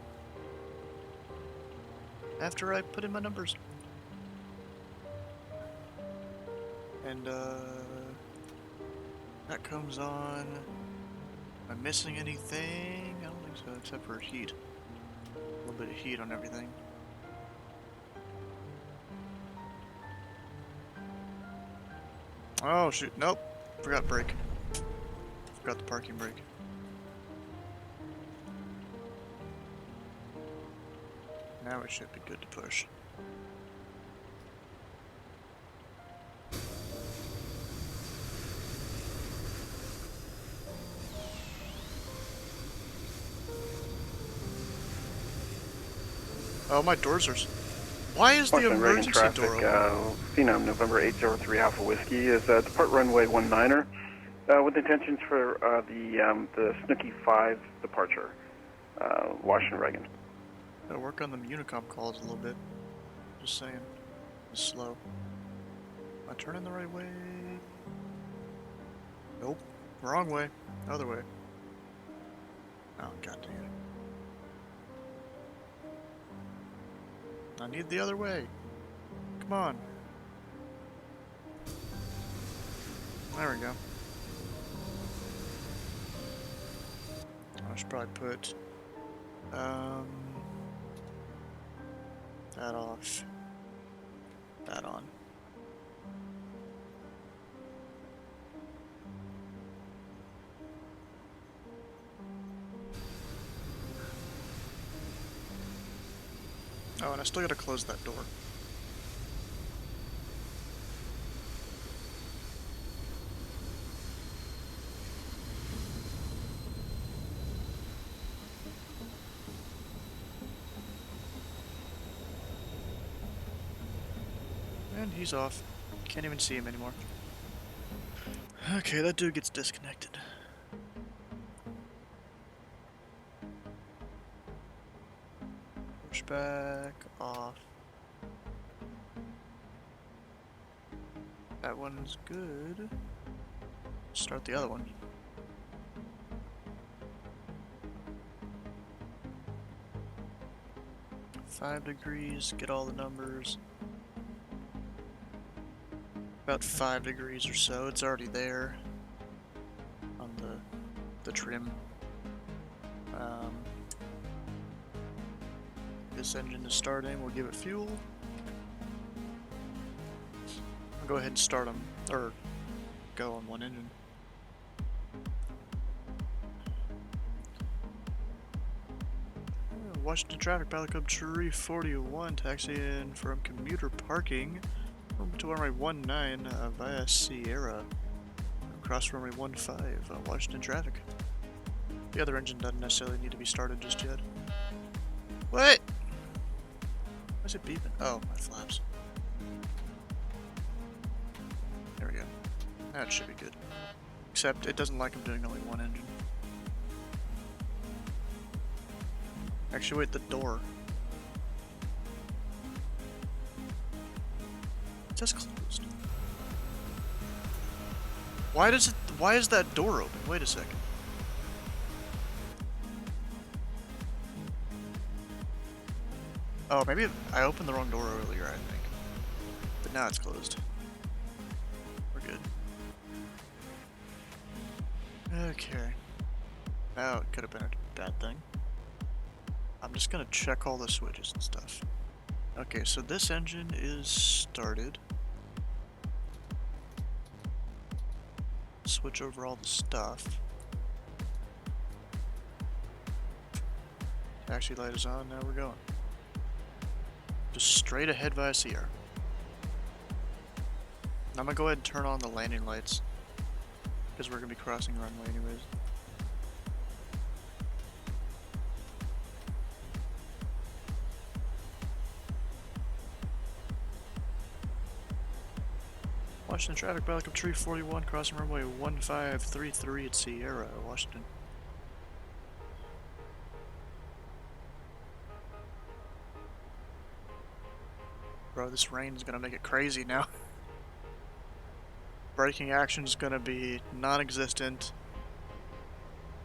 after I put in my numbers. And that comes on. Am I missing anything? I don't think so, except for heat. A little bit of heat on everything. Oh shoot, nope. Forgot brake. Forgot the parking brake. Now it should be good to push. Oh, my doors are... Why is the Washington Reagan emergency traffic, door open? Phenom November 803 Alpha Whiskey is depart runway 19er with intentions for the Snooky 5 departure, Washington Reagan. Gotta work on them Unicom calls a little bit. Just saying. It's slow. Am I turning the right way? Nope. Wrong way. Other way. Oh, god dang it. I need the other way. Come on. There we go. I should probably put that off. That on. Oh, and I still gotta close that door. And he's off. Can't even see him anymore. Okay, that dude gets disconnected. Push back, off. That one's good. Start the other one. $5 degrees, get all the numbers. About 5 degrees or so. It's already there on the trim. This engine is starting. We'll give it fuel. I'll go ahead and start them, or go on one engine. Washington Traffic, Pilot Club Tree 41, taxiing from commuter parking to runway 19 via Sierra. Across runway 15, Washington Traffic. The other engine doesn't necessarily need to be started just yet. What? Why is it beeping? Oh, my flaps. There we go. That should be good. Except it doesn't like I'm doing only one engine. Actually, wait, the door. It says closed. Why is that door open? Wait a second. Oh, maybe I opened the wrong door earlier, I think. But now it's closed. We're good. Okay. Oh, it could have been a bad thing. I'm just gonna check all the switches and stuff. Okay, so this engine is started. Switch over all the stuff. Taxi light is on, now we're going. Just straight ahead via Sierra. I'm gonna go ahead and turn on the landing lights, because we're gonna be crossing the runway anyways. Washington Traffic, Pilot Club Tree 41, crossing runway 1533 at Sierra, Washington. Bro, this rain is gonna make it crazy now. Braking action is gonna be non-existent.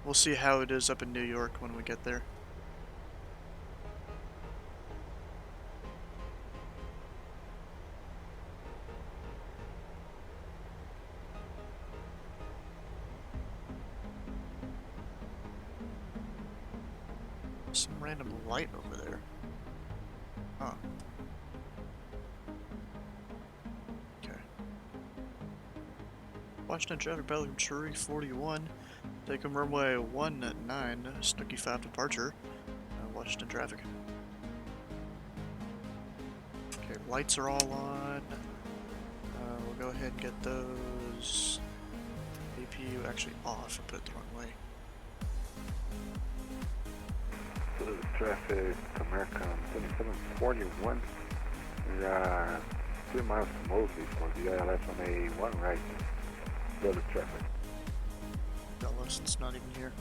We'll see how it is up in New York when we get there. Some random light over there. Huh. Okay. Washington traffic, Belgium Cherry 41. Take him runway 19, Snooky 5 departure. Washington traffic. Okay, lights are all on. We'll go ahead and get those APU actually off and put it the wrong way. Traffic, American 7741. We are 3 miles to Mosley for the ILS on A1 right. Further traffic. Dallas, it's not even here.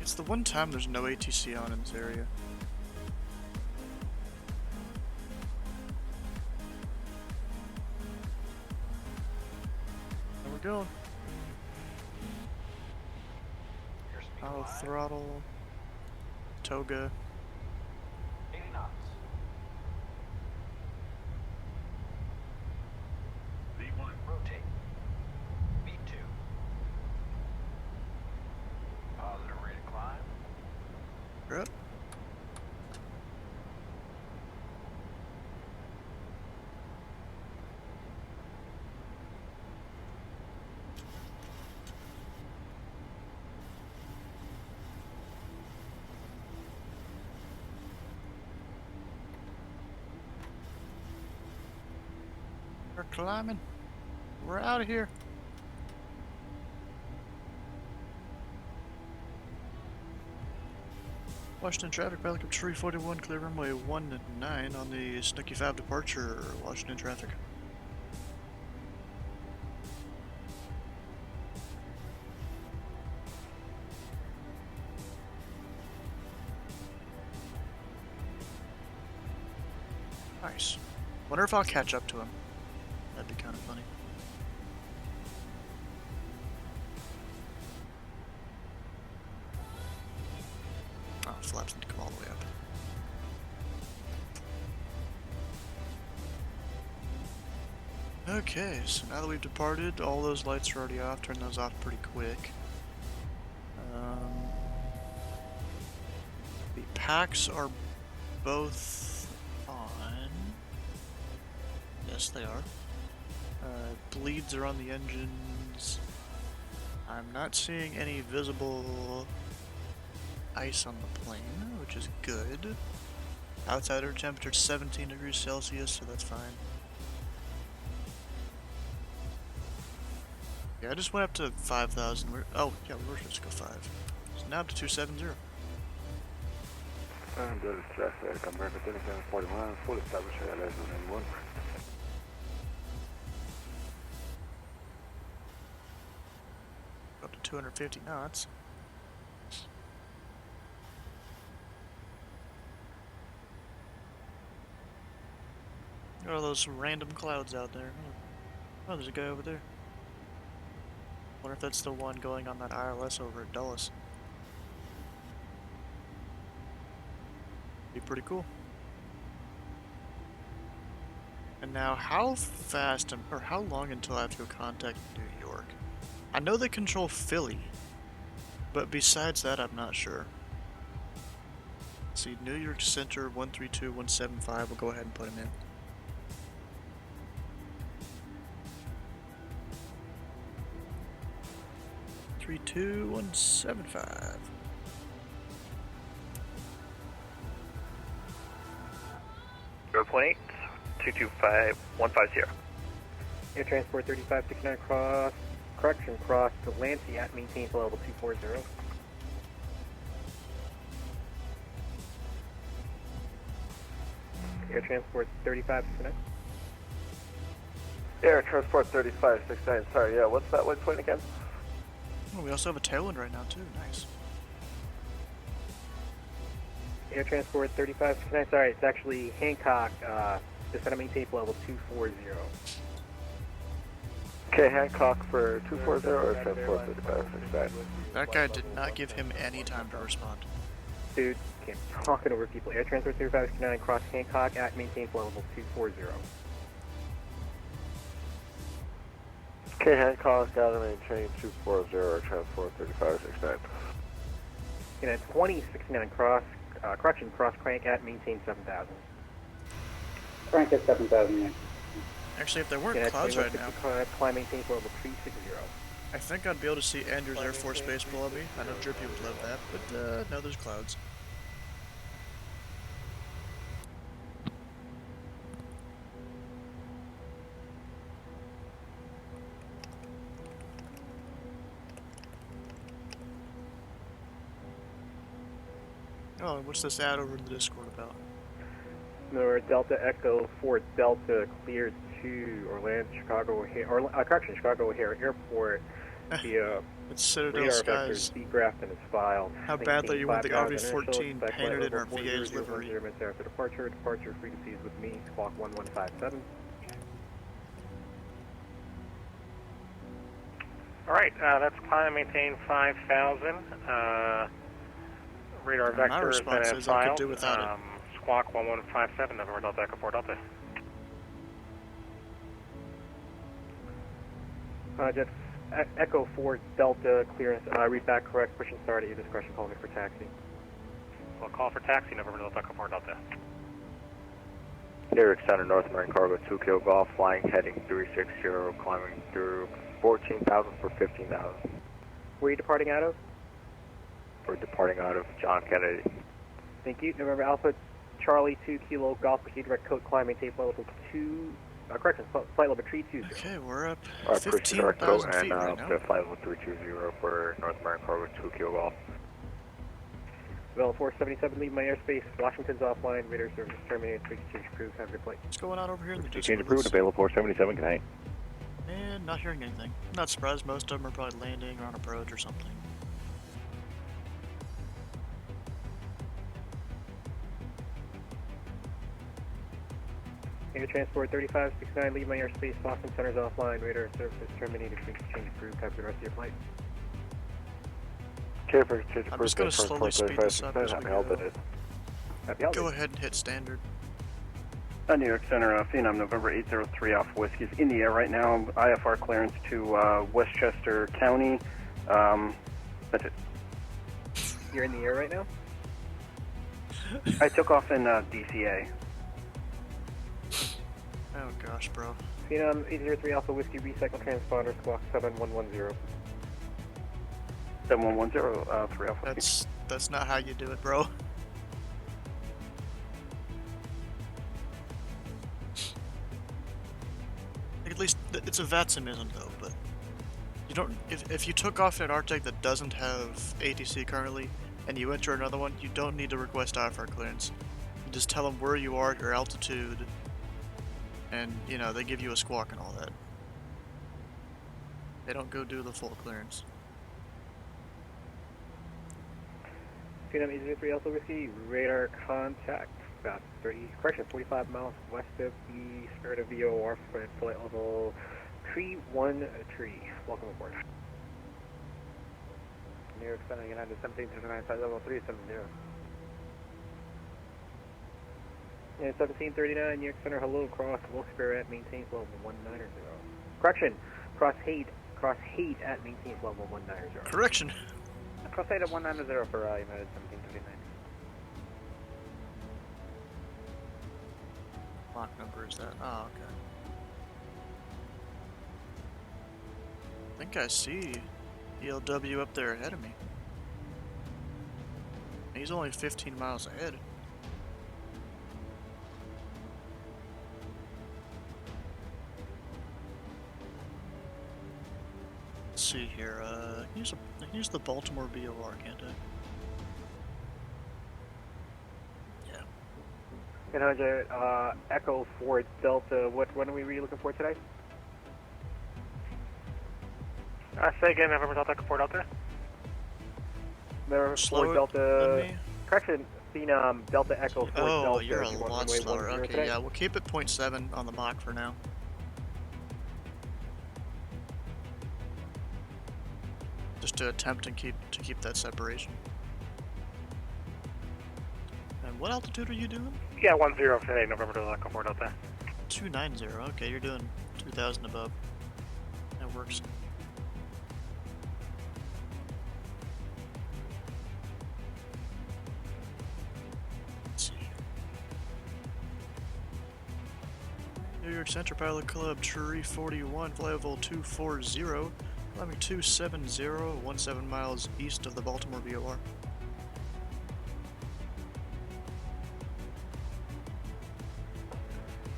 It's the one time there's no ATC on in this area. There we go. Auto throttle, toga. 80 knots. V1, rotate. V2. Positive rate of climb. You're up. We're climbing. We're out of here. Washington traffic, Pelican Tree 41, clear runway 19 on the Snooky 5 departure, Washington traffic. Nice. Wonder if I'll catch up to him. That'd be kind of funny. Oh, flaps need to come all the way up. Okay, so now that we've departed, all those lights are already off. Turn those off pretty quick. The packs are both on. Yes, they are. Bleeds are on the engines. I'm not seeing any visible ice on the plane, which is good. Outside air temperature 17 degrees Celsius, so that's fine. Yeah, I just went up to 5,000. Oh, yeah, we were supposed to go 5. So now up to 270. And there is traffic, American 7741, full established ILS on A1. Up to 250 knots. What are those random clouds out there? Oh, there's a guy over there. Wonder if that's the one going on that ILS over at Dulles. Be pretty cool. And now, how fast or how long until I have to go contact New York? I know they control Philly, but besides that, I'm not sure. Let's see, New York Center 132175. We'll go ahead and put him in. Three, 2, 175. .8, 225150. Air Transport 3569 cross Delancey at maintain for level 240. Air Transport 3569. Air Transport 3569, sorry, yeah, what's that waypoint again? Oh, we also have a tailwind right now, too. Nice. Air Transport 3569, sorry, it's actually Hancock, descend and maintain for level 240. Okay, Hancock for 240 or Transport 3569? That guy did not give him any time to respond. Dude, can't talking over people. Air Transport 3569, cross Hancock at maintain for level 240. Okay, Hancock, got to maintain 240 or Transport 3569. Unit 2069 cross, correction, cross crank at maintain 7,000. Crank at 7,000, yeah. Actually, if there weren't Unit clouds right now, 2150 climb maintain level 360. I think I'd be able to see Andrews Air Force Base below me. I know Drippy would love that, but no, there's clouds. Oh, what's this ad over in the Discord about? Or Delta Echo 4 Delta cleared to Orlando, Chicago O'Hare, correction, Chicago O'Hare Airport via It's Citadel radar Skies. vector graphed in its file. How badly you want the RV-14 painted in our VA's livery. After departure frequencies with me, squawk 1157. Alright, that's climb maintain 5,000. Radar vector my response has been is I could filed. do without it. Squawk 1157, November Delta Echo 4 Delta. Jets Echo 4 Delta clearance, read back correct, pushing start at your discretion, call me for taxi. We'll call for taxi, November Delta Echo 4 Delta. Lyric Center, North Marine Cargo 2 Kilo Golf, flying heading 360, climbing through 14,000 for 15,000. Where are you departing out of? We're departing out of John Kennedy. Thank you. November Alpha Charlie 2 Kilo Golf, proceed direct code, climb maintain flight level 2, correction, flight level 320. Okay, we're up Proceed direct code 15,000 and feet right now. to flight level 320 for North Marine Cargo 2 Kilo Golf. Bell 477, leave my airspace. Washington's offline. Radar service terminated. Please change crew. Have a good flight. What's going on over here in the Discord? Change approved. Available 477. Good night. And not hearing anything. I'm not surprised. Most of them are probably landing or on approach or something. Air Transport 3569, leave my airspace. Boston Center's offline. Radar service terminated. Please change crew. Have a good rest of your flight. I'm just going to slowly speed this up as we go. Happy holidays. Go ahead and hit standard. New York Center, Phenom, November 803 Alpha Whiskey is in the air right now. IFR clearance to Westchester County. That's it. You're in the air right now? I took off in DCA. Oh gosh, bro. Phenom 803 Alpha Whiskey, recycle transponder, squawk 7110. 7110, 3 Alpha. That's not how you do it, bro. At least it's a VATSIMism though, but you don't. If you took off an Arctic that doesn't have ATC currently, and you enter another one, you don't need to request IFR clearance. You just tell them where you are, your altitude, and you know they give you a squawk and all that. They don't go do the full clearance. Phenom 803 Alpha Whiskey, radar contact. About 45 miles west of the Spirit of VOR, flight level 313. Welcome aboard. New York Center, United 1739, flight level 370. Yeah, 1739, New York Center, hello, cross Wilkes-Barre at maintains level 190. Correction, cross Haight at maintains level 190. Correction. Cross Haight at 190 for United 1739. Lock number is that? Oh, okay. I think I see ELW up there ahead of me. He's only 15 miles ahead. Let's see here. I can use the Baltimore BOR, can't I? 100, Echo 4 Delta, what are we really looking for today? Say again, November Delta Echo 4 Delta. November 4 Delta, correction, Phenom, Delta Echo 4 Delta. Oh, you're a lot slower. Okay, yeah, we'll keep it 0.7 on the Mach for now. Just to attempt and keep that separation. And what altitude are you doing? Yeah, 10 today, November Delta Echo 4 Delta. 290, okay, you're doing 2,000 above. That works. York Center Pilot Club, Tree 41, Flylevel 240, climbing 270, 17 miles east of the Baltimore VOR.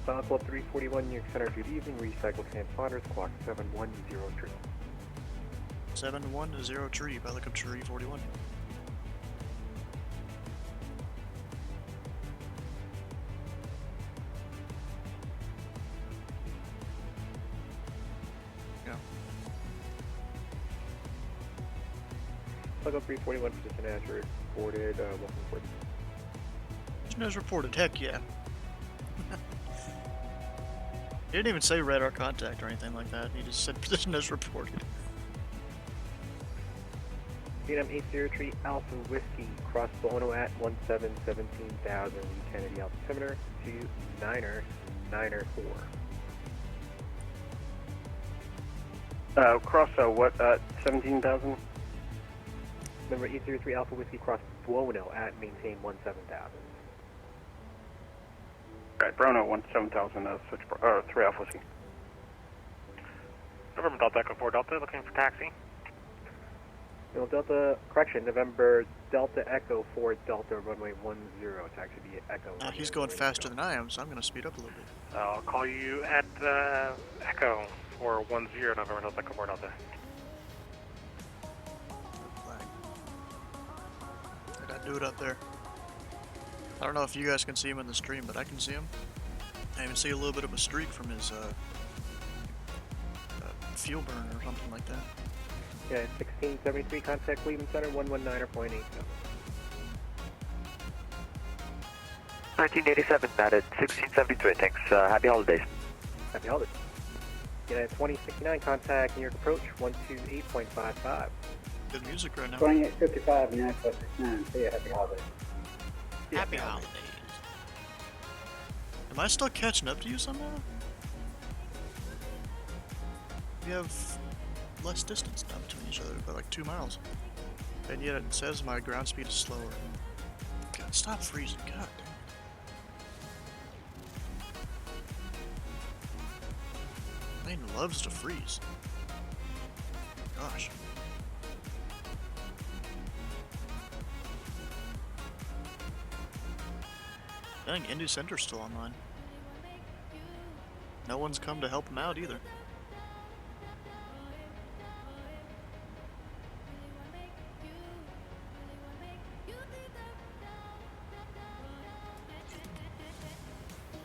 Pilot Club 341, New York Center, good evening, recycle transponders, clock 710 tree. 710 tree, Pilot Club Tree 41. Pilot Club 341, position as reported, welcome aboard. Position as reported, heck yeah. He didn't even say radar contact or anything like that, he just said position as reported. Vietnam 803 Alpha Whiskey, cross Bono at 1717,000, Lee Kennedy altimeter to Niner 4. Cross what, 17,000? Number 803 Alpha Whiskey, cross Buono at maintain 17,000. Right, Bruno 17,000, switch, 3 Alpha Whiskey. November Delta Echo 4 Delta, looking for taxi. No, Delta, correction, November Delta Echo 4 Delta, runway 10, taxi via Echo. He's going faster than I am, so I'm going to speed up a little bit. I'll call you at Echo 410, November Delta Echo 4 Delta. Did I do it up there? I don't know if you guys can see him in the stream, but I can see him. I even see a little bit of a streak from his fuel burn or something like that. Yeah, 1673, contact Cleveland Center, 119.8. 1987, batted 1673, thanks. Happy holidays. Happy holidays. United 2069, contact New York approach, 128.55. Good music right now. 2855, United 469, see you, happy holidays. Happy holidays. Am I still catching up to you somehow? We have less distance now between each other, by like 2 miles. And yet it says my ground speed is slower. God, stop freezing, god damn. Plane loves to freeze. Gosh. Dang, Indy Center's still online. No one's come to help him out either.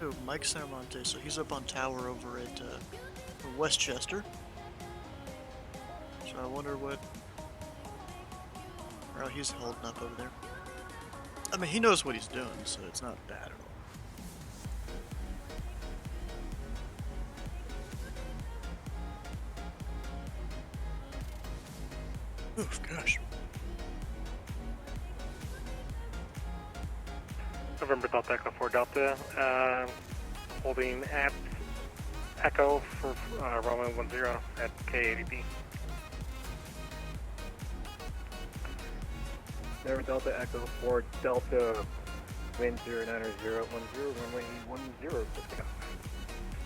Oh, Mike Saramonte, so he's up on tower over at Westchester. So I wonder what... Oh, he's holding up over there. I mean, he knows what he's doing, so it's not bad at all. Oof, gosh. November Delta Echo 4 Delta, holding at Echo for runway 10 at KADP. November Delta Echo 4 Delta, wind 09010, runway 10,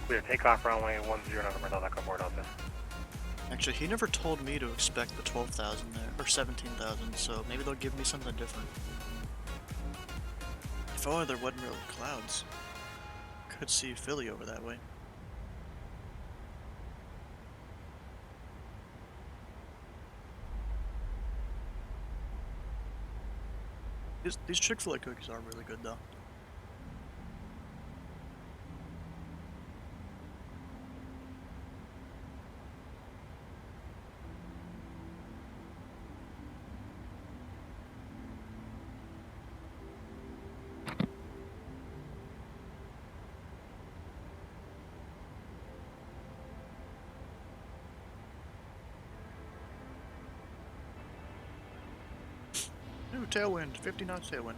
Clear takeoff runway 10, November Delta Echo 4 Delta. Actually, he never told me to expect the 12,000 there, or 17,000, so maybe they'll give me something different. If only there wasn't really clouds. Could see Philly over that way. These Chick-fil-A cookies are really good though. Ooh, tailwind, 50 knots tailwind.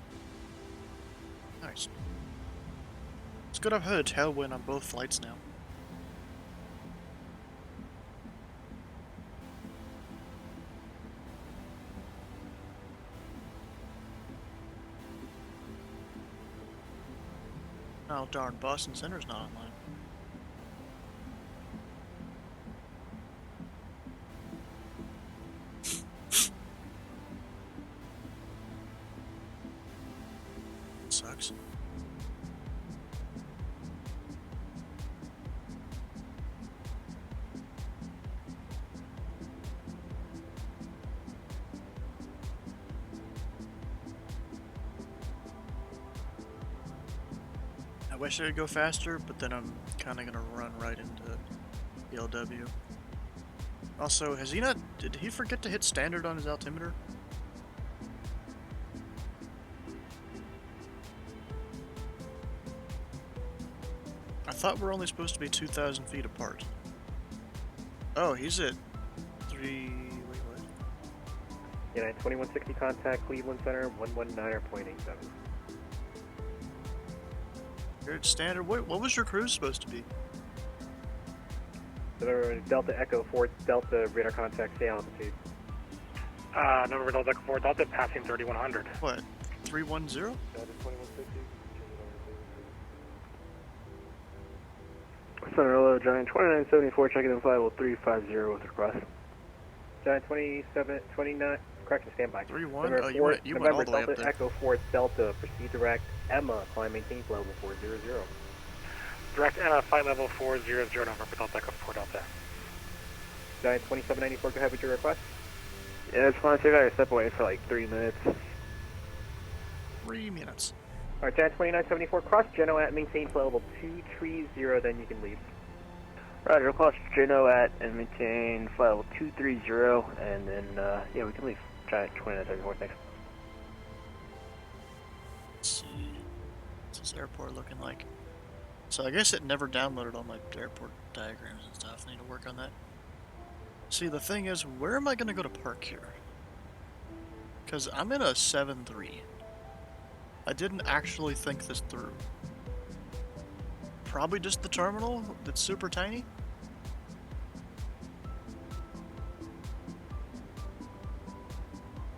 Nice. It's good I've had a tailwind on both flights now. Oh darn, Boston Center's not online. sucks. I wish I could go faster, but then I'm kind of gonna run right into BLW. Also, has he not? Did he forget to hit standard on his altimeter? I thought we're only supposed to be 2,000 feet apart. Oh, he's at 3. Wait, what? United 2160 contact Cleveland Center 119.87. You're at standard. What was your cruise supposed to be? Delta Echo 4 Delta radar contact, stay altitude. November Delta Echo 4 Delta passing 3100. What? 310? Center hello, Giant 2974, checking in flight level 350 with request. Giant 29, correction, standby. 31? November Oh, you 4, went all November the way up Delta there. Echo 4 Delta, proceed direct, Emma, climb maintain flight level 400. Direct flight level 400 November Delta Echo 4 Delta. Giant 2794, go ahead with your request. Yeah, it's fine. I gotta step away for like 3 minutes. 3 minutes. Alright, Giant 2974, cross Geno at maintain flight level 230, then you can leave. Roger, cross Geno at and maintain flight level 230, and then, yeah, we can leave. Giant 2974, thanks. Let's see. What's this airport looking like? So I guess it never downloaded all my airport diagrams and stuff. I need to work on that. See, the thing is, where am I going to go to park here? Because I'm in a 7-3. I didn't actually think this through. Probably just the terminal that's super tiny?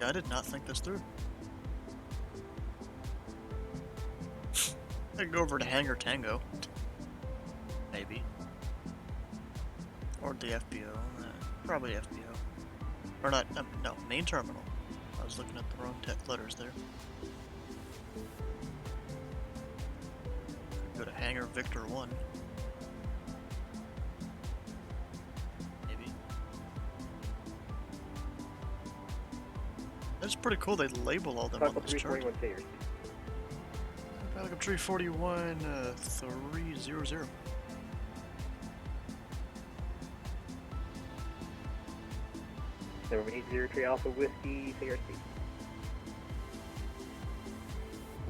Yeah, I did not think this through. I could go over to Hangar Tango. Maybe. Or the FBO. Probably FBO. Or not, no, main terminal. I was looking at the wrong letters there. Go to Hangar Victor 1. Maybe. That's pretty cool, they label all them on this chart. Falcon 341, 300. Number 803 Alpha Whiskey, say your speed.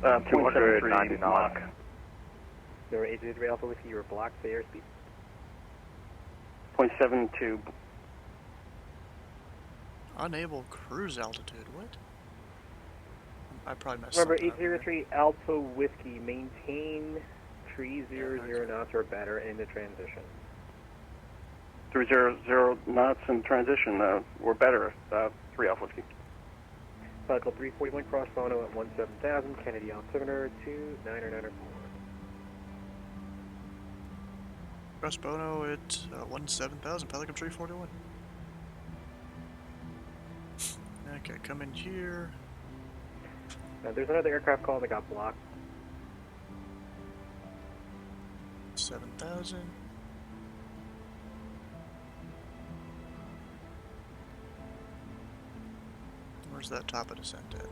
290 knock. Number 803 Alpha Whiskey, you were blocked, say your speed. 0.72. Unable cruise altitude, what? I probably messed Remember, something up here. 803 Alpha Whiskey, maintain 300 knots or better in the transition. 300 knots in transition, we're better, 3 Alpha Whiskey. Cycle 341, cross Bono at 17,000, Kennedy altimeter 2994. Cross Bono at 17,000, Pelican 341. Okay, come in here. There's another aircraft call that got blocked. 7,000. Where's that top of descent at?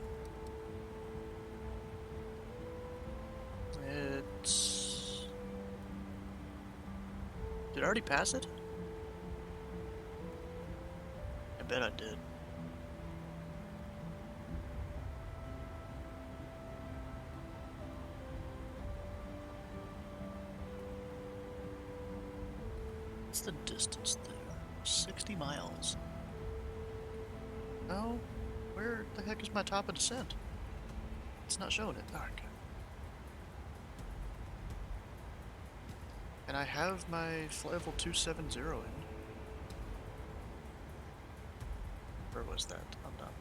It's... Did I already pass it? I bet I did. What's the distance there? 60 miles. Oh, where the heck is my top of descent? It's not showing it. Oh, okay. And I have my flight level 270 in. Where was that? I'm done.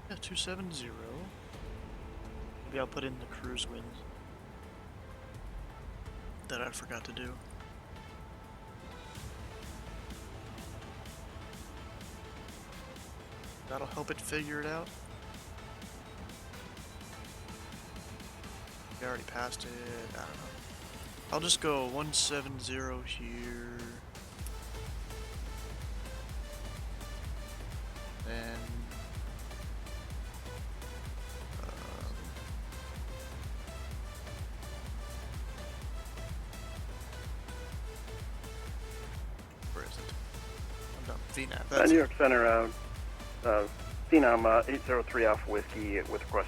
Yeah, 270. Maybe I'll put in the cruise wind that I forgot to do. That'll help it figure it out. We already passed it. I don't know. I'll just go 170 here. Then where is it? I'm done. VNAV. That's New York Center, Phenom 803 Alpha Whiskey with request.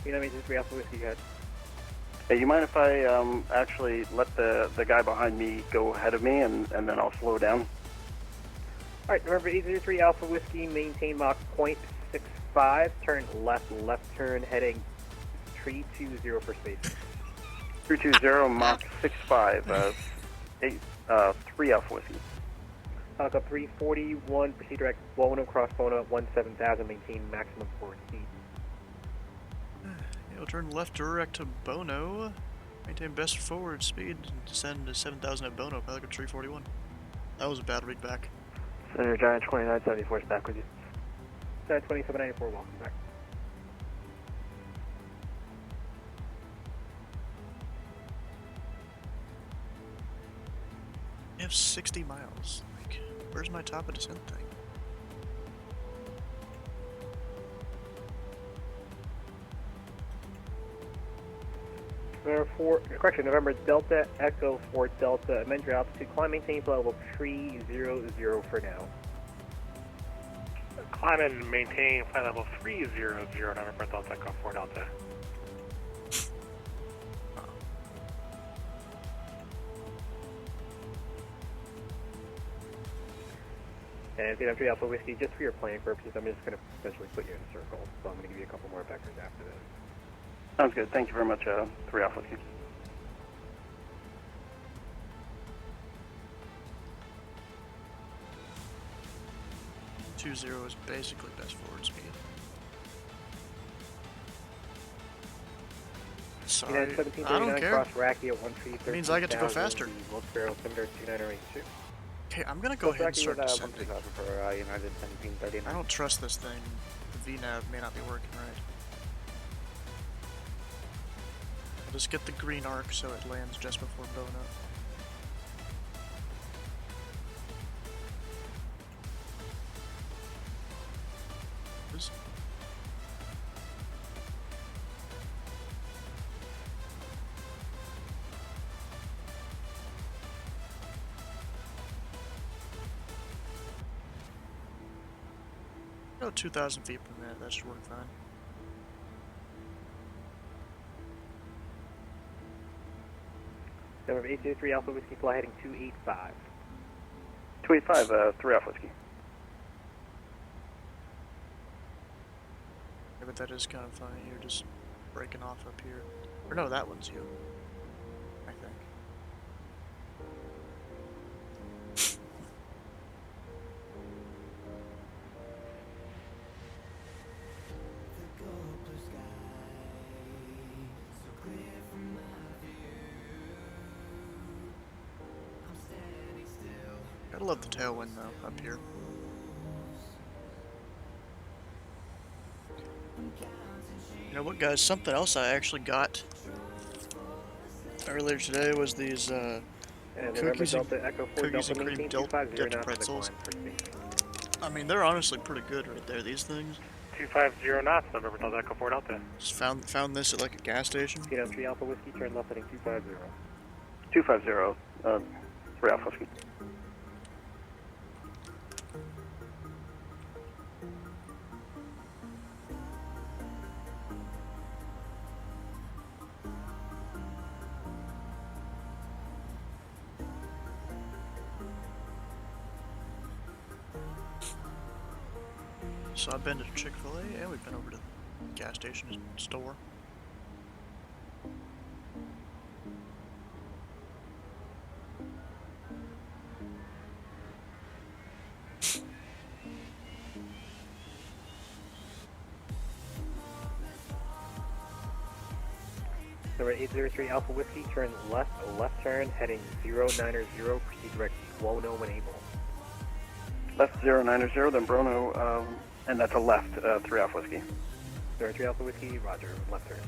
Phenom 803 Alpha Whiskey, go ahead. Hey, you mind if I actually let the guy behind me go ahead of me and then I'll slow down? Alright, November 803 Alpha Whiskey, maintain Mach 0.65, turn left turn, heading 320 for space. 320 Mach 65, 3 Alpha Whiskey. Falcon 341, proceed direct, Bono, cross Bono at 17,000, maintain maximum forward speed. You'll turn left direct to Bono, maintain best forward speed, and descend to 7,000 at Bono, Pelican 341. That was a bad read back. Center Giant 2974 is back with you. Giant 2794, welcome back. You have 60 miles. Like, where's my top of descent thing? November Delta Echo 4 Delta, amend your altitude, climb, maintain level 300 for now. Climb and maintain flight level 300, November Delta Echo 4 Delta. And Phenom 3 Alpha Whiskey, just for your planning purposes, I'm just going to essentially put you in a circle, so I'm going to give you a couple more vectors after this. Sounds good. Thank you very much, 3 Alpha Whiskey. Two zero is basically best forward speed. Sorry, I don't care. Cross Racky at 1 It means I get to go faster. Wilkes-Barre altimeter 2982. Okay, I'm gonna go ahead and start descending. For United 1739. I don't trust this thing. The VNAV may not be working right. I'll just get the green arc so it lands just before Bono. Oops. About 2,000 feet per minute, that should work fine. Number 803 Alpha Whiskey, fly heading 285. 285, 3 Alpha Whiskey. Yeah, but that is kind of funny. You're just breaking off up here. Or no, that one's you. I think. Gotta love the tailwind though, up here. You know what, guys? Something else I actually got earlier today was these cookies and cream dipped pretzels. I mean, they're honestly pretty good right there. These things. 250 knots, November Delta Echo 4 Delta. Just found this at like a gas station. Phenom 3 Alpha Whiskey, turn left heading 250. 250, 3 Alpha Whiskey. So I've been to Chick-fil-A and we've been over to the gas station and store. Number 803 Alpha Whiskey, turn left turn, heading 090, proceed direct, Bono when able. Left 090, then Bono And that's a left, 3 Alpha Whiskey. 3 Alpha Whiskey, roger, left turn.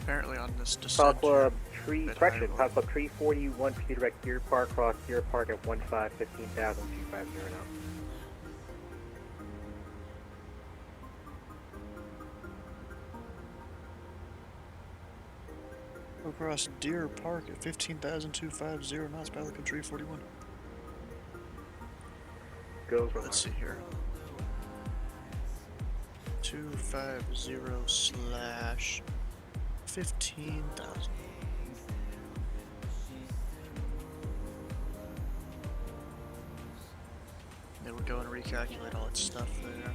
Apparently on this Pilot descent. Club 341, proceed direct Deer Park, cross Deer Park at 15,250 now. Across Deer Park at 15,250 knots, Pilot Club 341. Go. Let's see here. 250 slash 15,000. Then we'll go and recalculate all that stuff there.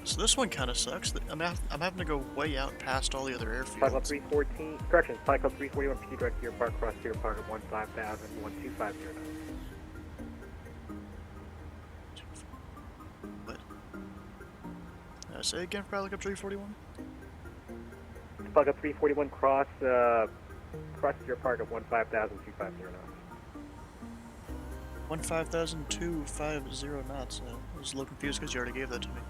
So this one kind of sucks. I'm having to go way out past all the other airfields. Pilot Club 314, correction, Pilot Club 341, proceed direct Deer Park, cross Deer Park at 15,250 knots. Say again for Pilot Club 341? Pilot Club 341, cross Deer Park at 15,250 knots. 15,250 knots. I was a little confused because you already gave that to me.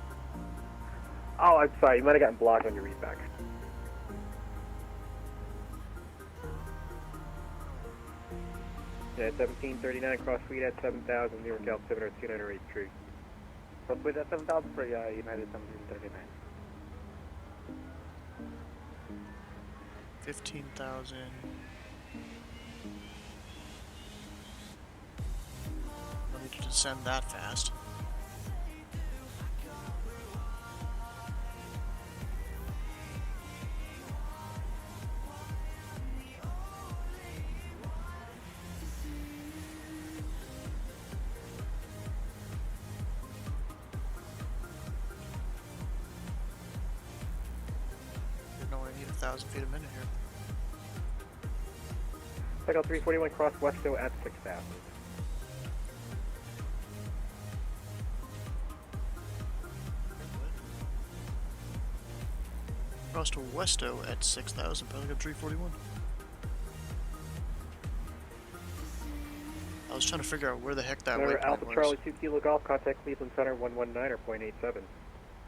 Oh, I'm sorry, you might have gotten blocked on your readback. Yeah, 1739, cross Sweet at 7,000, New York altimeter 298 tree. Cross Sweet at 7,000 for United 1739. 15,000. I need to descend that fast. You're only need 1,000 feet a minute here. Cycle 341, cross Westo at 6,000. Cross to Westo at 6,000, Pilot Club 341. I was trying to figure out where the heck that waypoint Alpha was. Charlie 2 Kilo Golf, contact Cleveland Center 119 or 0.87.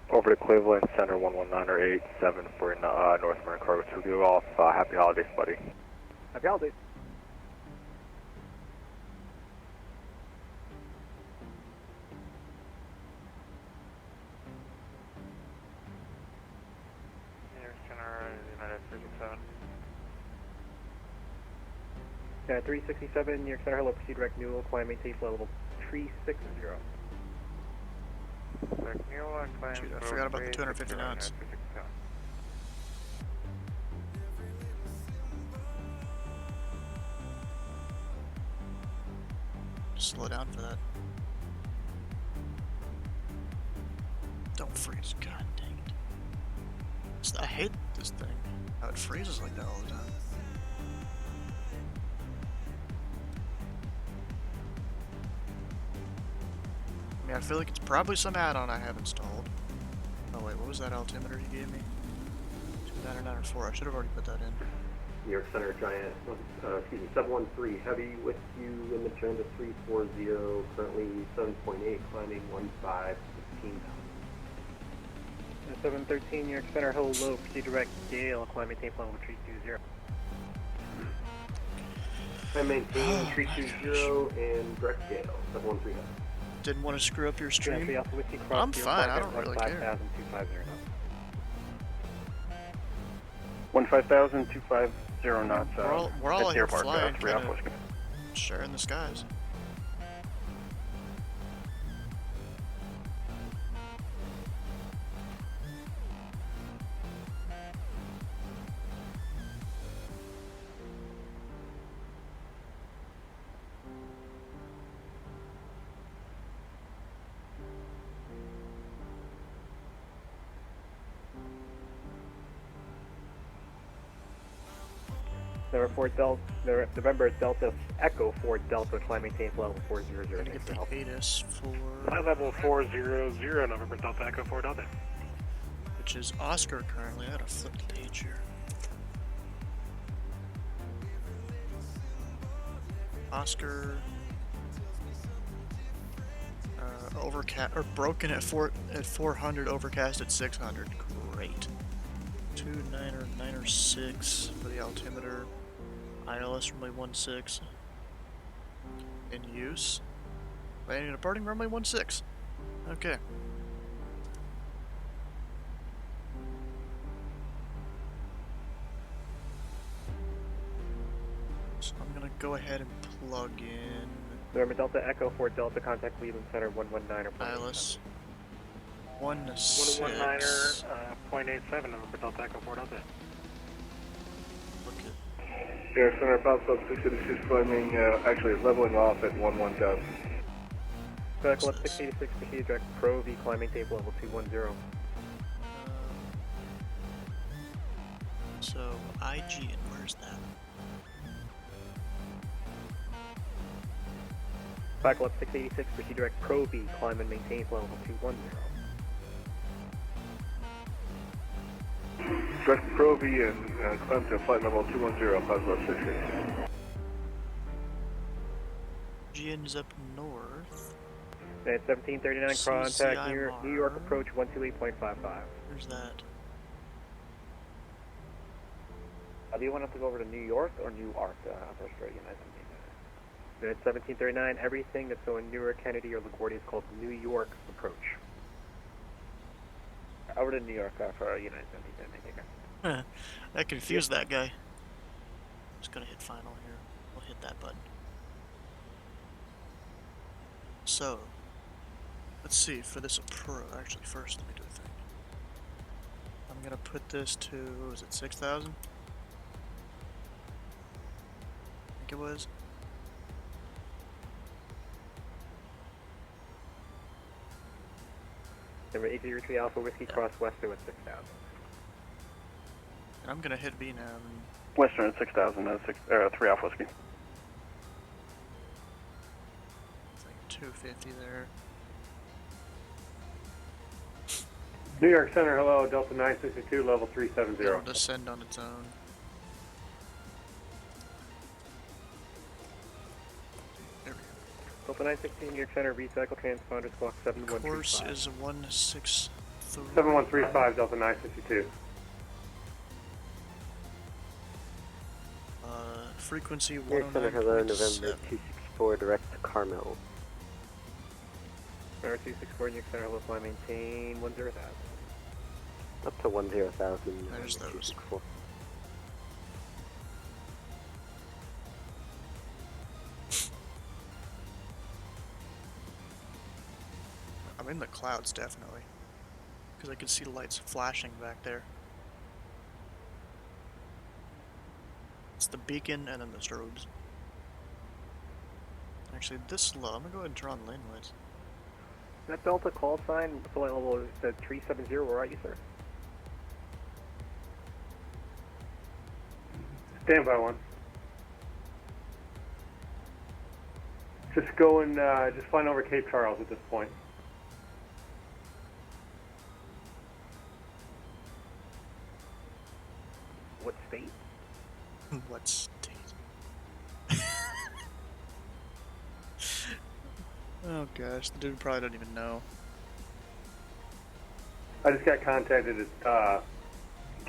Over to Cleveland Center 119 or 87 for North American Cargo 2 Kilo Golf. Happy holidays, buddy. Happy holidays. United 367. United 367, New York Center, hello, proceed direct Newell, climb maintain flight level 360. Shoot, I forgot about the 250 knots. Slow down for that. Don't freeze, god dang it. I hate this thing. How it freezes like that all the time. I mean, I feel like it's probably some add-on I have installed. Oh wait, what was that altimeter you gave me? 299 I should have already put that in. New York Center Giant, 713 heavy with you in the trend of 340, currently 7.8, climbing 15,000. 713, New York Center, hello, proceed direct Gale, climb maintain flight level 320. I maintain 320 and direct Gale, 713 heavy. Didn't want to screw up your stream. I'm fine, I don't really care. 15,250 knots. We're all at here Deer Park, flying, 3 Alpha Whiskey. sharing the skies. November Delta Echo 4 Delta, climb maintain flight level 400. Gonna get the ATIS for... Flight level 400, November Delta Echo 4 Delta. Which is Oscar currently. I gotta flip the page here. Oscar. Overcast or broken at 400, overcast at 600. Great. 906 for the altimeter. ILS runway 16. In use. Landing and departing runway 16. Okay. So I'm gonna go ahead and plug in November Delta Echo for Delta, contact Cleveland Center 119 or ILS 16. 119er, 0.87, November Delta Echo 4 Delta. Air Center, Pop Club 686 climbing, actually leveling off at 11,000. Club 686, proceed direct Pro V climbing tape level 210. So IG, and where's that? Club 686, proceed direct Pro V climb and maintain level 210. Direct Pro V and climb to flight level 210, Pop Club 686. GN's up north. At 1739, contact New York approach 128.55. Where's that? Do you want us to go over to New York or Newark, first for United? At 1739, everything that's going Newark, Kennedy, or LaGuardia is called New York approach. Over to New York for United 1739. That confused that guy. Just gonna hit final here. We'll hit that button. So, let's see for this approach. Actually, first let me do a thing. I'm gonna put this to, what was it, 6,000? I think it was. Number 803 Alpha Whiskey, cross Western with 6,000. And I'm gonna hit V now. Western at 6,000, 3 Alpha Whiskey. It's like 250 there. New York Center, hello, Delta 962, level 370. It'll descend on its own. Delta 916, New York Center, recycle transponder, squawk 7135. Course is 163. 7135, Delta 962. Frequency New York Center, hello, November 109.7. 264, direct to Carmel. November 264, New York Center, hello, fly, maintain 10,000. Up to 10,000. There's those. 264. I'm in the clouds, definitely. Because I can see lights flashing back there. It's the beacon and then the strobes. Actually, this low. I'm gonna go ahead and turn on Linwood. That Delta call sign, flight level is at 370, where are you, sir? Stand by one. Just going, just flying over Cape Charles at this point. What state? What state? Oh gosh, the dude probably doesn't even know. I just got contacted to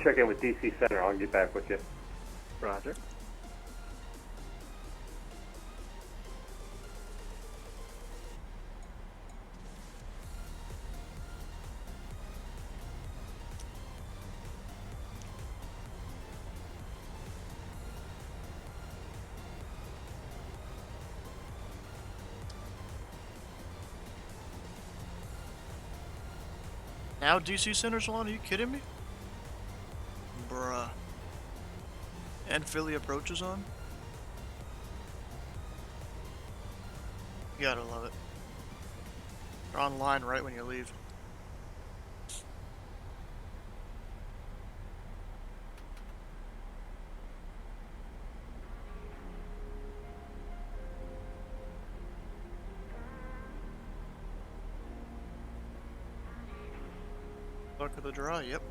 check in with DC Center. I'll get back with you. Roger. Now DC Center's on? Are you kidding me? Bruh. And Philly approaches on? You gotta love it. They're online right when you leave. Luck of the draw, yep.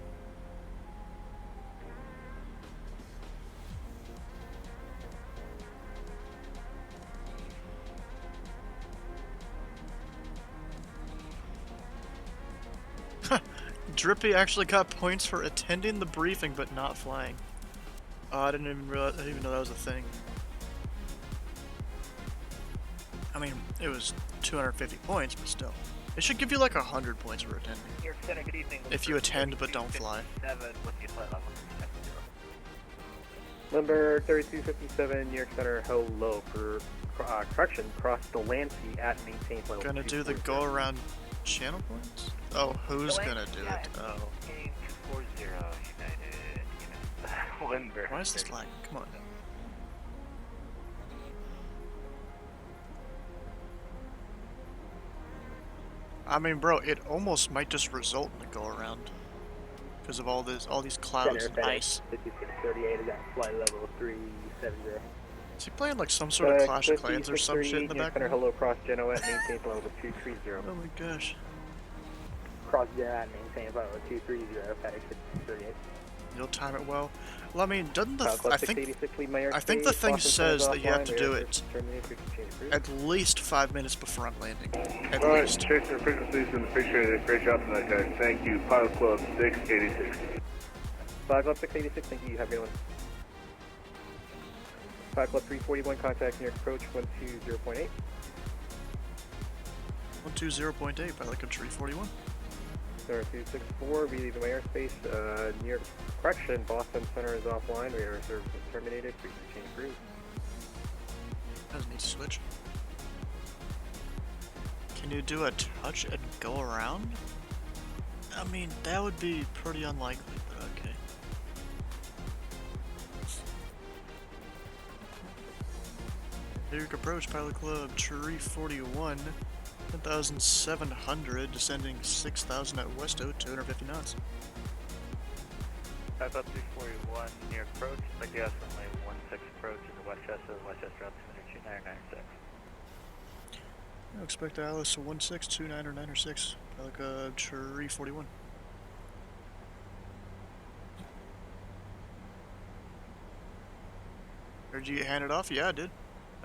Drippy actually got points for attending the briefing but not flying. Oh, I didn't even realize, I didn't even know that was a thing. I mean, it was 250 points, but still. It should give you like 100 points for attending. New York Center, good evening. If you attend but don't fly. 7 with the flight level 370. Number 3257, New York Center, hello. Correction, cross Delancey at maintain flight level. Gonna do the go around channel points? Oh, who's gonna do it? Oh. 240, United. Lindbergh. Why is this lagging? Come on. I mean, bro, it almost might just result in the go around because of all these clouds and ice. 5638 is at flight level 370. Is he playing like some sort of Clash of Clans or some shit in the background? Hello, cross Genoa at maintain flight level 230. Oh my gosh. Cross Genoa at maintain flight level 230, FedEx 5638. You'll time it well. Well, I mean, doesn't the I think the thing says that you have to do it at least 5 minutes before I'm landing. At least. Check your frequencies and appreciate it. Great job tonight, guys. Thank you. Pilot Club 686. Pilot Club 686, thank you. You have your one. Pilot Club 341, contact New York approach 120.8. 120.8, Pilot Club 341. 264, we leave the airspace. New York, correction, Boston Center is offline. Radar service is terminated. Please change route. Doesn't need to switch. Can you do a touch and go around? I mean, that would be pretty unlikely, but okay. New York approach, Pilot Club 341. 10,700, descending 6,000 at Westo, 250 knots. Pilot Club 341, New York approach. Like gas runway 16 approach into Westchester, Westchester altimeter 2996. I expect Alice 1629 or 906, Pilot Club 341. Did you hand it off? Yeah, I did.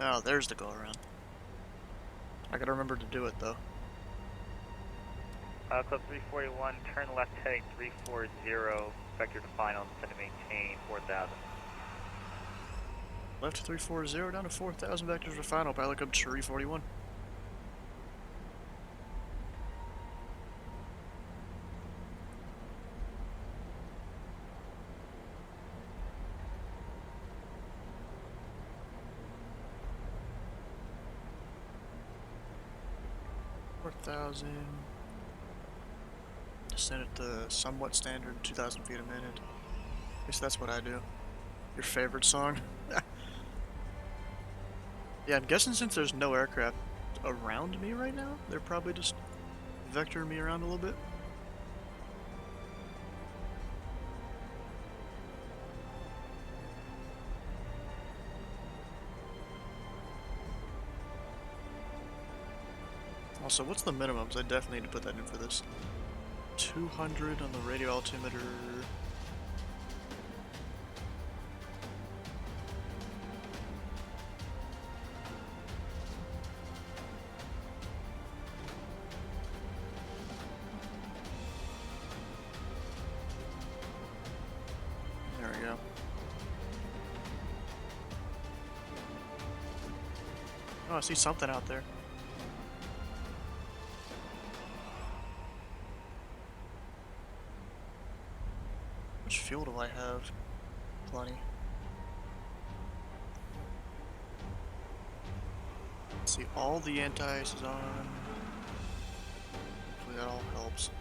Oh, there's the go around. I gotta remember to do it though. Club 341, turn left heading 340, vector to final, descend to maintain 4,000. Left 340 down to 4,000 vectors to final, Pilot Club 341. Descend at the somewhat standard 2,000 feet a minute. At least that's what I do. Your favorite song? Yeah, I'm guessing since there's no aircraft around me right now, they're probably just vectoring me around a little bit. Also, what's the minimums? I definitely need to put that in for this. 200 on the radio altimeter. There we go. Oh, I see something out there. How much fuel do I have? Plenty. Let's see, all the anti-ice is on. Hopefully that all helps.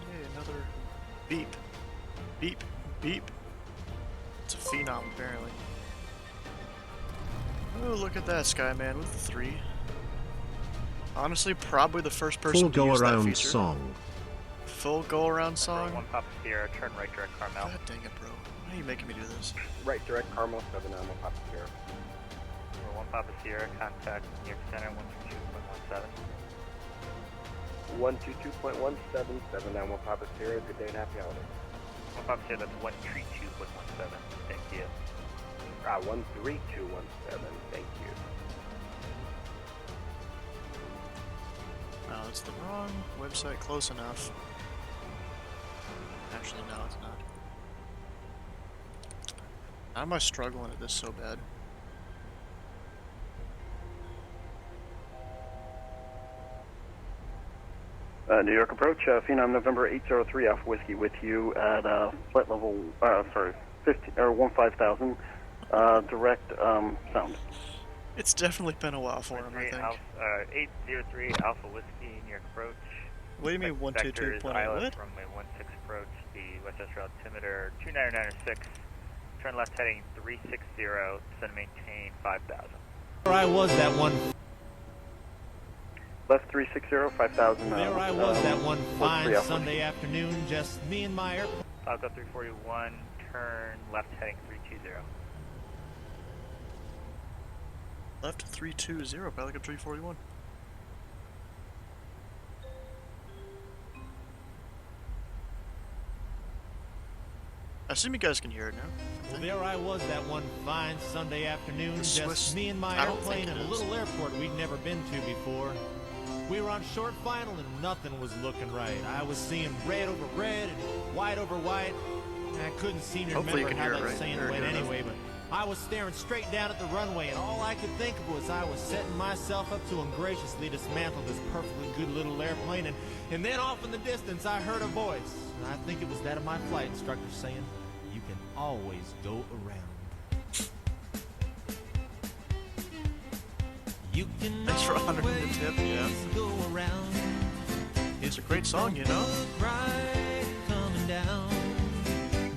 Yay, another beep. Beep. Beep. It's a phenom, apparently. Oh, look at that, Skyman with the 3. Honestly, probably the first person to use that feature. Full go-around song. Full go-around song? 1 Papa Sierra, turn right direct Carmel. God dang it, bro. Why are you making me do this? Right direct Carmel, 7 1 Papa Sierra. For 1 Papa Sierra, contact New York Center 122.17. 122.17, 791 Papa Sierra, good day and happy holidays. 1 Papa Sierra, that's 132.17. Thank you. 13217, thank you. No, it's the wrong website. Close enough. Actually, no, it's not. How am I struggling at this so bad? New York approach, Phenom November 803 Alpha Whiskey with you at flight level, 15,000, direct sound. It's definitely been a while for him, I think. 803 Alpha Whiskey, New York approach. What do you mean 122.8? What? Runway 16 approach, the Westchester altimeter 29906. Turn left heading 360, descend maintain 5,000. There I was that one. Left 360, 5,000. There I was that one fine Sunday afternoon, just me and my airplane. Falco 341, turn left heading 320. Left 320, Pelican 341. I assume you guys can hear it now. Well, there I was that one fine Sunday afternoon, just me and my airplane in a little airport we'd never been to before. We were on short final and nothing was looking right. I was seeing red over red and white over white. And I couldn't seem to remember how that saying went anyway, but I was staring straight down at the runway, and all I could think of was I was setting myself up to ungraciously dismantle this perfectly good little airplane, and then off in the distance I heard a voice. And I think it was that of my flight instructor saying, "You can always go around." You can Thanks for honoring the tip, yeah. go around. It's a great song, you know? Right coming down.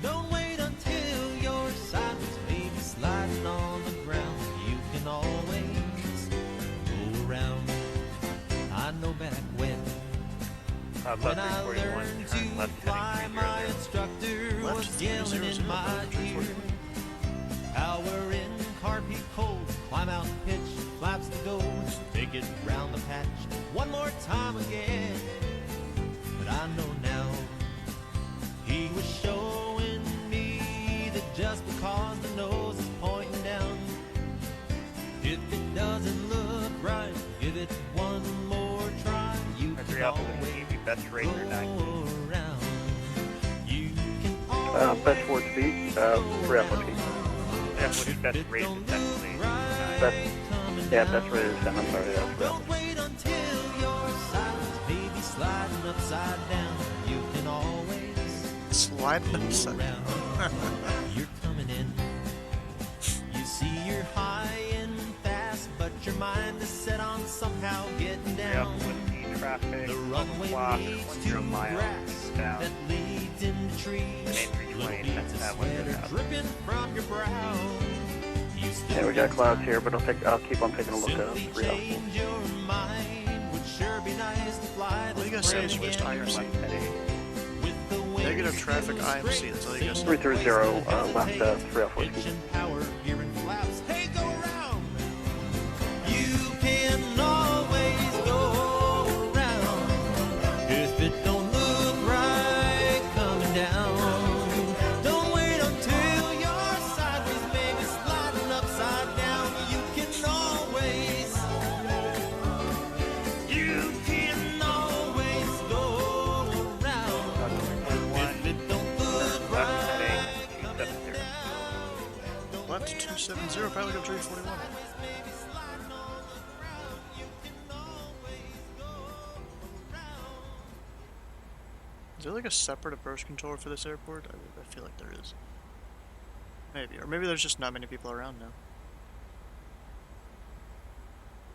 Don't wait until you're sideways, maybe sliding on the ground. You can always go around. I know back when I learned to fly, my instructor was yelling in my ear. How we're in carpet cold, climb out and pitch, flaps to go, take it round the patch one more time again. But I know now, he was showing me that just because the nose is pointing down, if it doesn't look right, give it one more try. You can always best rate or not. Best forward speed, 3 Alpha T. Yeah, what's best rate is technically Best rate is 10, I'm sorry, that's 3 Don't wait until your sideways, baby, sliding upside down. You can always sliding upside down. You're coming in. You see you're high and fast, but your mind is set on somehow getting down. Traffic, the runway leads to grass that leads into trees. Little beads of sweat are dripping from your brow. Yeah, we got clouds here, but I'll keep on taking a look at 3 Alpha. What do you guys say is just IRC? Negative traffic IMC, that's all you guys say. 330, left 3 Alpha Whiskey. Hey, go around! You can always go around. If it don't look right coming down, don't wait until you're sideways, maybe sliding upside down. You can always go around. If it don't look right coming down. Left 270, pilot up 341. Is there like a separate approach controller for this airport? I feel like there is. Maybe. Or maybe there's just not many people around now.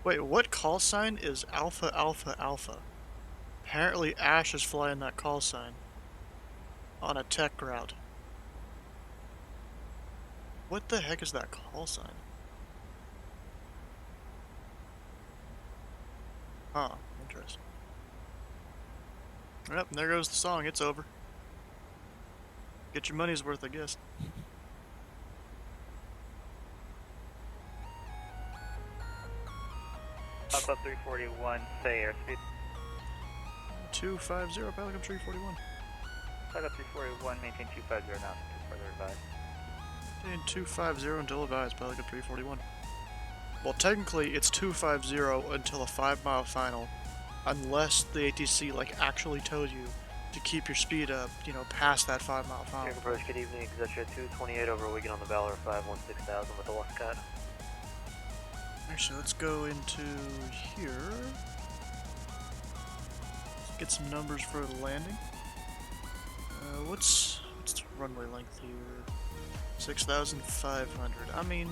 Wait, what call sign is Alpha Alpha Alpha? Apparently Ash is flying that call sign on a tech route. What the heck is that call sign? Huh, interesting. Yep, and there goes the song. It's over. Get your money's worth, I guess. Alpha 341, say airspeed. 250, Pelican 341. Alpha 341, maintain 250 now, further advised. Maintain 250 until advised, Pelican 341. Well, technically it's 250 until a 5-mile final, unless the ATC like actually tells you to keep your speed up, you know, past that 5 mile final. Air approach, good evening, Executive 228 over Wigan on the Valor 516,000 with the Westcott. Actually, let's go into here. Let's get some numbers for the landing. What's the runway length here? 6,500. I mean,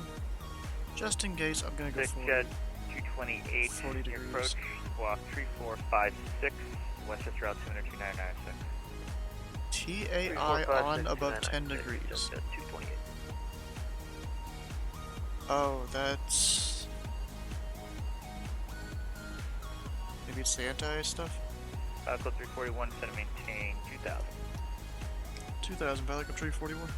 just in case, I'm gonna go for Jet 228, 40 your degrees. approach, squawk 3456, Westchester altitude 2996. TAI on above 10 degrees. Just 228. Oh, that's... Maybe it's the anti stuff? Code 341, send to maintain 2000. 2000, Valley Tree 41.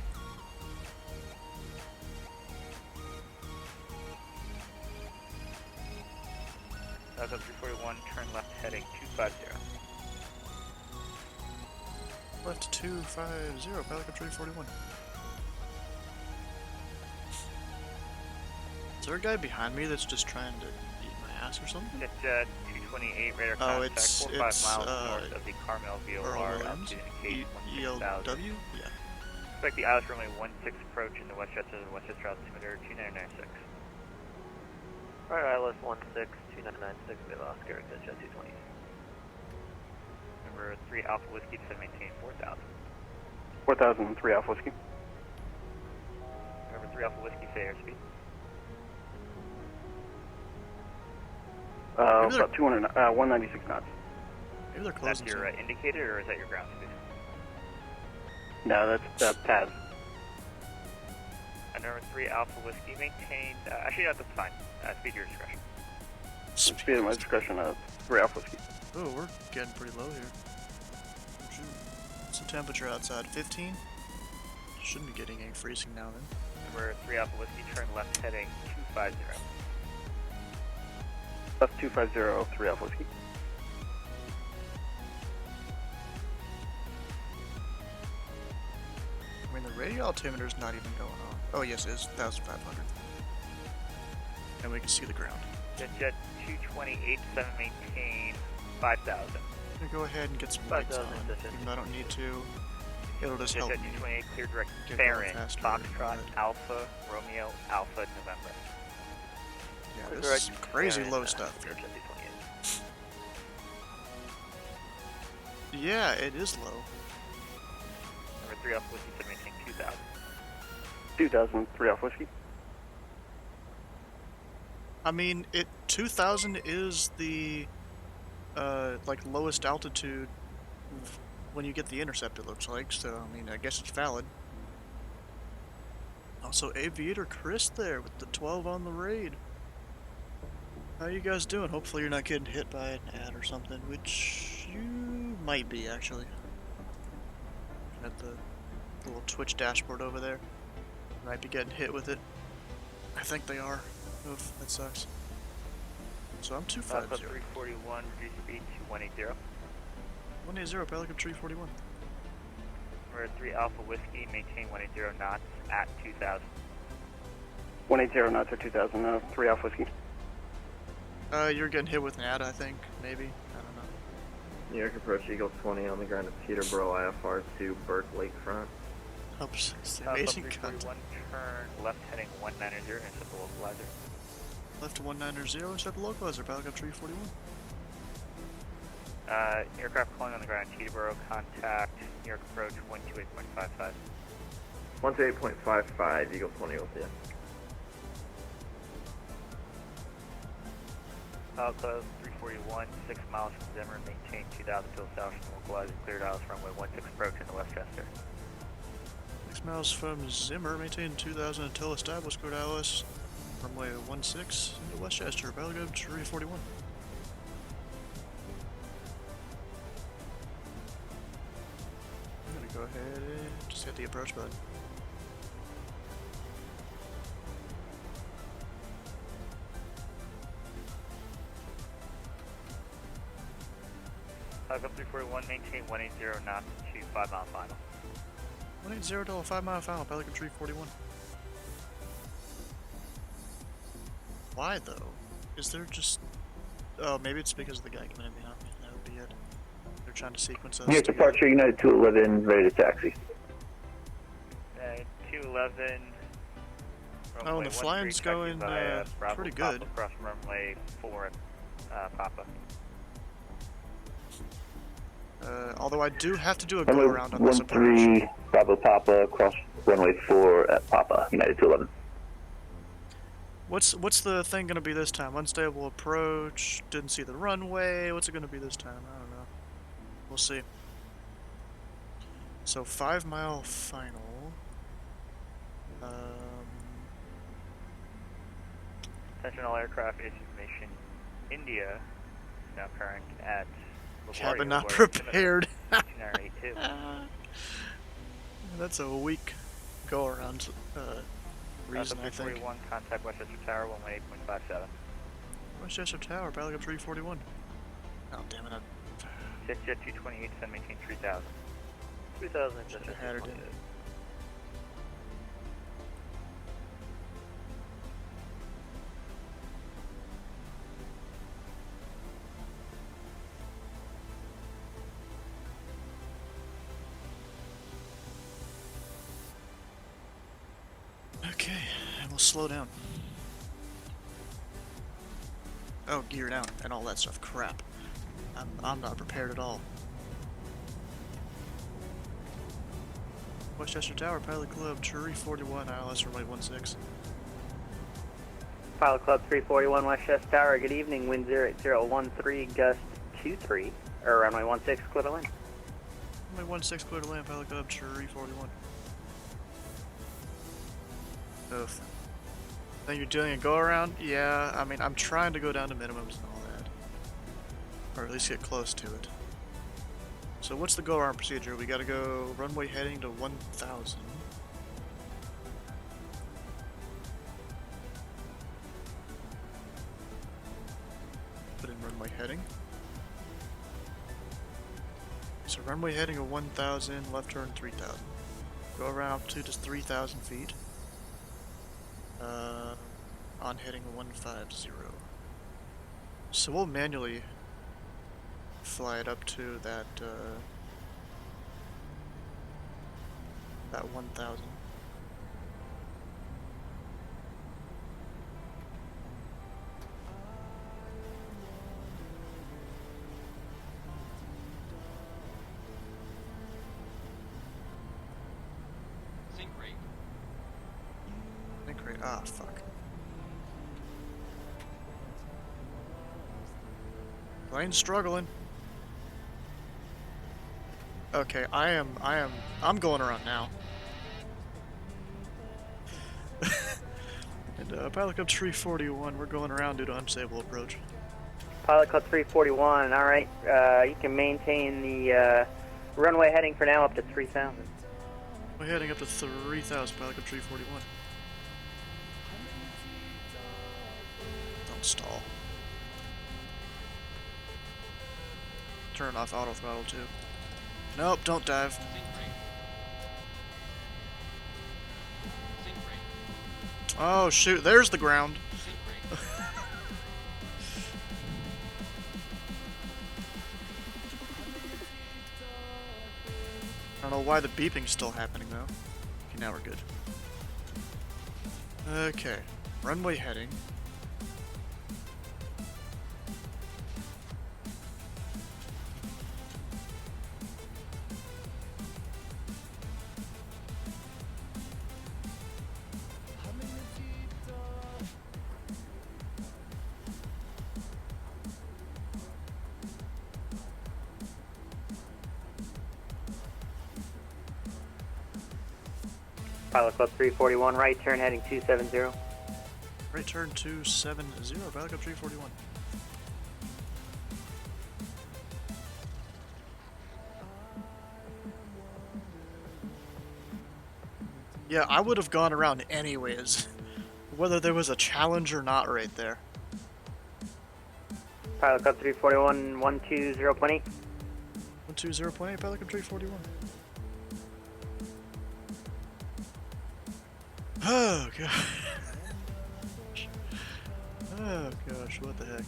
Code 341, turn left heading 250. Left 250, Valley Tree 41. Is there a guy behind me that's just trying to eat my ass or something? It's 228, radar Oh, contact, it's 45 miles north of the Carmel VOR, altitude indication 16,000. ELW? Yeah. Expect the ILS runway 16 approach in the Westchester altimeter 2996. Alright, ILS 16, 2996, we have Oscar, Jet 228. Number 3 Alpha Whiskey, to maintain 4,000. 4,000, 3 Alpha Whiskey. Number 3 Alpha Whiskey, say airspeed. About 196 knots. Maybe they're That's closing your soon. indicator, or is that your ground speed? No, that's PAS. Number 3 Alpha Whiskey, maintain, actually no, that's fine. Speed your discretion. Speed at my discretion, 3 Alpha Whiskey. Oh, we're getting pretty low here. Oh, shoot. What's the temperature outside? 15? Shouldn't be getting any freezing now then. Number 3 Alpha Whiskey, turn left heading 250. Left 250, 3 Alpha Whiskey. I mean, the radio altimeter's not even going on. Oh, yes, it is. 1,500. And we can see the ground. Jet 228, 7 maintain 5,000. I'm gonna go ahead and get some lights on, even though I don't need to. It'll just help Jet me 228, clear direct get going Baron, faster. Foxtrot, Alpha, Romeo, Alpha, November. Yeah, Clear this is direct crazy Baron, low stuff here. Jet 228. Yeah, it is low. Number 3 Alpha Whiskey, 7 maintain 2,000. 2,000, 3 Alpha Whiskey. I mean, 2,000 is the, like, lowest altitude when you get the intercept, it looks like, so, I mean, I guess it's valid. Also, Aviator Chris there with the 12 on the raid. How you guys doing? Hopefully you're not getting hit by an ad or something, which you might be, actually. At the little Twitch dashboard over there. Might be getting hit with it. I think they are. Oof, that sucks. So I'm 250. 341, reduce speed to 180. 180, Pelican Tree 41. Number 3 Alpha Whiskey, maintain 180 knots at 2,000. 180 knots or 2,000, 3 Alpha Whiskey. You're getting hit with an ad, I think, maybe. I don't know. New York approach Eagle 20 on the ground at Peterborough IFR to Burke Lakefront. Oops, it's the Alpha amazing 341, turn left heading 190 and set the localizer. Left to 190, intercept the localizer, Pelican Tree 41. Aircraft calling on the ground, Peterborough, contact New York approach 128.55. 128.55, Eagle 20 with you. Close 341, 6 miles from Zimmer, maintain 2,000 till south from localizer, cleared Alice runway 16 approach into Westchester. 6 miles from Zimmer, maintain 2,000 until established, cleared Alice, runway 16 into Westchester, Pelican Tree 41. I'm gonna go ahead and just hit the approach button. Falcon 341, maintain 180 knots to 5 mile final. 180 to a 5 mile final, Pelican Tree 41. Why though? Is there just Oh, maybe it's because of the guy coming in behind me. That would be it. They're trying to sequence us. Here's together. departure United 211, ready to taxi. 211. Oh, and the flying's going pretty good. Across runway 4 at Papa. Although I do have to do a go around on this approach. 13 Bravo Papa, across runway 4 at Papa, United 211. What's the thing gonna be this time? Unstable approach. Didn't see the runway. What's it gonna be this time? I don't know. We'll see. So 5 mile final. Attention all aircraft information. India is now current at Cabin not prepared. 2982. That's a weak go around reason, I think. 341, contact Westchester Tower, 118.57. Westchester Tower, pilot up 341. Oh, damn it. Jet 228, send maintain 3000. 3000, Should have had her in. Okay, and we'll slow down. Oh, gear down and all that stuff. Crap. I'm not prepared at all. Westchester Tower, Pilot Club, 341, ILS runway 16. Pilot Club 341, Westchester Tower, good evening, wind 08013, gust 23, or runway 16, clear to land. Runway 16, clear to land, Pilot Club, 341. Oof. Think you're doing a go around? Yeah, I mean, I'm trying to go down to minimums and all that. Or at least get close to it. So what's the go around procedure? We gotta go runway heading to 1000. Put in runway heading. So runway heading to 1000, left turn 3000. Go around up to just 3000 feet. On heading 150. So we'll manually fly it up to that, that 1000. Sync rate. Sync rate. Ah, fuck. Plane's struggling. Okay, I'm going around now. And Pilot Club 341, we're going around due to unstable approach. Pilot Club 341, alright, you can maintain the runway heading for now up to 3000. We're heading up to 3000, Pilot Club 341. Don't stall. Turn off auto throttle too. Nope, don't dive. Oh shoot, there's the ground. I don't know why the beeping's still happening though. Okay, now we're good. Okay, runway heading. Pilot Club 341, right turn heading 270. Right turn 270, Pilot Club 341. Yeah, I would have gone around anyways, whether there was a challenge or not right there. Pilot Club 341, 120.8. 120.8, Pilot Club 341. Oh gosh. Oh gosh, what the heck.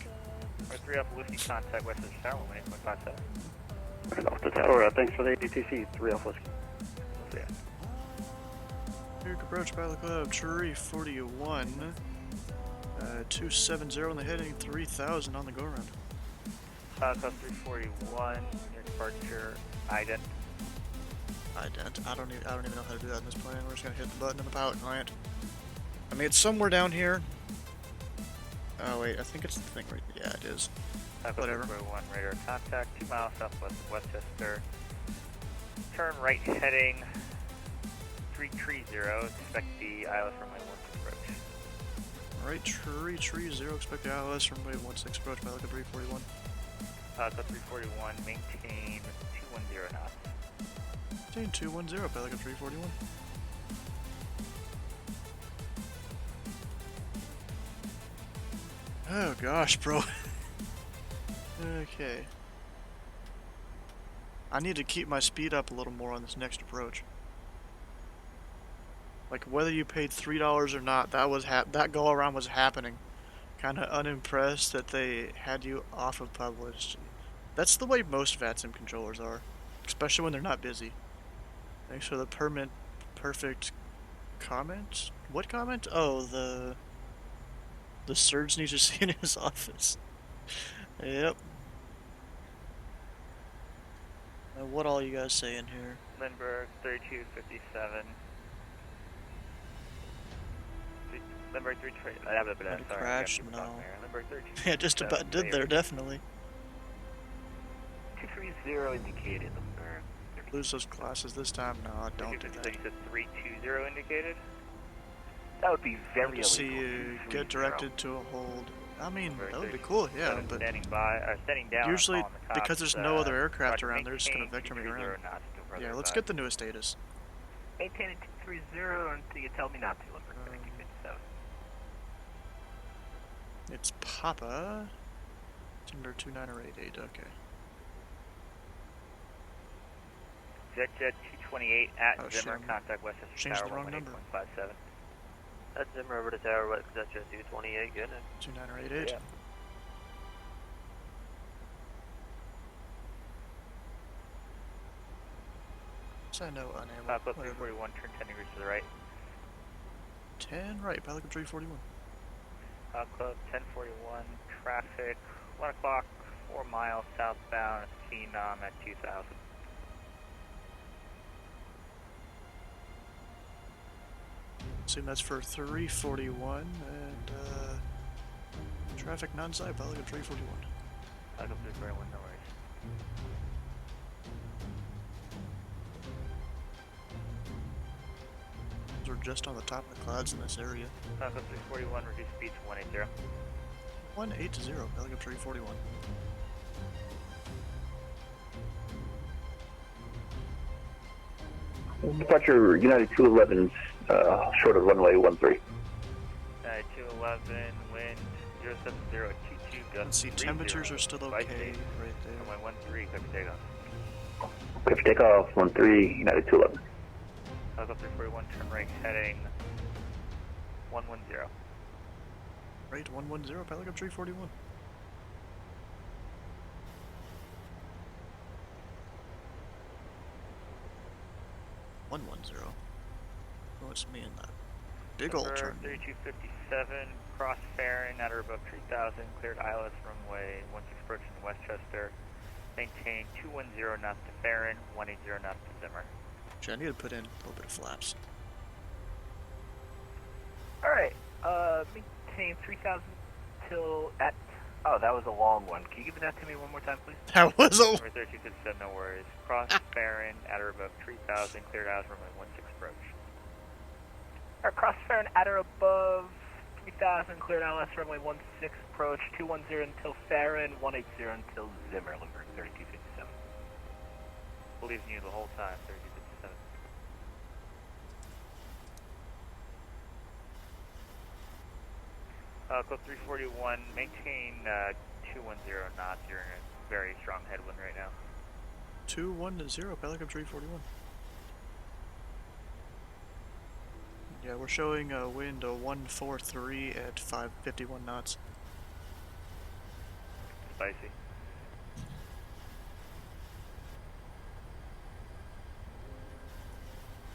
Or 3 Alpha Whiskey, contact west of Tower, 18.57. Off the tower, thanks for the ATC, 3 Alpha Whiskey. Yeah. Cleared approach Pilot Club, Tree 41. 270 on the heading, 3000 on the go around. Pilot Club 341, your departure, ident. Ident. I don't even know how to do that in this plane. We're just gonna hit the button in the pilot client. I mean, it's somewhere down here. Oh wait, I think it's the thing right. Yeah, it is. Whatever. 341, radar contact, 2 miles southwest of Westchester. Turn right heading 330. Expect the ILS runway 16 approach. Right, tree 0. Expect the ILS runway 16 approach. Pilot Club 341. Pilot Club 341, maintain 210 knots. Maintain 210. Pilot Club 341. Oh gosh, bro. Okay. I need to keep my speed up a little more on this next approach. Like whether you paid $3 or not, that go around was happening. Kind of unimpressed that they had you off of published. That's the way most VATSIM controllers are, especially when they're not busy. Thanks for the perfect comment. What comment? Oh, the surge needs to see in his office. Yep. What all you guys saying here? Lindbergh 3257. Lindbergh 320. Sorry, Crash? No. Lindbergh 32. Yeah, just about did there, definitely. 230 indicated, Lindbergh. Lose those classes this time? No, I don't do that. You said 320 indicated? That would be very illegal. To see you get directed to a hold. I mean, that would be cool, yeah, but standing down usually, on the cops, because there's no other aircraft around, they're just going to vector me around. Yeah, let's get the new status. Maintain 230 until you tell me not to, Lindbergh 3257. It's Papa. Timber 2988, okay. Jet 228 at Zimmer, contact Westchester Changed Tower, the wrong number. 18.57. That's Zimmer over to Tower, Jet 228, good. 2988. Yeah. So I know unable. Pilot Club 341, turn 10 degrees to the right. 10 right, Pilot Club 341. Pilot Club 1041, traffic, 1 o'clock, 4 miles southbound, Phenom at 2000. Assume that's for 341 and traffic non-side, Pilot Club 341. Pilot Club 341, no worries. We're just on the top of the clouds in this area. Pilot Club 341, reduce speed to 180. 180, Pilot Club 341. Departure United 211's short of runway 13. 211, wind 07022, gust. Let's see, temperatures are still okay right there. Runway 13, clear for takeoff. Clear for takeoff, 13, United 211. Pilot Club 341, turn right heading 110. Right, 110, Pilot Club 341. What's me in that big old turn? 3257, cross Farron, at or above 3000, cleared ILS runway 16 approaching Westchester. Maintain 210 knots to Farron, 180 knots to Zimmer. Actually, I need to put in a little bit of flaps. Alright, maintain 3000 till at. Oh, that was a long one. Can you give that to me one more time, please? That was a. 3257, no worries. Cross Farron, at or above 3000, cleared ILS runway 16 approach. Alright, cross Farron, at or above 3000, cleared ILS runway 16 approach, 210 until Farron, 180 until Zimmer, Lindbergh 3257. Believe in you the whole time, 3257. Club 341, maintain 210 knots. You're in a very strong headwind right now. 210, Pilot Club 341. Yeah, we're showing a wind of 143 at 551 knots. spicy.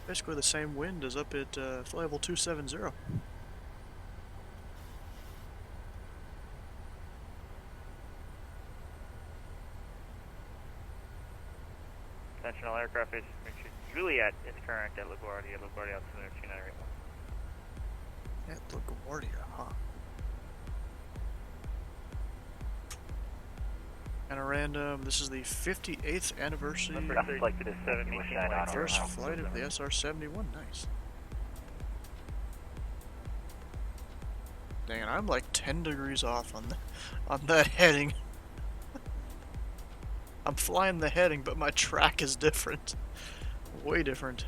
Basically the same wind as up at flight level 270. Attention all aircraft is Juliet is current at LaGuardia. LaGuardia altimeter 2981. At LaGuardia, huh? And a random, this is the 58th anniversary. First flight of the SR-71, nice. Dang it, I'm like 10 degrees off on that heading. I'm flying the heading, but my track is different. Way different.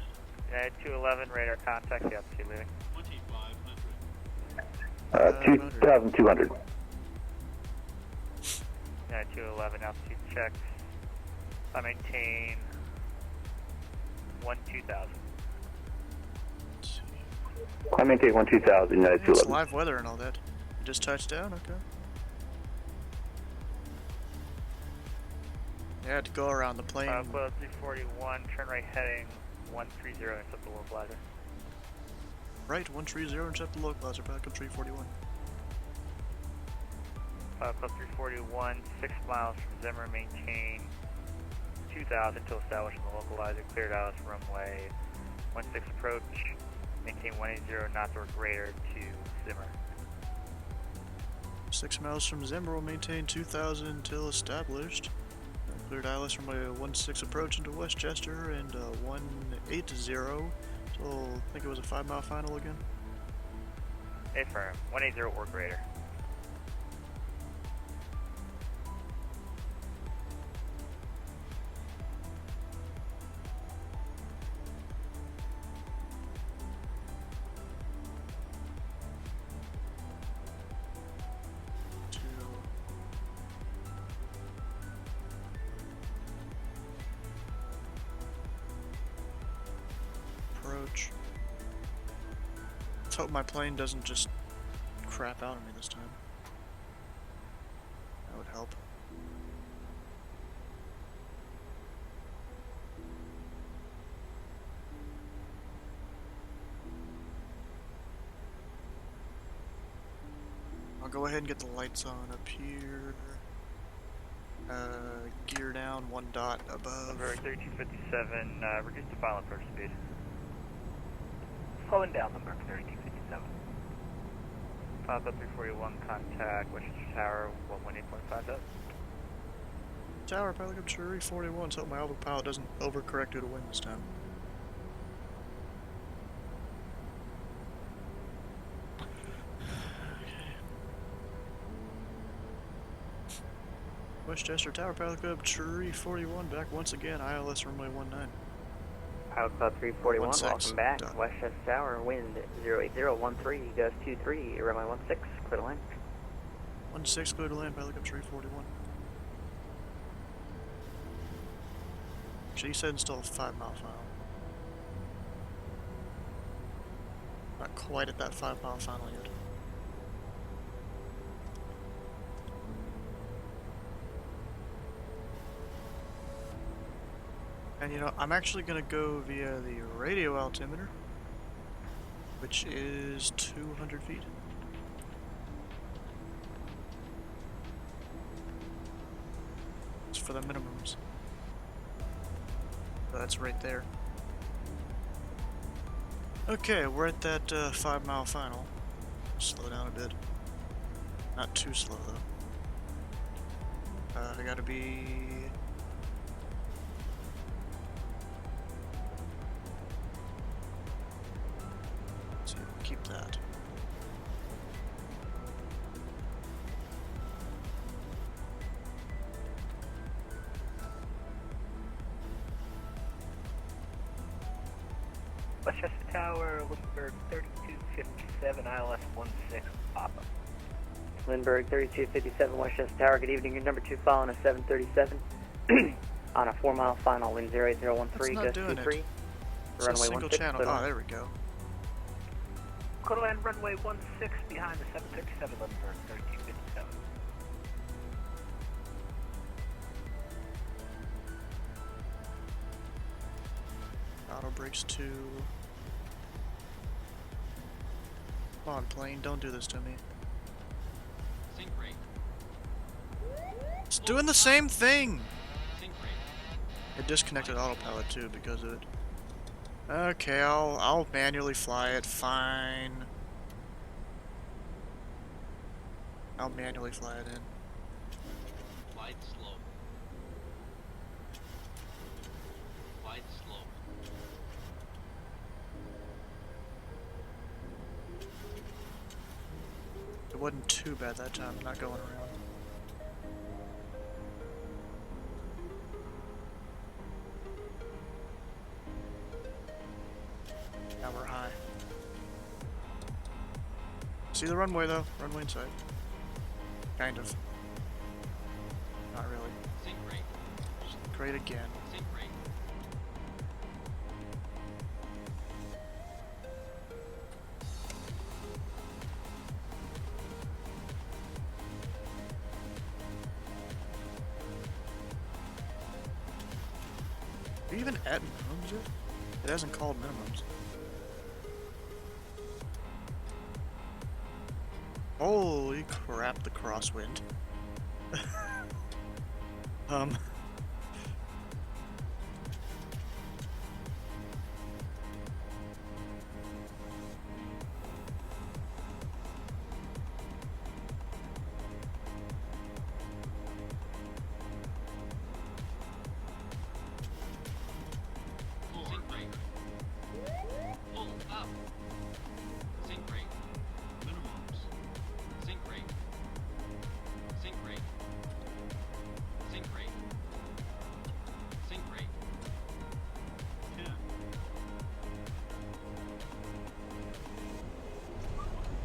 Yeah, 211 radar contact, the altitude leaving. 2,200. Yeah, 211 altitude checks. I maintain 2000. I maintain 2000, United It's 211. live weather and all that. You just touched down? Okay. Yeah, I had to go around the plane. Close 341, turn right heading 130, intercept the localizer. Right, 130, intercept the localizer, back up 341. Close 341, 6 miles from Zimmer, maintain 2000 until establishing the localizer, cleared out runway 16 approach, maintain 180 knots or greater to Zimmer. 6 miles from Zimmer will maintain 2000 until established. Cleared ILS from a 16 approach into Westchester and 180 till I think it was a 5-mile final again. Affirm, 180 or greater. Approach. Let's hope my plane doesn't just crap out on me this time. That would help. I'll go ahead and get the lights on up here. Gear down 1 dot above. Number 3257, reduce the final approach speed. Slowing down, number 3257. Pop up 341, contact Westchester Tower, 118.5 up. Tower, pilot up 341, so my autopilot doesn't overcorrect due to wind this time. Westchester Tower, pilot club 341, back once again, ILS runway 19. Pilot Club 341, 16, welcome back. dot. Westchester Tower, wind 08013, gust 23, runway 16, clear to land. 16, clear to land, pilot club 341. She said install a 5-mile final. Not quite at that 5-mile final yet. And you know, I'm actually gonna go via the radio altimeter, which is 200 feet. It's for the minimums. So that's right there. Okay, we're at that 5-mile final. Slow down a bit. Not too slow though. I gotta be... Let's see, we'll keep that. Westchester Tower, Lindbergh 3257, ILS 16, Papa. Lindbergh 3257, Westchester Tower, good evening. Your number 2 following a 737 on a 4-mile final, wind 08013, gust 23, It's a runway single 16, channel. clear to Oh, land. there we go. Clear to land runway 16 behind the 737 Lindbergh 3257. Auto brakes 2. Come on, plane, don't do this to me. Sync rate. It's doing the same thing! Sync rate. It disconnected autopilot too because of it. Okay, I'll manually fly it, fine. I'll manually fly it in. Flight slow. Flight slow. It wasn't too bad that time, not going around. Now we're high. See the runway though? Runway inside. Kind of. Not really. Sync rate. Great again. Sync rate. Are you even at minimums yet? It hasn't called minimums. Holy crap, the crosswind. Sync rate. Pull up. Sync rate. Minimums. Sync rate. Sync rate. Sync rate. Sync rate. 10.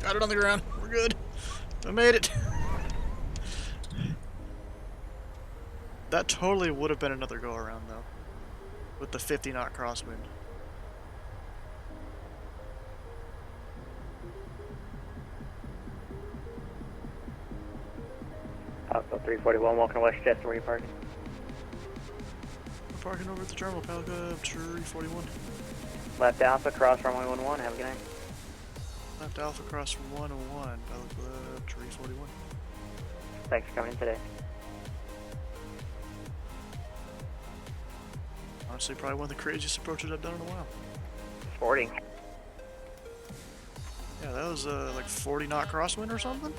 Got it on the ground. We're good. I made it. That totally would have been another go around though. With the 50 knot crosswind. Alpha 341, walking west, Chester, where you parking? We're parking over at the terminal, Pelica, 341. Left Alpha, cross runway 11, have a good night. Left Alpha cross 101, Pelica, 341. Thanks for coming in today. Honestly, probably one of the craziest approaches I've done in a while. Sporting. Yeah, that was like 40 knot crosswind or something?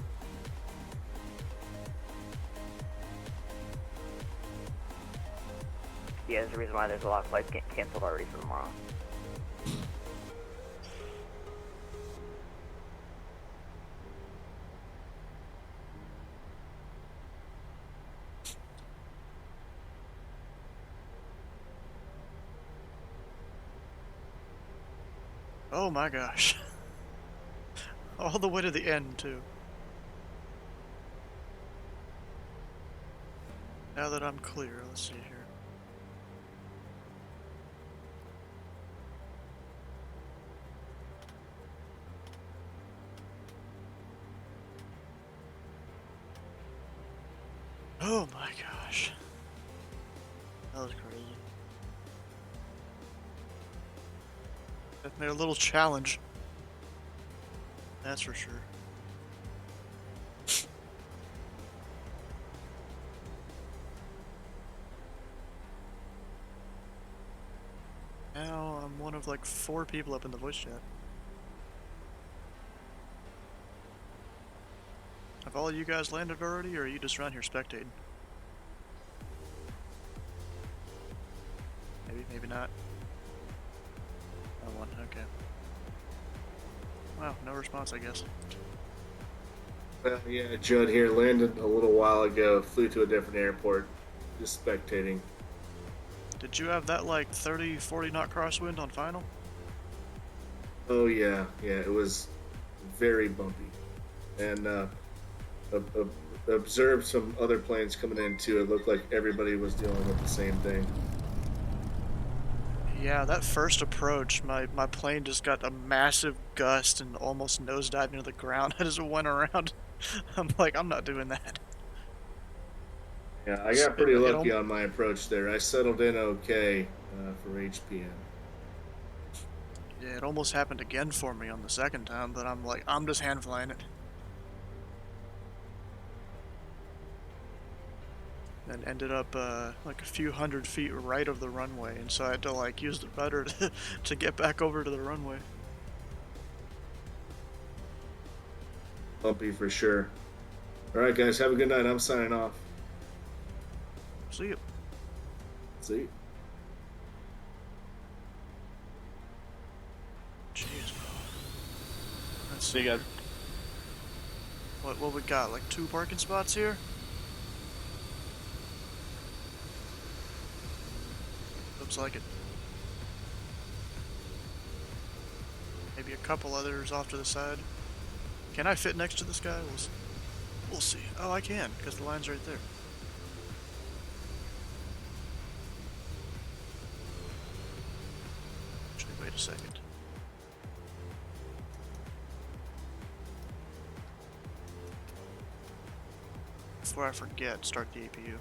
Yeah, there's a reason why there's a lot of flights getting canceled already for tomorrow. Oh my gosh. All the way to the end, too. Now that I'm clear, let's see here. Oh my gosh. That was crazy. Definitely a little challenge. That's for sure. Now I'm one of like 4 people up in the voice chat. Have all of you guys landed already, or are you just around here spectating? Maybe, maybe not. Oh, one, okay. Wow, no response, I guess. Well, yeah, Judd here, landed a little while ago, flew to a different airport, just spectating. Did you have that like 30, 40 knot crosswind on final? Oh yeah, it was very bumpy. And observed some other planes coming in too. It looked like everybody was dealing with the same thing. Yeah, that first approach, my plane just got a massive gust and almost nosedived into the ground as it went around. I'm like, I'm not doing that. Yeah, I got pretty lucky on my approach there. I settled in okay for HPN. Yeah, it almost happened again for me on the second time, but I'm like, I'm just hand flying it. And ended up like a few hundred feet right of the runway, and so I had to like use the rudder to get back over to the runway. Bumpy for sure. Alright guys, have a good night. I'm signing off. See you. See you. Jeez. Let's see, guys. What we got? Like 2 parking spots here? Looks like it. Maybe a couple others off to the side. Can I fit next to this guy? We'll see. Oh, I can, because the line's right there. Actually, wait a second. Before I forget, start the APU.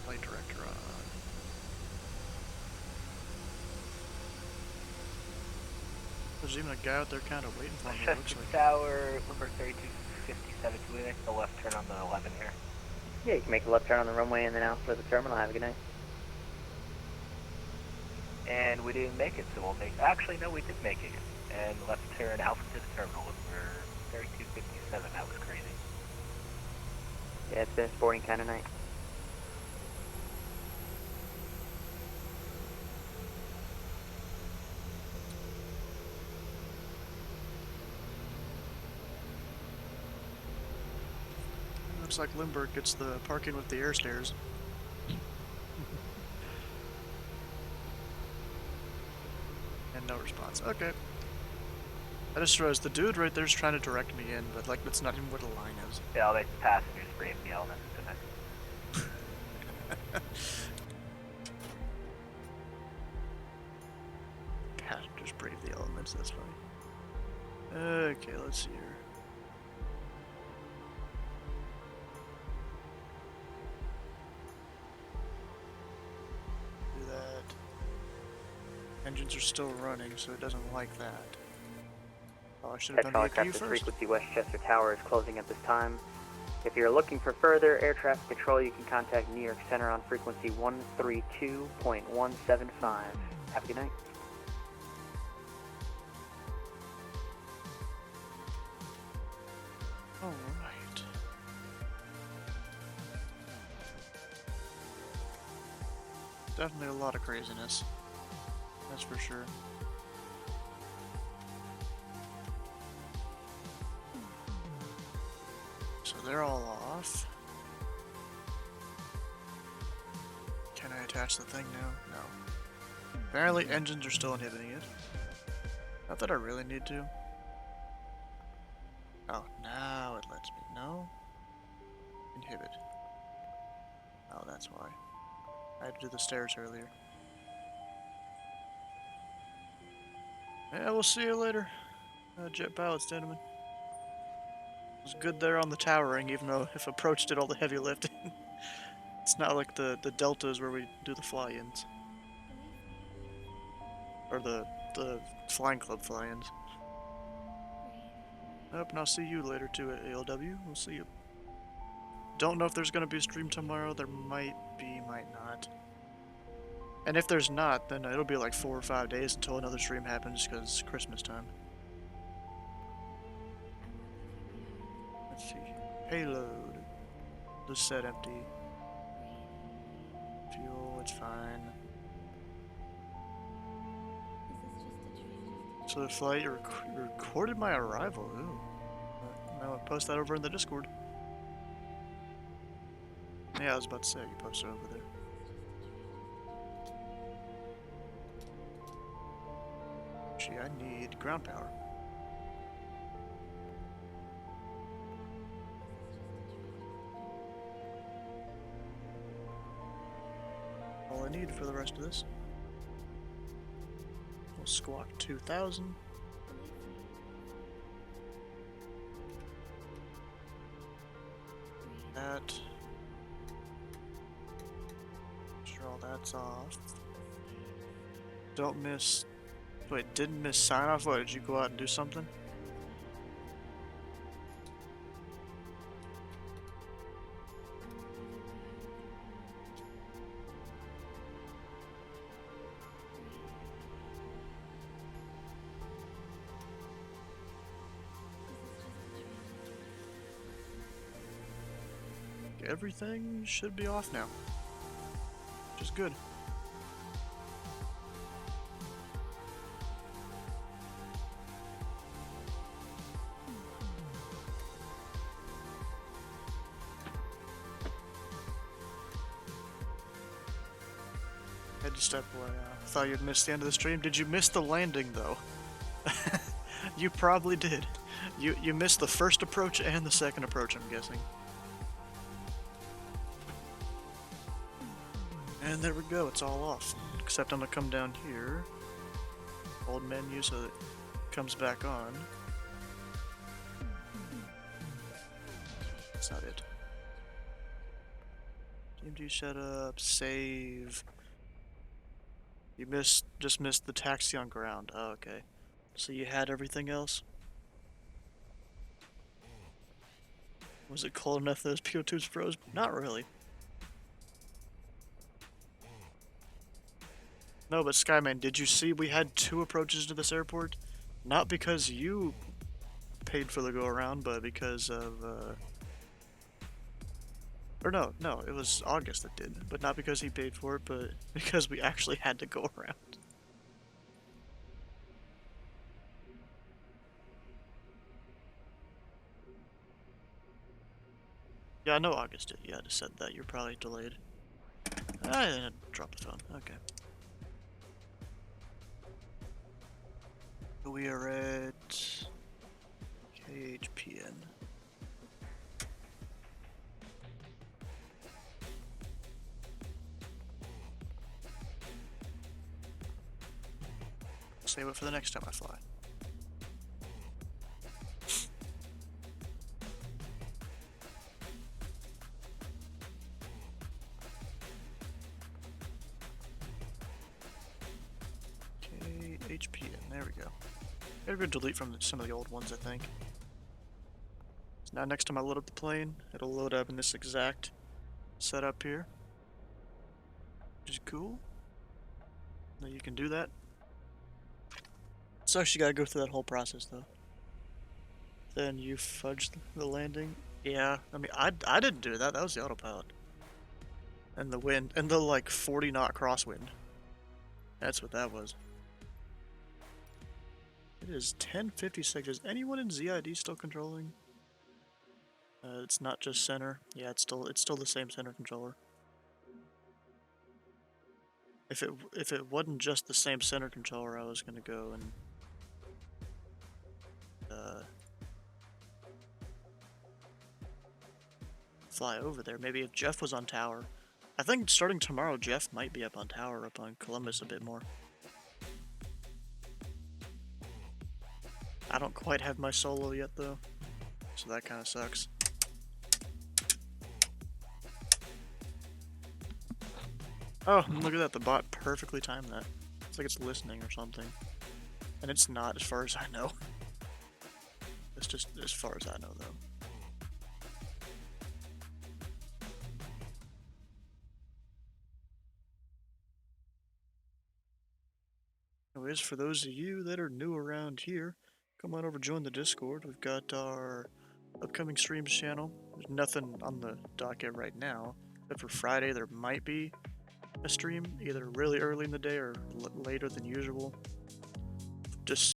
Flight director on. There's even a guy out there kind of waiting for me. It looks like. Tower, number 3257. Can we make the left turn on the 11 here? Yeah, you can make a left turn on the runway and then out for the terminal. Have a good night. And we didn't make it, so we'll make... Actually, no, we did make it. And left turn Alpha to the terminal. We're 3257. That was crazy. Yeah, it's been a sporting kind of night. Looks like Lindbergh gets the parking with the air stairs. And no response. Okay. I just realized the dude right there's trying to direct me in, but like that's not even where the line is. Yeah, all these passengers brave the elements tonight. Passengers brave the elements, that's funny. Okay, let's see here. Do that. Engines are still running, so it doesn't like that. Oh, I should have done the APU first. Frequency Westchester Tower is closing at this time. If you're looking for further air traffic control, you can contact New York Center on frequency 132.175. Have a good night. Alright. Definitely a lot of craziness. That's for sure. So they're all off. Can I attach the thing now? No. Apparently engines are still inhibiting it. Not that I really need to. Oh, now it lets me. No? Inhibit. Oh, that's why. I had to do the stairs earlier. Yeah, we'll see you later. Jet pilots, gentlemen. It was good there on the towering, even though if approach did all the heavy lifting. It's not like the deltas where we do the fly-ins. Or the flying club fly-ins. Yep, and I'll see you later too at ALW. We'll see you. Don't know if there's gonna be a stream tomorrow. There might be, might not. And if there's not, then it'll be like 4 or 5 days until another stream happens because it's Christmas time. Let's see. Payload. The set empty. Fuel, it's fine. So the flight recorded my arrival. Ooh. Now I'll post that over in the Discord. Yeah, I was about to say, you post it over there. Actually, I need ground power. All I need for the rest of this. We'll squawk 2000. That. Don't miss... Wait, didn't miss sign-off? What, did you go out and do something? Everything should be off now, which is good. Had to step away. Thought you'd missed the end of the stream. Did you miss the landing though? You probably did. You missed the first approach and the second approach, I'm guessing. And there we go, it's all off. Except I'm gonna come down here. Old menu so that it comes back on. That's not it. DMG setup, save. You just missed the taxi on ground. Oh, okay. So you had everything else? Was it cold enough those PO2s froze? Not really. No, but Skyman, did you see we had 2 approaches to this airport? Not because you paid for the go-around, but because of, Or no, it was August that did. But not because he paid for it, but because we actually had to go around. Yeah, I know August did. Yeah, I just said that. You're probably delayed. I dropped the phone. Okay. We are at KHPN. Save it for the next time I fly. KHPN, there we go. Gotta go delete from some of the old ones, I think. So now next time I load up the plane, it'll load up in this exact setup here. Which is cool. Now you can do that. So you gotta go through that whole process though. Then you fudge the landing. Yeah, I mean, I didn't do that. That was the autopilot. And the wind, and the like 40 knot crosswind. That's what that was. It is 10:56. Is anyone in ZID still controlling? It's not just center. Yeah, it's still the same center controller. If it wasn't just the same center controller, I was gonna go and fly over there. Maybe if Jeff was on tower. I think starting tomorrow, Jeff might be up on tower, up on Columbus a bit more. I don't quite have my solo yet though, so that kind of sucks. Oh, look at that, the bot perfectly timed that. It's like it's listening or something. And it's not, as far as I know. It's just as far as I know though. Anyways, for those of you that are new around here, come on over, join the Discord. We've got our upcoming streams channel. There's nothing on the docket right now, but for Friday there might be a stream, either really early in the day or later than usual. Just